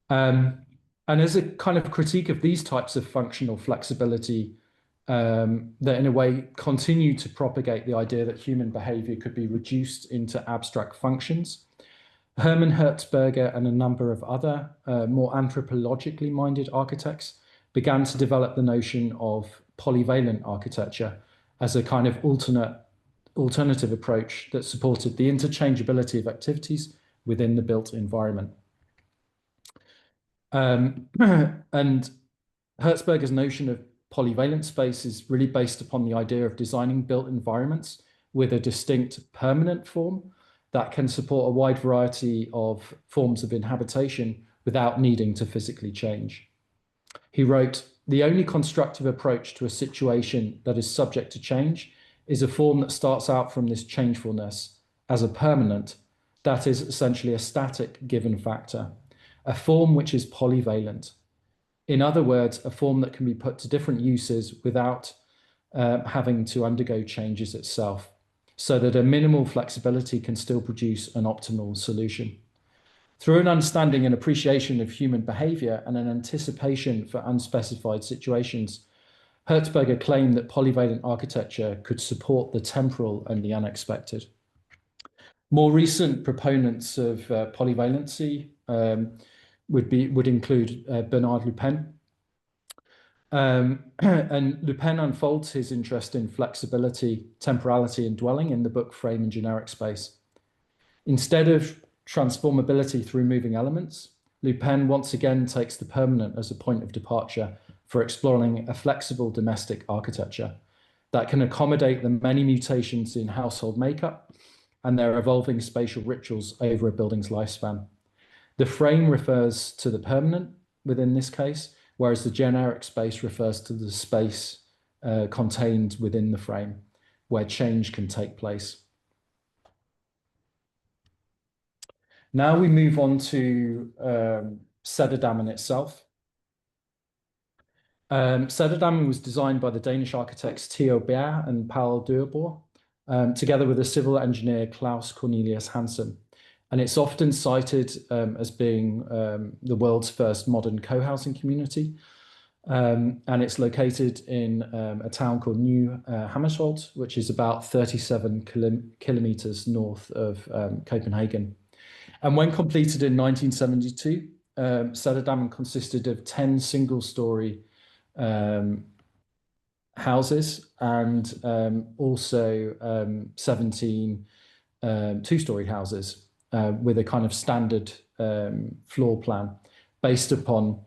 Speaker 11: And as a kind of critique of these types of functional flexibility that in a way continue to propagate the idea that human behavior could be reduced into abstract functions, Hermann Hertzberger and a number of other more anthropologically minded architects began to develop the notion of polyvalent architecture as a kind of alternative approach that supported the interchangeability of activities within the built environment. And Hertzberger's notion of polyvalent space is really based upon the idea of designing built environments with a distinct permanent form that can support a wide variety of forms of inhabitation without needing to physically change. He wrote, "The only constructive approach to a situation that is subject to change is a form that starts out from this changefulness as a permanent, that is essentially a static given factor, a form which is polyvalent. In other words, a form that can be put to different uses without having to undergo changes itself, so that a minimal flexibility can still produce an optimal solution. Through an understanding and appreciation of human behavior and an anticipation for unspecified situations, Hertzberger claimed that polyvalent architecture could support the temporal and the unexpected." More recent proponents of polyvalency would include Bernard Lupin. And Lupin unfolds his interest in flexibility, temporality, and dwelling in the book Frame and Generic Space. Instead of transformability through moving elements, Lupin once again takes the permanent as a point of departure for exploring a flexible domestic architecture that can accommodate the many mutations in household makeup and their evolving spatial rituals over a building's lifespan. The frame refers to the permanent within this case, whereas the generic space refers to the space contained within the frame where change can take place. Now we move on to Sættedammen itself. Sættedammen was designed by the Danish architects Theo Baer and Paul Dørbor, together with the civil engineer Claus Cornelius Hansen. And it's often cited as being the world's first modern co-housing community. And it's located in a town called New Hammersholt, which is about 37 kilometers north of Copenhagen. And when completed in 1972, Sættedammen consisted of 10 single-story houses and also 17 two-story houses with a kind of standard floor plan based upon,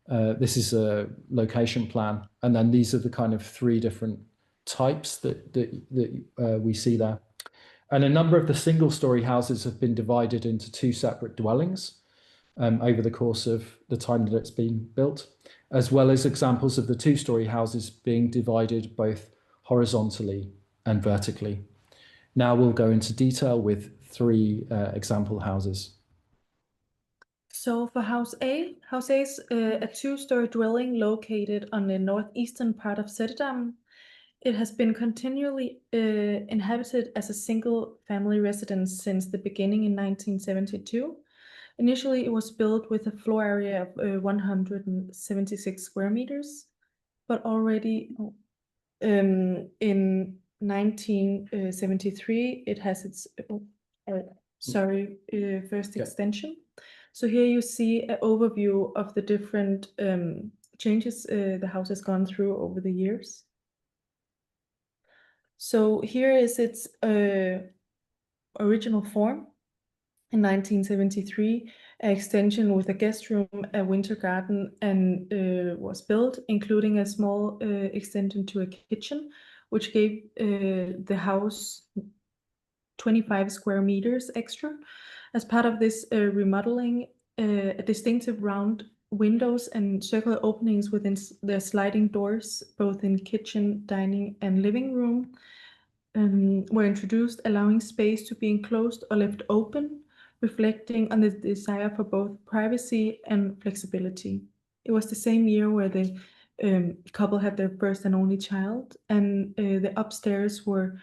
Speaker 11: this is a location plan, and then these are the kind of 3 different types that we see there. And a number of the single-story houses have been divided into 2 separate dwellings over the course of the time that it's been built, as well as examples of the 2-story houses being divided both horizontally and vertically. Now we'll go into detail with 3 example houses.
Speaker 12: So for House A is a two-story dwelling located on the northeastern part of Sættedammen. It has been continually inhabited as a single family residence since the beginning in 1972. Initially, it was built with a floor area of 176 square meters, but already in 1973, it has its first extension. So here you see an overview of the different changes the house has gone through over the years. So here is its original form. In 1973, an extension with a guest room, a winter garden, and was built, including a small extension to a kitchen, which gave the house 25 square meters extra. As part of this remodeling, a distinctive round windows and circular openings within the sliding doors, both in kitchen, dining, and living room, were introduced, allowing space to be enclosed or left open, reflecting on the desire for both privacy and flexibility. It was the same year where the couple had their first and only child, and the upstairs were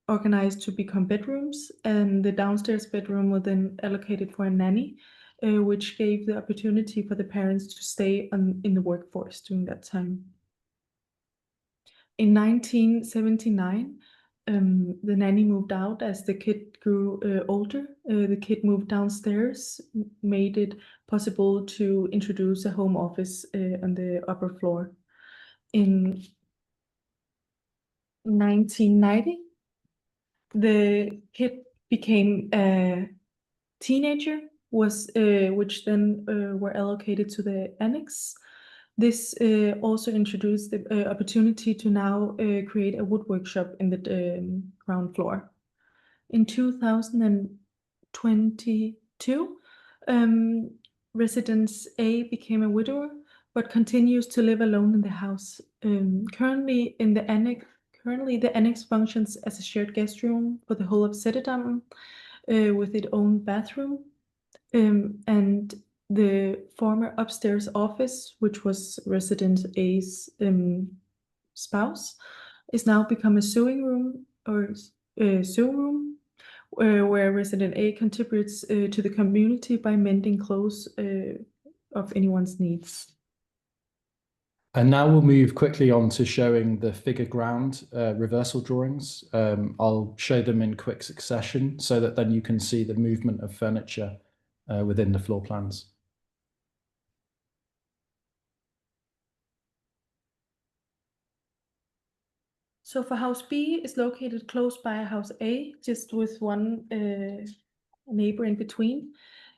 Speaker 12: organized to become bedrooms, and the downstairs bedroom was then allocated for a nanny, which gave the opportunity for the parents to stay in the workforce during that time. In 1979, the nanny moved out as the kid grew older. The kid moved downstairs, made it possible to introduce a home office on the upper floor. In 1990, the kid became a teenager, which then were allocated to the annex. This also introduced the opportunity to now create a wood workshop in the ground floor. In 2022, Residence A became a widower, but continues to live alone in the house. Currently, the annex functions as a shared guest room for the whole of Sættedammen, with its own bathroom, and the former upstairs office, which was Resident A's spouse, is now become a sewing room where Resident A contributes to the community by mending clothes of anyone's needs.
Speaker 11: And now we'll move quickly on to showing the figure ground reversal drawings. I'll show them in quick succession so that then you can see the movement of furniture within the floor plans.
Speaker 12: So for House B is located close by House A, just with one neighbor in between.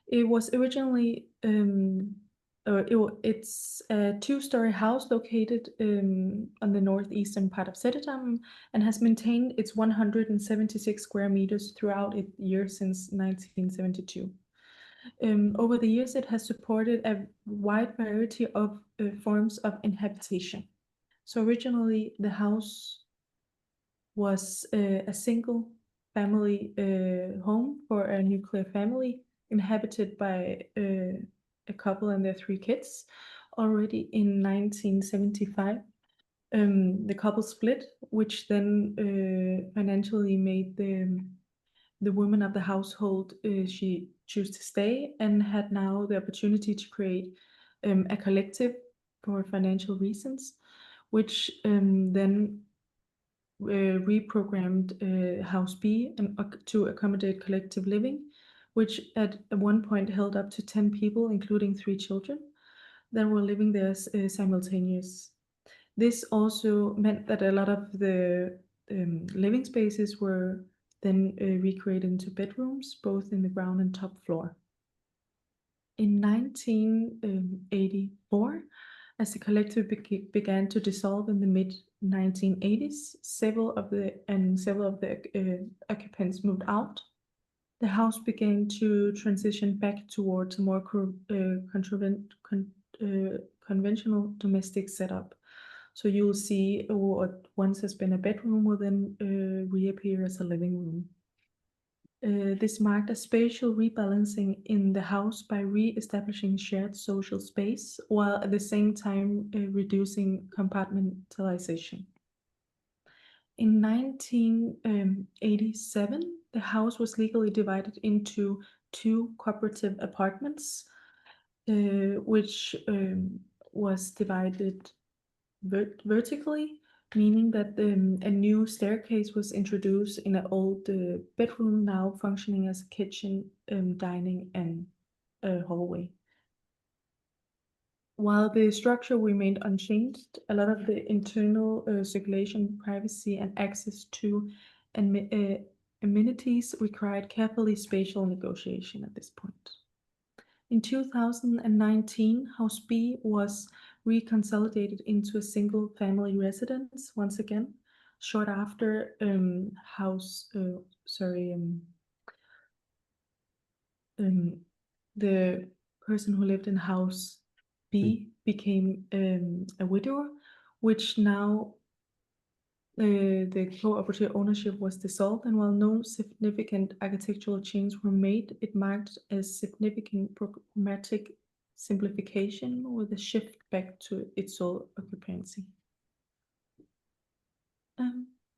Speaker 12: It was originally it's a two-story house located on the northeastern part of Sættedammen and has maintained its 176 square meters throughout its years since 1972. Over the years, it has supported a wide variety of forms of inhabitation. So originally, the house was a single family home for a nuclear family inhabited by a couple and their 3 kids. Already in 1975, the couple split, which then financially made the woman of the household, she chose to stay and had now the opportunity to create a collective for financial reasons, which then reprogrammed House B to accommodate collective living, which at one point held up to 10 people, including 3 children, that were living there simultaneous. This also meant that a lot of the living spaces were then recreated into bedrooms, both in the ground and top floor. In 1984, as the collective began to dissolve in the mid-1980s, several of the occupants moved out. The house began to transition back towards a more conventional domestic setup. So you'll see what once has been a bedroom will then reappear as a living room. This marked a spatial rebalancing in the house by re-establishing shared social space, while at the same time reducing compartmentalization. In 1987, the house was legally divided into 2 cooperative apartments, which was divided vertically, meaning that a new staircase was introduced in an old bedroom, now functioning as a kitchen, dining, and hallway. While the structure remained unchanged, a lot of the internal circulation, privacy, and access to amenities required carefully spatial negotiation at this point. In 2019, House B was reconsolidated into a single family residence once again, short after the person who lived in House B became a widower, which now the cooperative ownership was dissolved, and while no significant architectural changes were made, it marked a significant programmatic simplification with a shift back to its sole occupancy.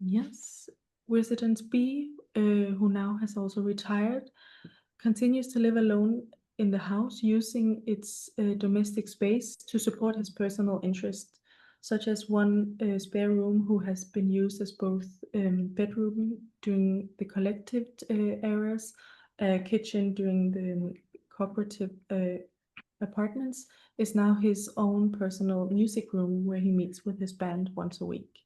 Speaker 12: Yes, resident B, who now has also retired, continues to live alone in the house, using its domestic space to support his personal interests, such as one spare room who has been used as both bedroom during the collective areas, kitchen during the cooperative apartments, is now his own personal music room where he meets with his band once a week.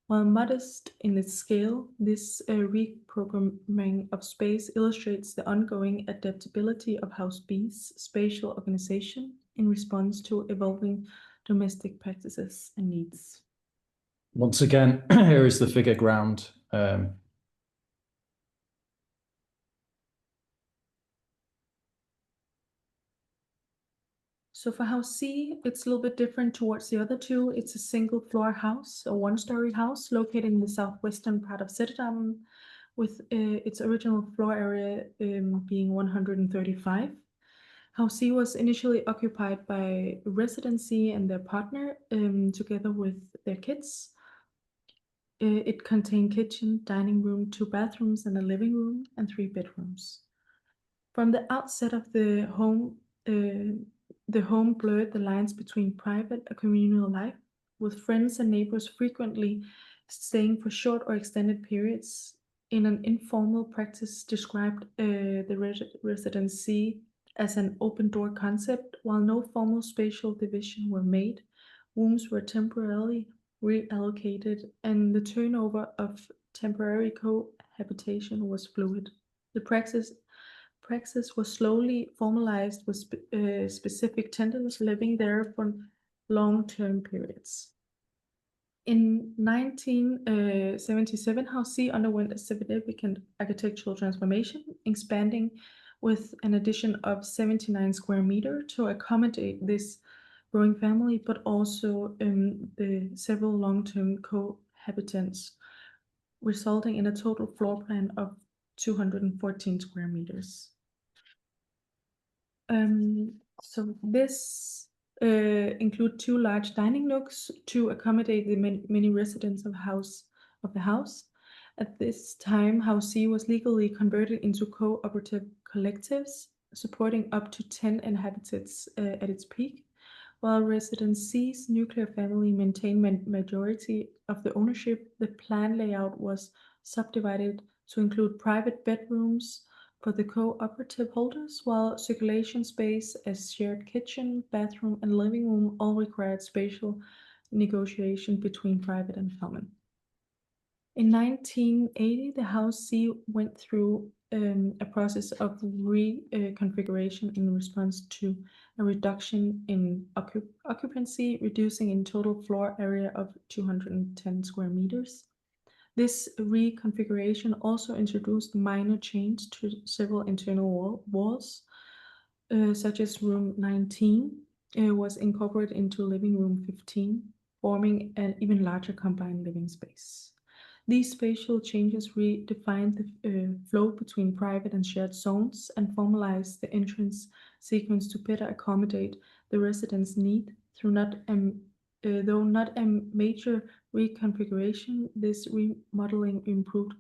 Speaker 12: While modest in its scale, this reprogramming of space illustrates the ongoing adaptability of House B's spatial organization in response to evolving domestic practices and needs.
Speaker 11: Once again, here is the figure ground.
Speaker 12: So for House C, it's a little bit different towards the other two. It's a single floor house, a 1-story house located in the southwestern part of Sættedammen, with its original floor area being 135. House C was initially occupied by residency and their partner, together with their kids. It contained kitchen, dining room, 2 bathrooms, and a living room, and 3 bedrooms. From the outset of the home blurred the lines between private and communal life, with friends and neighbors frequently staying for short or extended periods. In an informal practice described the residency as an open-door concept, while no formal spatial division were made, rooms were temporarily reallocated, and the turnover of temporary cohabitation was fluid. The praxis was slowly formalized with specific tenants living there for long-term periods. In 1977, House C underwent a significant architectural transformation, expanding with an addition of 79 square meters to accommodate this growing family, but also the several long-term cohabitants, resulting in a total floor plan of 214 square meters. So this include 2 large dining nooks to accommodate the many residents of the house. At this time, House C was legally converted into cooperative collectives, supporting up to 10 inhabitants at its peak, while Resident C's nuclear family maintained majority of the ownership. The plan layout was subdivided to include private bedrooms for the cooperative holders, while circulation space as shared kitchen, bathroom, and living room all required spatial negotiation between private and common. In 1980, the House C went through a process of reconfiguration in response to a reduction in occupancy, reducing in total floor area of 210 square meters. This reconfiguration also introduced minor change to several internal walls, such as room 19 was incorporated into living room 15, forming an even larger combined living space. These spatial changes redefine the flow between private and shared zones and formalize the entrance sequence to better accommodate the residents' need through though not a major reconfiguration. This remodeling improved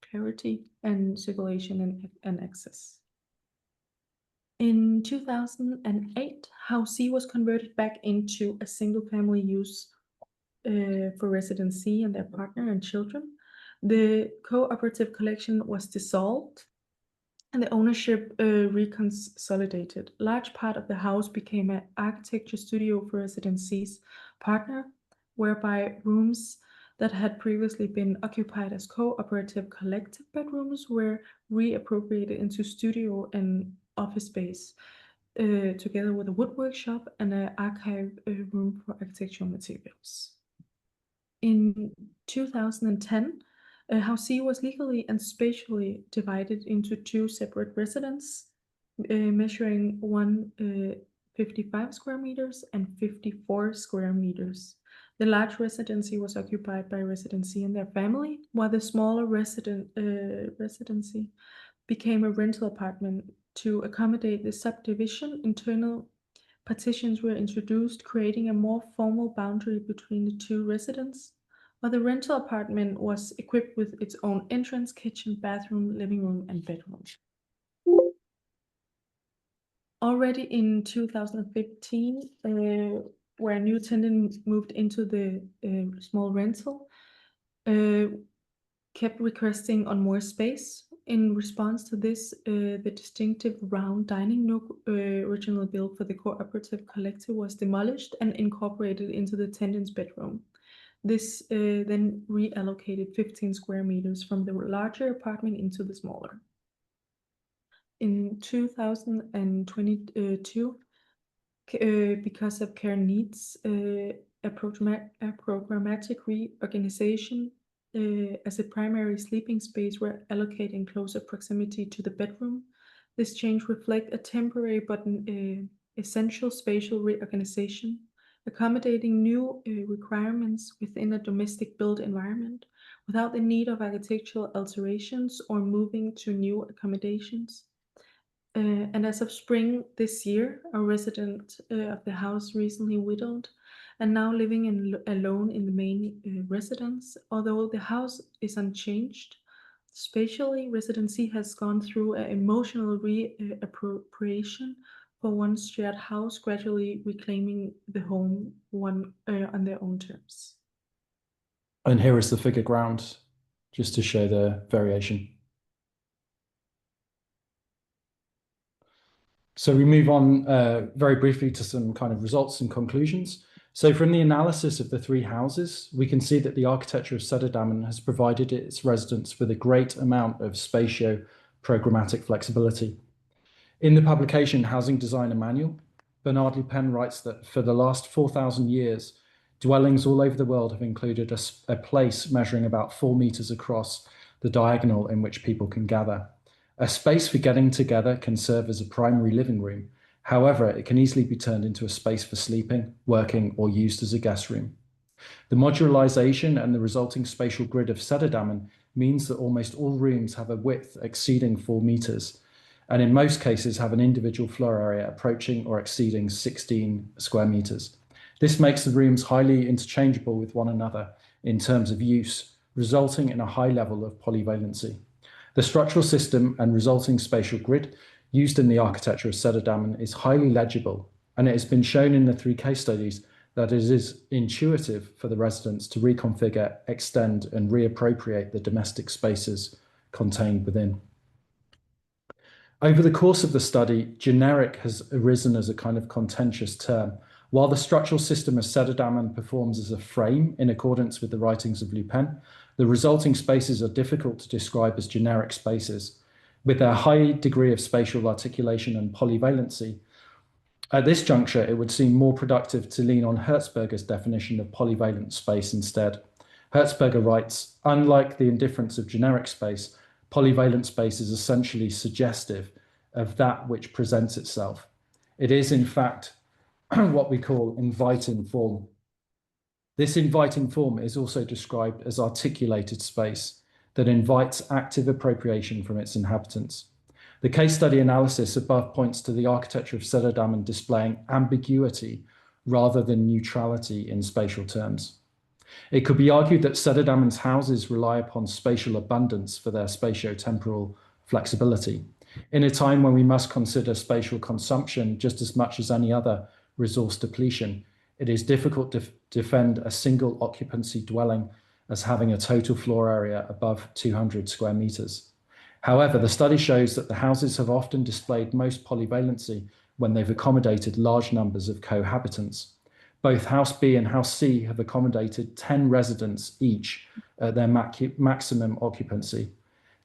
Speaker 12: clarity and circulation and access. In 2008, House C was converted back into a single-family use for residents C and their partner and children. The cooperative collection was dissolved and the ownership reconsolidated. Large part of the house became an architecture studio for resident C's partner, whereby rooms that had previously been occupied as cooperative collective bedrooms were reappropriated into studio and office space, together with a wood workshop and an archive room for architectural materials. In 2010, House C was legally and spatially divided into two separate residences, measuring 55 square meters and 54 square meters. The large residency was occupied by resident C and their family, while the smaller residency became a rental apartment. To accommodate the subdivision, internal partitions were introduced, creating a more formal boundary between the two residences, while the rental apartment was equipped with its own entrance, kitchen, bathroom, living room, and bedroom. Already in 2015, where a new tenant moved into the small rental, kept requesting on more space. In response to this, the distinctive round dining nook originally built for the cooperative collective was demolished and incorporated into the tenant's bedroom. This then reallocated 15 square meters from the larger apartment into the smaller. In 2022, because of care needs, a programmatic reorganization as a primary sleeping space were allocated in closer proximity to the bedroom. This change reflects a temporary but essential spatial reorganization, accommodating new requirements within a domestic built environment without the need of architectural alterations or moving to new accommodations. And as of spring this year, a resident of the house recently widowed and now living alone in the main residence. Although the house is unchanged, spatially, residency has gone through an emotional reappropriation for one's shared house, gradually reclaiming the home on their own terms.
Speaker 11: And here is the figure ground, just to show the variation. So we move on very briefly to some kind of results and conclusions. So from the analysis of the three houses, we can see that the architecture of Sættedammen has provided its residents with a great amount of spatio-programmatic flexibility. In the publication Housing Designer Manual, Bernard Lupin writes that for the last 4,000 years, dwellings all over the world have included a place measuring about 4 meters across the diagonal in which people can gather. A space for getting together can serve as a primary living room. However, it can easily be turned into a space for sleeping, working, or used as a guest room. The modularization and the resulting spatial grid of Sættedammen means that almost all rooms have a width exceeding 4 meters, and in most cases have an individual floor area approaching or exceeding 16 square meters. This makes the rooms highly interchangeable with one another in terms of use, resulting in a high level of polyvalency. The structural system and resulting spatial grid used in the architecture of Sættedammen is highly legible, and it has been shown in the 3 case studies that it is intuitive for the residents to reconfigure, extend, and reappropriate the domestic spaces contained within. Over the course of the study, generic has arisen as a kind of contentious term. While the structural system of Sættedammen performs as a frame in accordance with the writings of Lupin, the resulting spaces are difficult to describe as generic spaces. With a high degree of spatial articulation and polyvalency, at this juncture, it would seem more productive to lean on Herzberger's definition of polyvalent space instead. Herzberger writes, unlike the indifference of generic space, polyvalent space is essentially suggestive of that which presents itself. It is, in fact, what we call inviting form. This inviting form is also described as articulated space that invites active appropriation from its inhabitants. The case study analysis above points to the architecture of Sættedammen displaying ambiguity rather than neutrality in spatial terms. It could be argued that Sættedammen's houses rely upon spatial abundance for their spatio-temporal flexibility. In a time when we must consider spatial consumption just as much as any other resource depletion, it is difficult to defend a single occupancy dwelling as having a total floor area above 200 square meters. However, the study shows that the houses have often displayed most polyvalency when they've accommodated large numbers of cohabitants. Both House B and House C have accommodated 10 residents each at their maximum occupancy.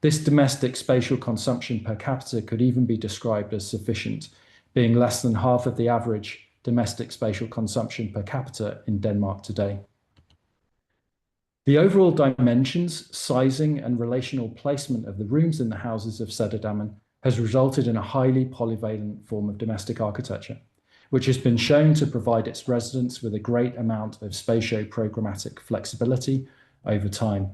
Speaker 11: This domestic spatial consumption per capita could even be described as sufficient, being less than half of the average domestic spatial consumption per capita in Denmark today. The overall dimensions, sizing, and relational placement of the rooms in the houses of Sættedammen has resulted in a highly polyvalent form of domestic architecture, which has been shown to provide its residents with a great amount of spatio-programmatic flexibility over time.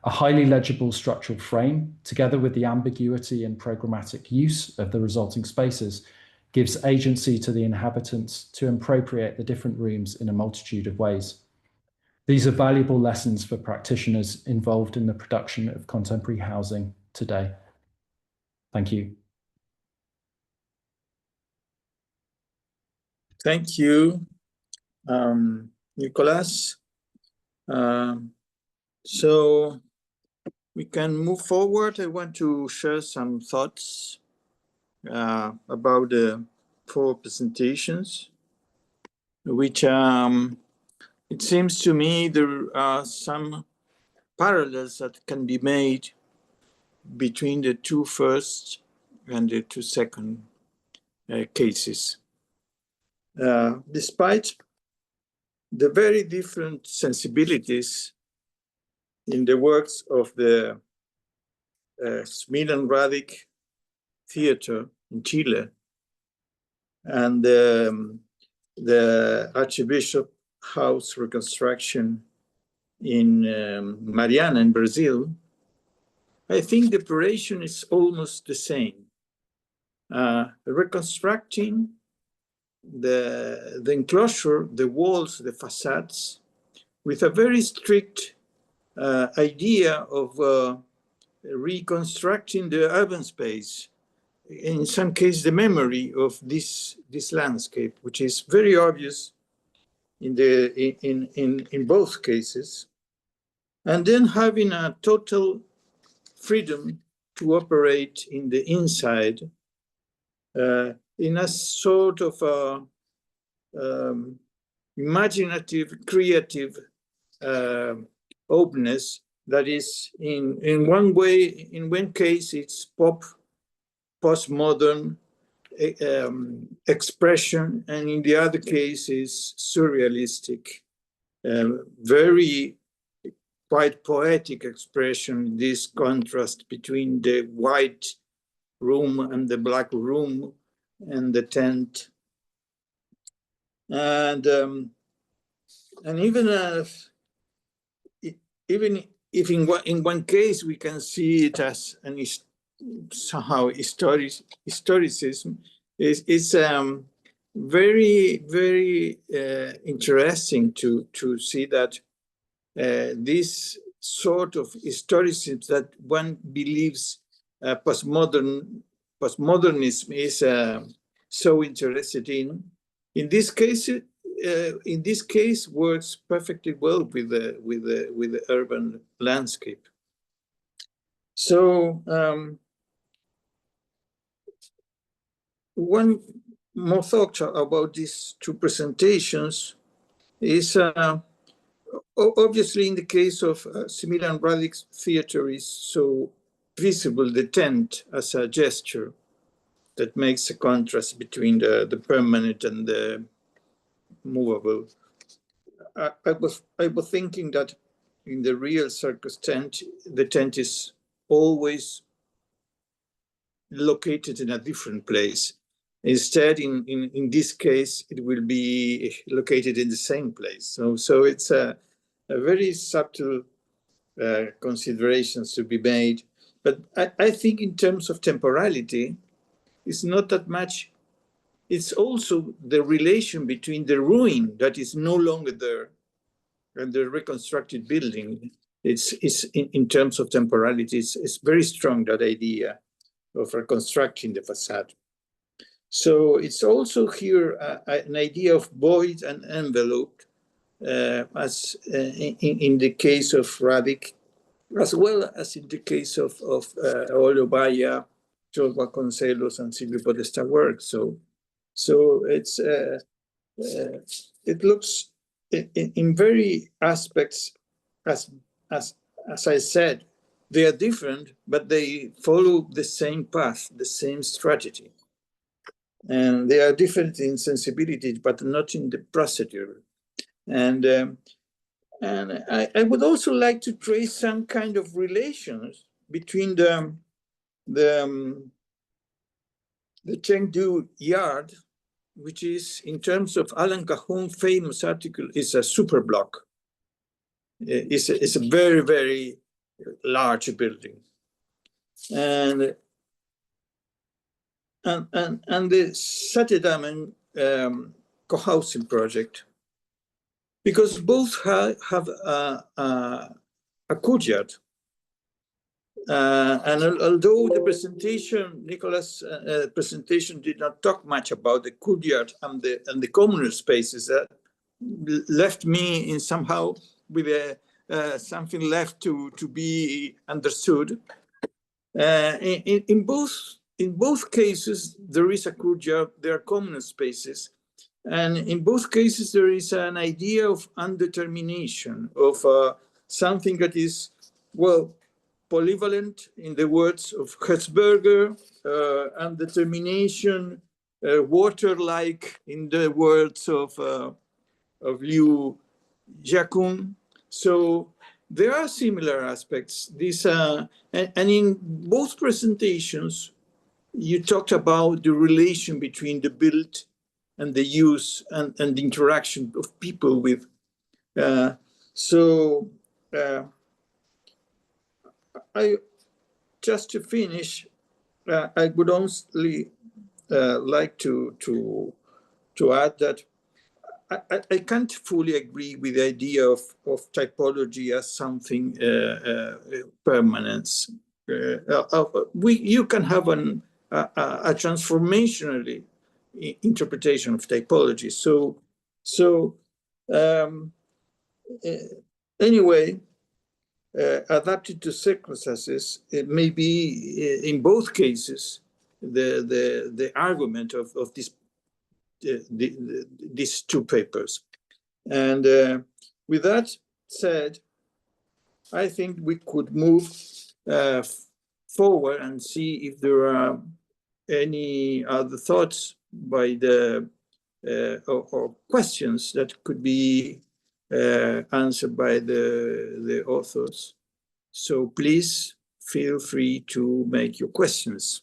Speaker 11: A highly legible structural frame, together with the ambiguity and programmatic use of the resulting spaces, gives agency to the inhabitants to appropriate the different rooms in a multitude of ways. These are valuable lessons for practitioners involved in the production of contemporary housing today. Thank you.
Speaker 6: Thank you, Nicolas. So we can move forward. I want to share some thoughts about the 4 presentations, which it seems to me there are some parallels that can be made between the 2 first and the 2 second cases. Despite the very different sensibilities in the works of the Smith and Radic theater in Chile and the Archbishop house reconstruction in Mariana in Brazil, I think the operation is almost the same. Reconstructing the enclosure, the walls, the facades, with a very strict idea of reconstructing the urban space, in some cases the memory of this landscape, which is very obvious in both cases, and then having a total freedom to operate in the inside in a sort of imaginative, creative openness that is in one way, in one case it's postmodern expression, and in the other case is surrealistic, very quite poetic expression, this contrast between the white room and the black room and the tent. And even if in one case we can see it as somehow historicism, it's very, very interesting to see that this sort of historicism that one believes postmodernism is so interested in this case works perfectly well with the urban landscape. So one more thought about these 2 presentations is obviously in the case of Smith and Radic theater is so visible, the tent as a gesture that makes a contrast between the permanent and the movable. I was thinking that in the real circus tent, the tent is always located in a different place. Instead, in this case, it will be located in the same place. So it's a very subtle considerations to be made. But I think in terms of temporality, it's not that much. It's also the relation between the ruin that is no longer there and the reconstructed building. It's in terms of temporality, it's very strong, that idea of reconstructing the facade. So it's also here an idea of void and envelope, as in the case of Radic, as well as in the case of Olobaya, George Vasconcelos, and Silvio Podesta work. So it's it looks in very aspects, as I said, they are different, but they follow the same path, the same strategy. And they are different in sensibility, but not in the procedure. And I would also like to trace some kind of relations between the Chengdu yard, which is, in terms of Alan Cajon's famous article, is a super block. It's a very, very large building. And the Sættedammen co-housing project, because both have a courtyard. And although the presentation, Nicolas' presentation did not talk much about the courtyard and the communal spaces, that left me in somehow with something left to be understood. In both cases, there is a courtyard, there are communal spaces. And in both cases, there is an idea of undetermination, of something that is, well, polyvalent, in the words of Hertzberger, undetermination, water-like, in the words of Liu Jiaqi. So there are similar aspects. And in both presentations, you talked about the relation between the built and the use and the interaction of people with. Just to finish, I would only like to add that I can't fully agree with the idea of typology as something permanent. You can have a transformationally interpretation of typology. Anyway, adapted to circumstances, it may be in both cases the argument of these two papers. And with that said, I think we could move forward and see if there are any other thoughts by the or questions that could be answered by the authors. So please feel free to make your questions.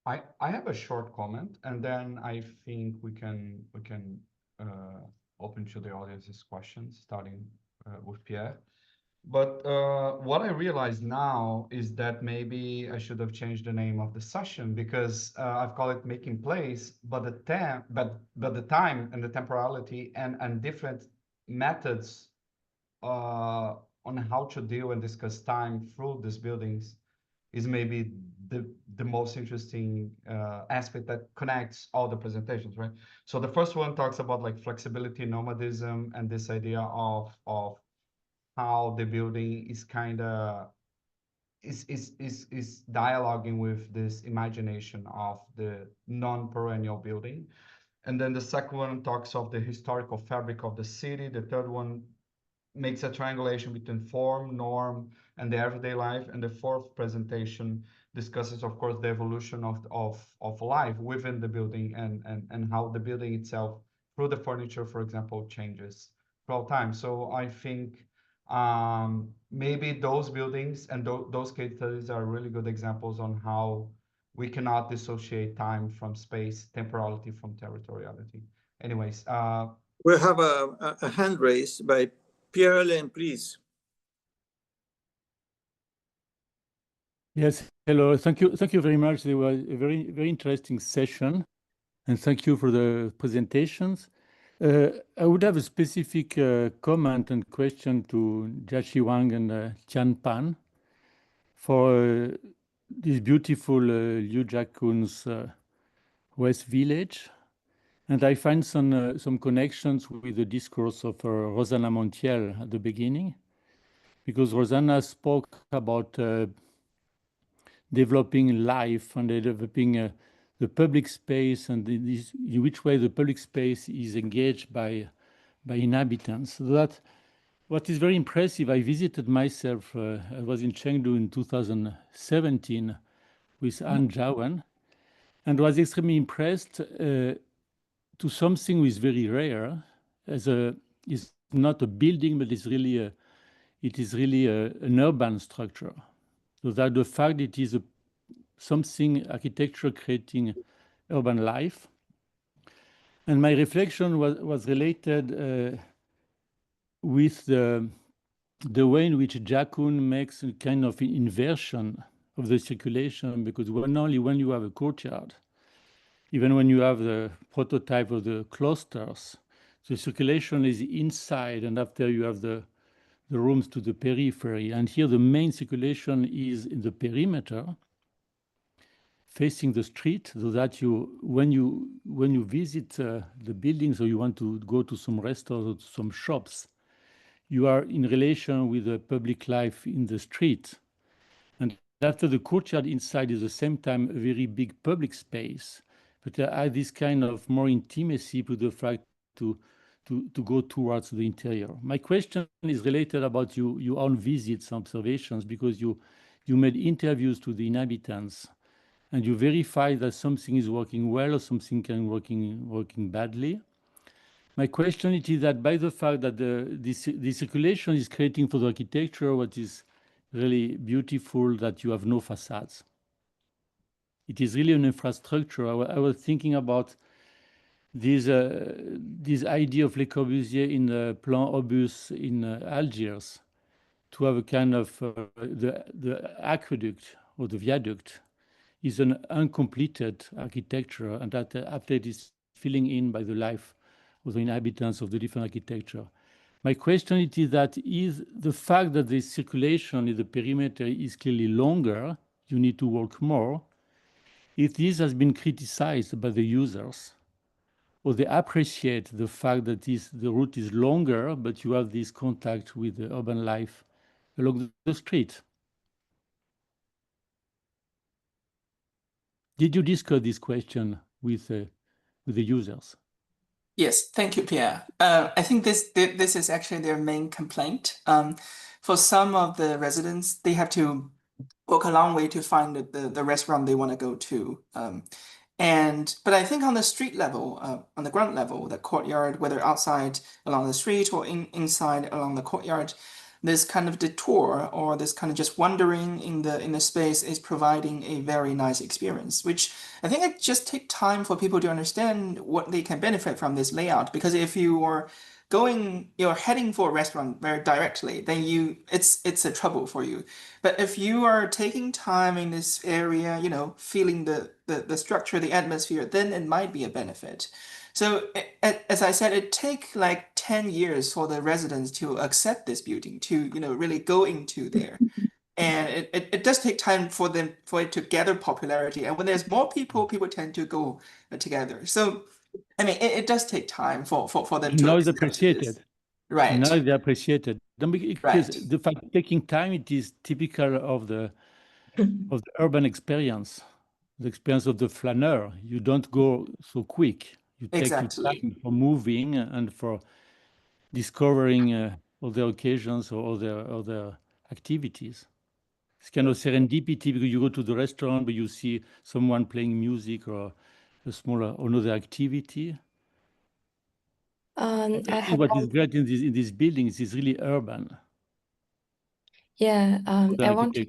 Speaker 1: I have a short comment, and then I think we can open to the audience's questions, starting with Pierre. But what I realize now is that maybe I should have changed the name of the session, because I've called it Making Place, but the time and the temporality and different methods on how to deal and discuss time through these buildings is maybe the most interesting aspect that connects all the presentations, right? So the first one talks about like flexibility, nomadism, and this idea of how the building is kind of is dialoguing with this imagination of the non-perennial building. And then the second one talks of the historical fabric of the city. The third one makes a triangulation between form, norm, and the everyday life. And the fourth presentation discusses, of course, the evolution of life within the building and how the building itself, through the furniture, for example, changes throughout time. So I think Maybe those buildings and those case studies are really good examples on how we cannot dissociate time from space, temporality from territoriality. Anyways,
Speaker 6: we have a hand raised by Pierre-Alain, please.
Speaker 13: Yes, hello. Thank you very much. It was a very interesting session, and thank you for the presentations. I would have a specific comment and question to Jiaqi Wang and Tian for this beautiful Liu Jiakun's West Village. And I find some connections with the discourse of Rozana Montiel at the beginning, because Rozana spoke about developing life and developing the public space and in which way the public space is engaged by inhabitants. So that what is very impressive, I visited myself, I was in Chengdu in 2017 with Anne Zhaowen, and was extremely impressed to something which is very rare, it's not a building, but it is really an urban structure. So that the fact it is something architecture creating urban life. And my reflection was related with the way in which Jiaqun makes a kind of inversion of the circulation, because only when you have a courtyard, even when you have the prototype of the clusters, the circulation is inside, and after you have the rooms to the periphery. And here the main circulation is in the perimeter, facing the street, so that when you visit the buildings or you want to go to some restaurants or to some shops, you are in relation with the public life in the street. And after the courtyard inside is at the same time a very big public space, but I had this kind of more intimacy with the fact to go towards the interior. My question is related about your own visits, observations, because you made interviews to the inhabitants, and you verify that something is working well or something can working badly. My question is that by the fact that the circulation is creating for the architecture what is really beautiful, that you have no facades. It is really an infrastructure. I was thinking about this idea of Le Corbusier in the Plan Obus in Algiers, to have a kind of the aqueduct or the viaduct is an uncompleted architecture, and that after it is filling in by the life of the inhabitants of the different architecture. My question is that is the fact that the circulation in the perimeter is clearly longer, you need to work more, if this has been criticized by the users, or they appreciate the fact that the route is longer, but you have this contact with the urban life along the street. Did you discuss this question with the users?
Speaker 9: Yes, thank you, Pierre. I think this is actually their main complaint. For some of the residents, they have to walk a long way to find the restaurant they want to go to. But I think on the street level, on the ground level, the courtyard, whether outside along the street or inside along the courtyard, this kind of detour or this kind of just wandering in the space is providing a very nice experience, which I think it just takes time for people to understand what they can benefit from this layout. Because if you are you're heading for a restaurant very directly, then it's a trouble for you. But if you are taking time in this area, feeling the structure, the atmosphere, then it might be a benefit. So as I said, it takes like 10 years for the residents to accept this building, to really go into there. And it does take time for it to gather popularity. And when there's more people tend to go together. So I mean, it does take time for them to.
Speaker 13: Now it's appreciated.
Speaker 9: Right.
Speaker 13: Now they appreciate it. Because
Speaker 9: right.
Speaker 13: The fact taking time, it is typical of the urban experience, the experience of the flaneur. You don't go so quick. You take
Speaker 9: exactly.
Speaker 13: your time for moving and for discovering other occasions or other activities. It's kind of serendipity, because you go to the restaurant, but you see someone playing music or a smaller another activity. What is great in these buildings is really urban.
Speaker 10: Yeah, I want to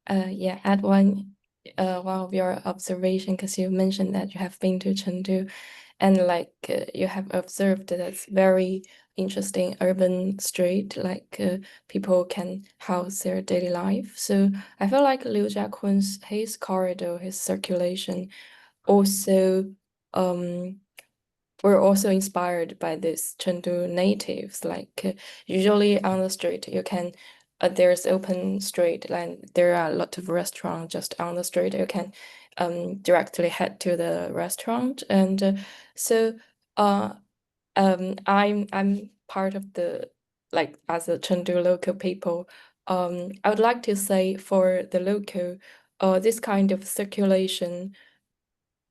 Speaker 10: add one of your observation, because you mentioned that you have been to Chengdu, and like you have observed that it's very interesting urban street, like people can house their daily life. So I feel like Liu Jiakun's his corridor, his circulation, also were also inspired by this Chengdu natives. Like usually on the street, you can there's open street and there are a lot of restaurants just on the street. You can directly head to the restaurant, and I'm part of the, like, as a Chengdu local people. I would like to say for the local, this kind of circulation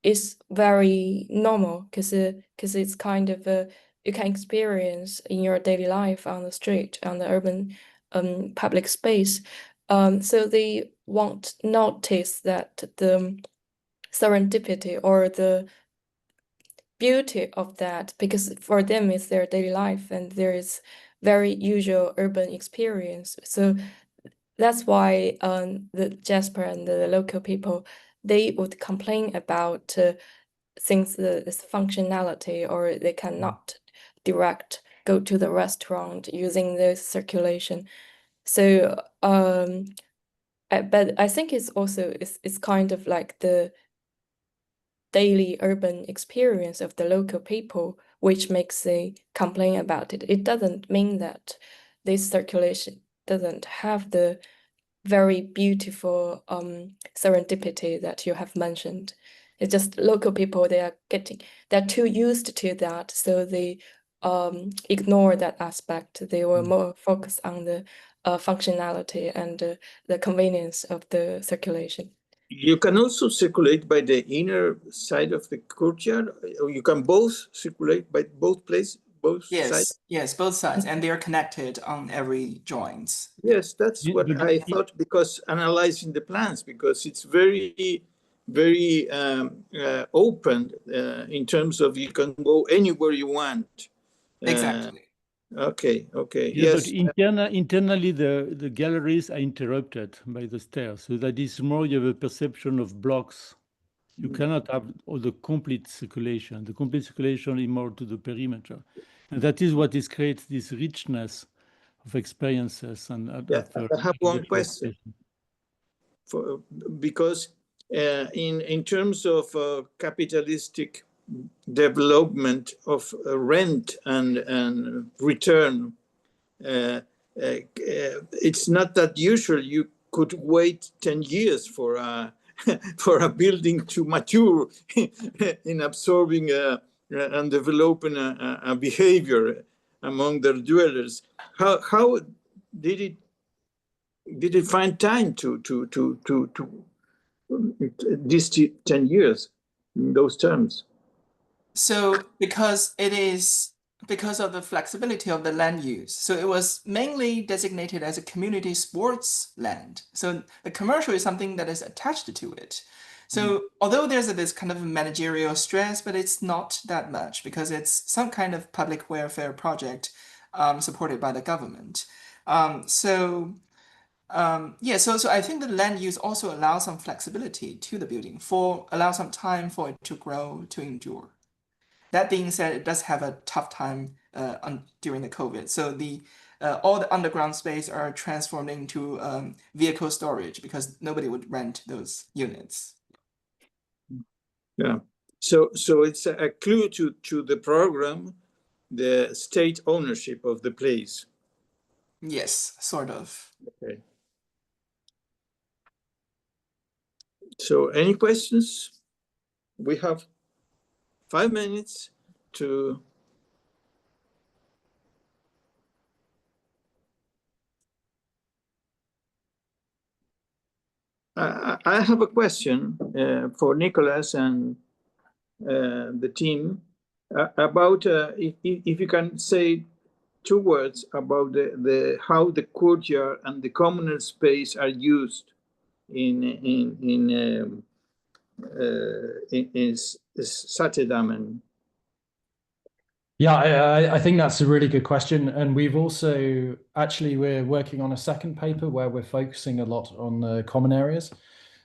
Speaker 10: is very normal, because it's kind of you can experience in your daily life on the street, on the urban public space. So they won't notice that the serendipity or the beauty of that, because for them it's their daily life and there is very usual urban experience. So that's why the Jasper and the local people, they would complain about things, this functionality, or they cannot direct go to the restaurant using this circulation. So but I think it's also it's kind of like the daily urban experience of the local people which makes they complain about it. It doesn't mean that this circulation doesn't have the very beautiful serendipity that you have mentioned. It's just local people, they're too used to that, so they ignore that aspect. They were more focused on the functionality and the convenience of the circulation.
Speaker 6: You can also circulate by the inner side of the courtyard, or you can both circulate by both places, both sides?
Speaker 9: Yes, both sides, and they are connected on every joint.
Speaker 6: Yes, that's what I thought, because analyzing the plans, because it's very, very open in terms of you can go anywhere you want.
Speaker 9: Exactly.
Speaker 6: Okay.
Speaker 13: Yes.
Speaker 6: Yes.
Speaker 13: Internally, the galleries are interrupted by the stairs, so that is more you have a perception of blocks. You cannot have all the complete circulation. The complete circulation is more to the perimeter, and that is what is creates this richness of experiences. And
Speaker 6: I have one question, because in terms of capitalistic development of rent and return, it's not that usual. You could wait 10 years for a for a building to mature in absorbing and developing a behavior among their dwellers. How did it find time to these 10 years in those terms?
Speaker 9: So because of the flexibility of the land use, so it was mainly designated as a community sports land. So the commercial is something that is attached to it. So although there's this kind of managerial stress, but it's not that much, because it's some kind of public welfare project supported by the government. So I think the land use also allows some flexibility to the building, allow some time for it to grow, to endure. That being said, it does have a tough time during the COVID. So all the underground space are transformed into vehicle storage, because nobody would rent those units.
Speaker 6: Yeah. So it's a clue to the program, the state ownership of the place.
Speaker 9: Yes, sort of.
Speaker 6: Okay. So any questions? We have 5 minutes to... I have a question for Nicholas and the team about if you can say 2 words about how the courtyard and the communal space are used in Sættedammen.
Speaker 11: Yeah, I think that's a really good question. And we've also, actually, we're working on a second paper where we're focusing a lot on the common areas.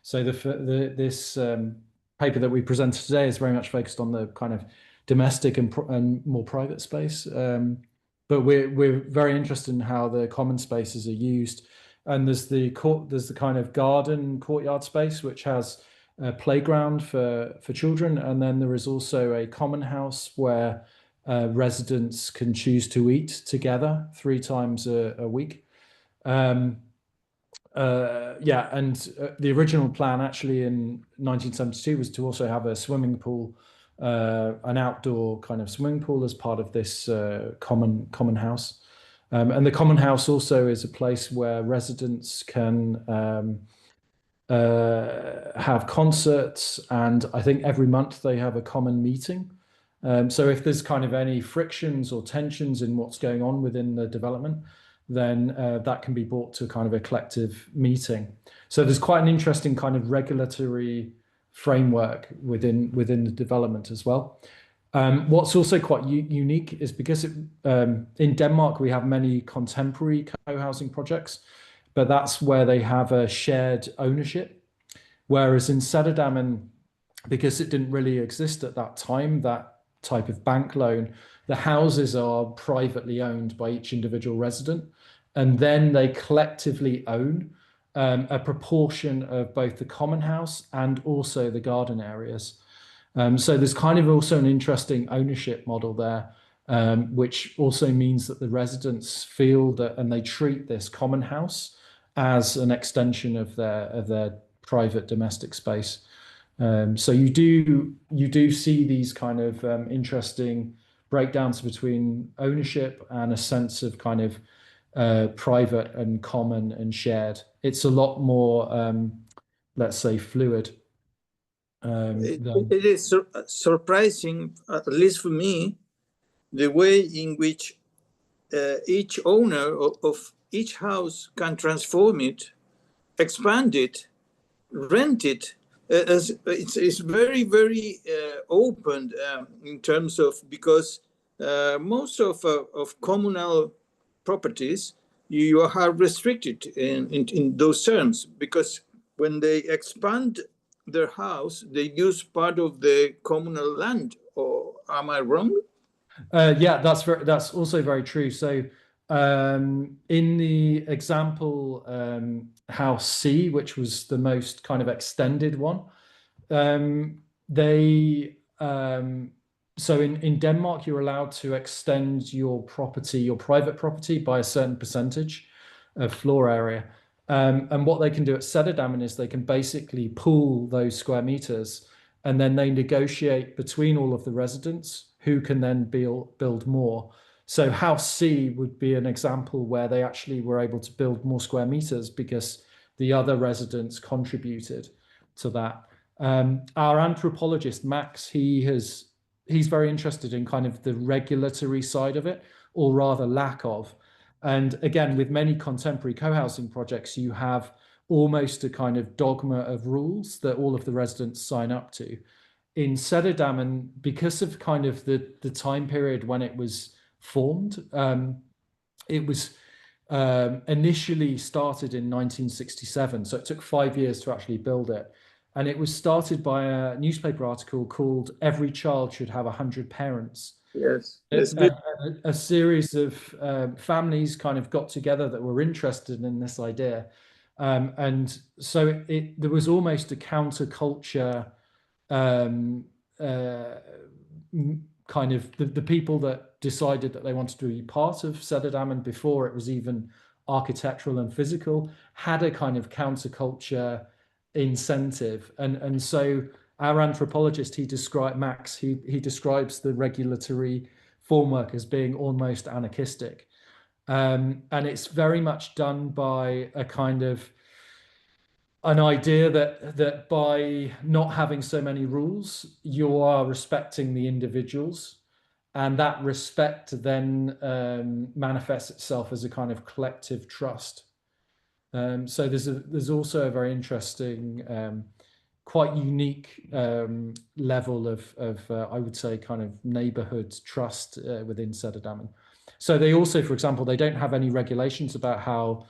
Speaker 11: So this paper that we presented today is very much focused on the kind of domestic and more private space. But we're very interested in how the common spaces are used. And there's the kind of garden courtyard space, which has a playground for children. And then there is also a common house where residents can choose to eat together 3 times a week. The original plan actually in 1972 was to also have a swimming pool, an outdoor kind of swimming pool as part of this common house. And the common house also is a place where residents can have concerts, and I think every month they have a common meeting. So if there's kind of any frictions or tensions in what's going on within the development, then that can be brought to kind of a collective meeting. So there's quite an interesting kind of regulatory framework within the development as well. What's also quite unique is because in Denmark, we have many contemporary co-housing projects, but that's where they have a shared ownership. Whereas in Sættedammen, because it didn't really exist at that time, that type of bank loan, the houses are privately owned by each individual resident, and then they collectively own a proportion of both the common house and also the garden areas. So there's kind of also an interesting ownership model there, which also means that the residents feel that, and they treat this common house as an extension of their private domestic space. So you do see these kind of interesting breakdowns between ownership and a sense of kind of private and common and shared. It's a lot more, let's say, fluid.
Speaker 6: It is surprising, at least for me, the way in which each owner of each house can transform it, expand it, rent it. It's very, very open in terms of, because most of communal properties, you are restricted in those terms, because when they expand their house, they use part of the communal land. Or am I wrong?
Speaker 11: Yeah, that's also very true. So in the example house C, which was the most kind of extended one, so in Denmark, you're allowed to extend your property, your private property, by a certain percentage of floor area. And what they can do at Sættedammen is they can basically pool those square meters, and then they negotiate between all of the residents who can then build more. So House C would be an example where they actually were able to build more square meters because the other residents contributed to that. Our anthropologist, Max, he's very interested in kind of the regulatory side of it, or rather lack of. And again, with many contemporary co-housing projects, you have almost a kind of dogma of rules that all of the residents sign up to. In Sættedammen, because of kind of the time period when it was formed, it was initially started in 1967. So it took 5 years to actually build it. And it was started by a newspaper article called "Every Child Should Have 100 Parents."
Speaker 6: Yes.
Speaker 11: A series of families kind of got together that were interested in this idea. And so there was almost a counterculture kind of the people that decided that they wanted to be part of Sættedammen before it was even architectural and physical, had a kind of counterculture incentive. And so our anthropologist, Max, he describes the regulatory formwork as being almost anarchistic. And it's very much done by a kind of an idea that by not having so many rules, you are respecting the individuals, and that respect then manifests itself as a kind of collective trust. So there's also a very interesting quite unique level of I would say, kind of neighborhood trust within Sættedammen. So they also, for example, they don't have any regulations about how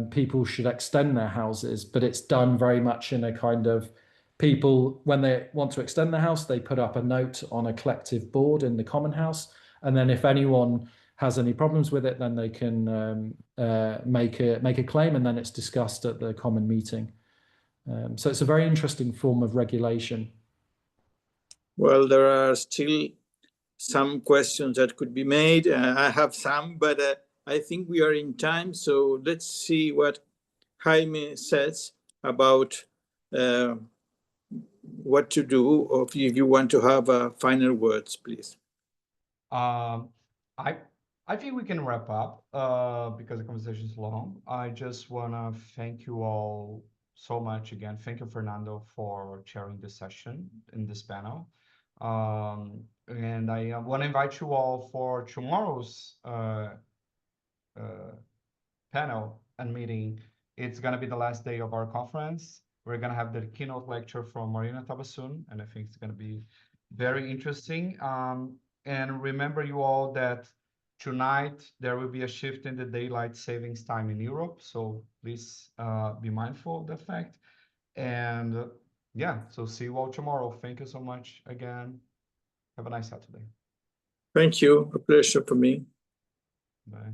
Speaker 11: people should extend their houses, but it's done very much in a kind of people, when they want to extend their house, they put up a note on a collective board in the common house. And then if anyone has any problems with it, then they can make a claim, and then it's discussed at the common meeting. So it's a very interesting form of regulation.
Speaker 6: Well, there are still some questions that could be made. I have some, but I think we are in time. So let's see what Jaime says about what to do, or if you want to have final words, please.
Speaker 1: I think we can wrap up because the conversation is long. I just want to thank you all so much again. Thank you, Fernando, for chairing this session in this panel. And I want to invite you all for tomorrow's panel and meeting. It's going to be the last day of our conference. We're going to have the keynote lecture from Mariana soon, and I think it's going to be very interesting. And remember you all that tonight there will be a shift in the daylight savings time in Europe, so please be mindful of that fact. And yeah, so see you all tomorrow. Thank you so much again. Have a nice Saturday.
Speaker 6: Thank you. A pleasure for me.
Speaker 1: Bye.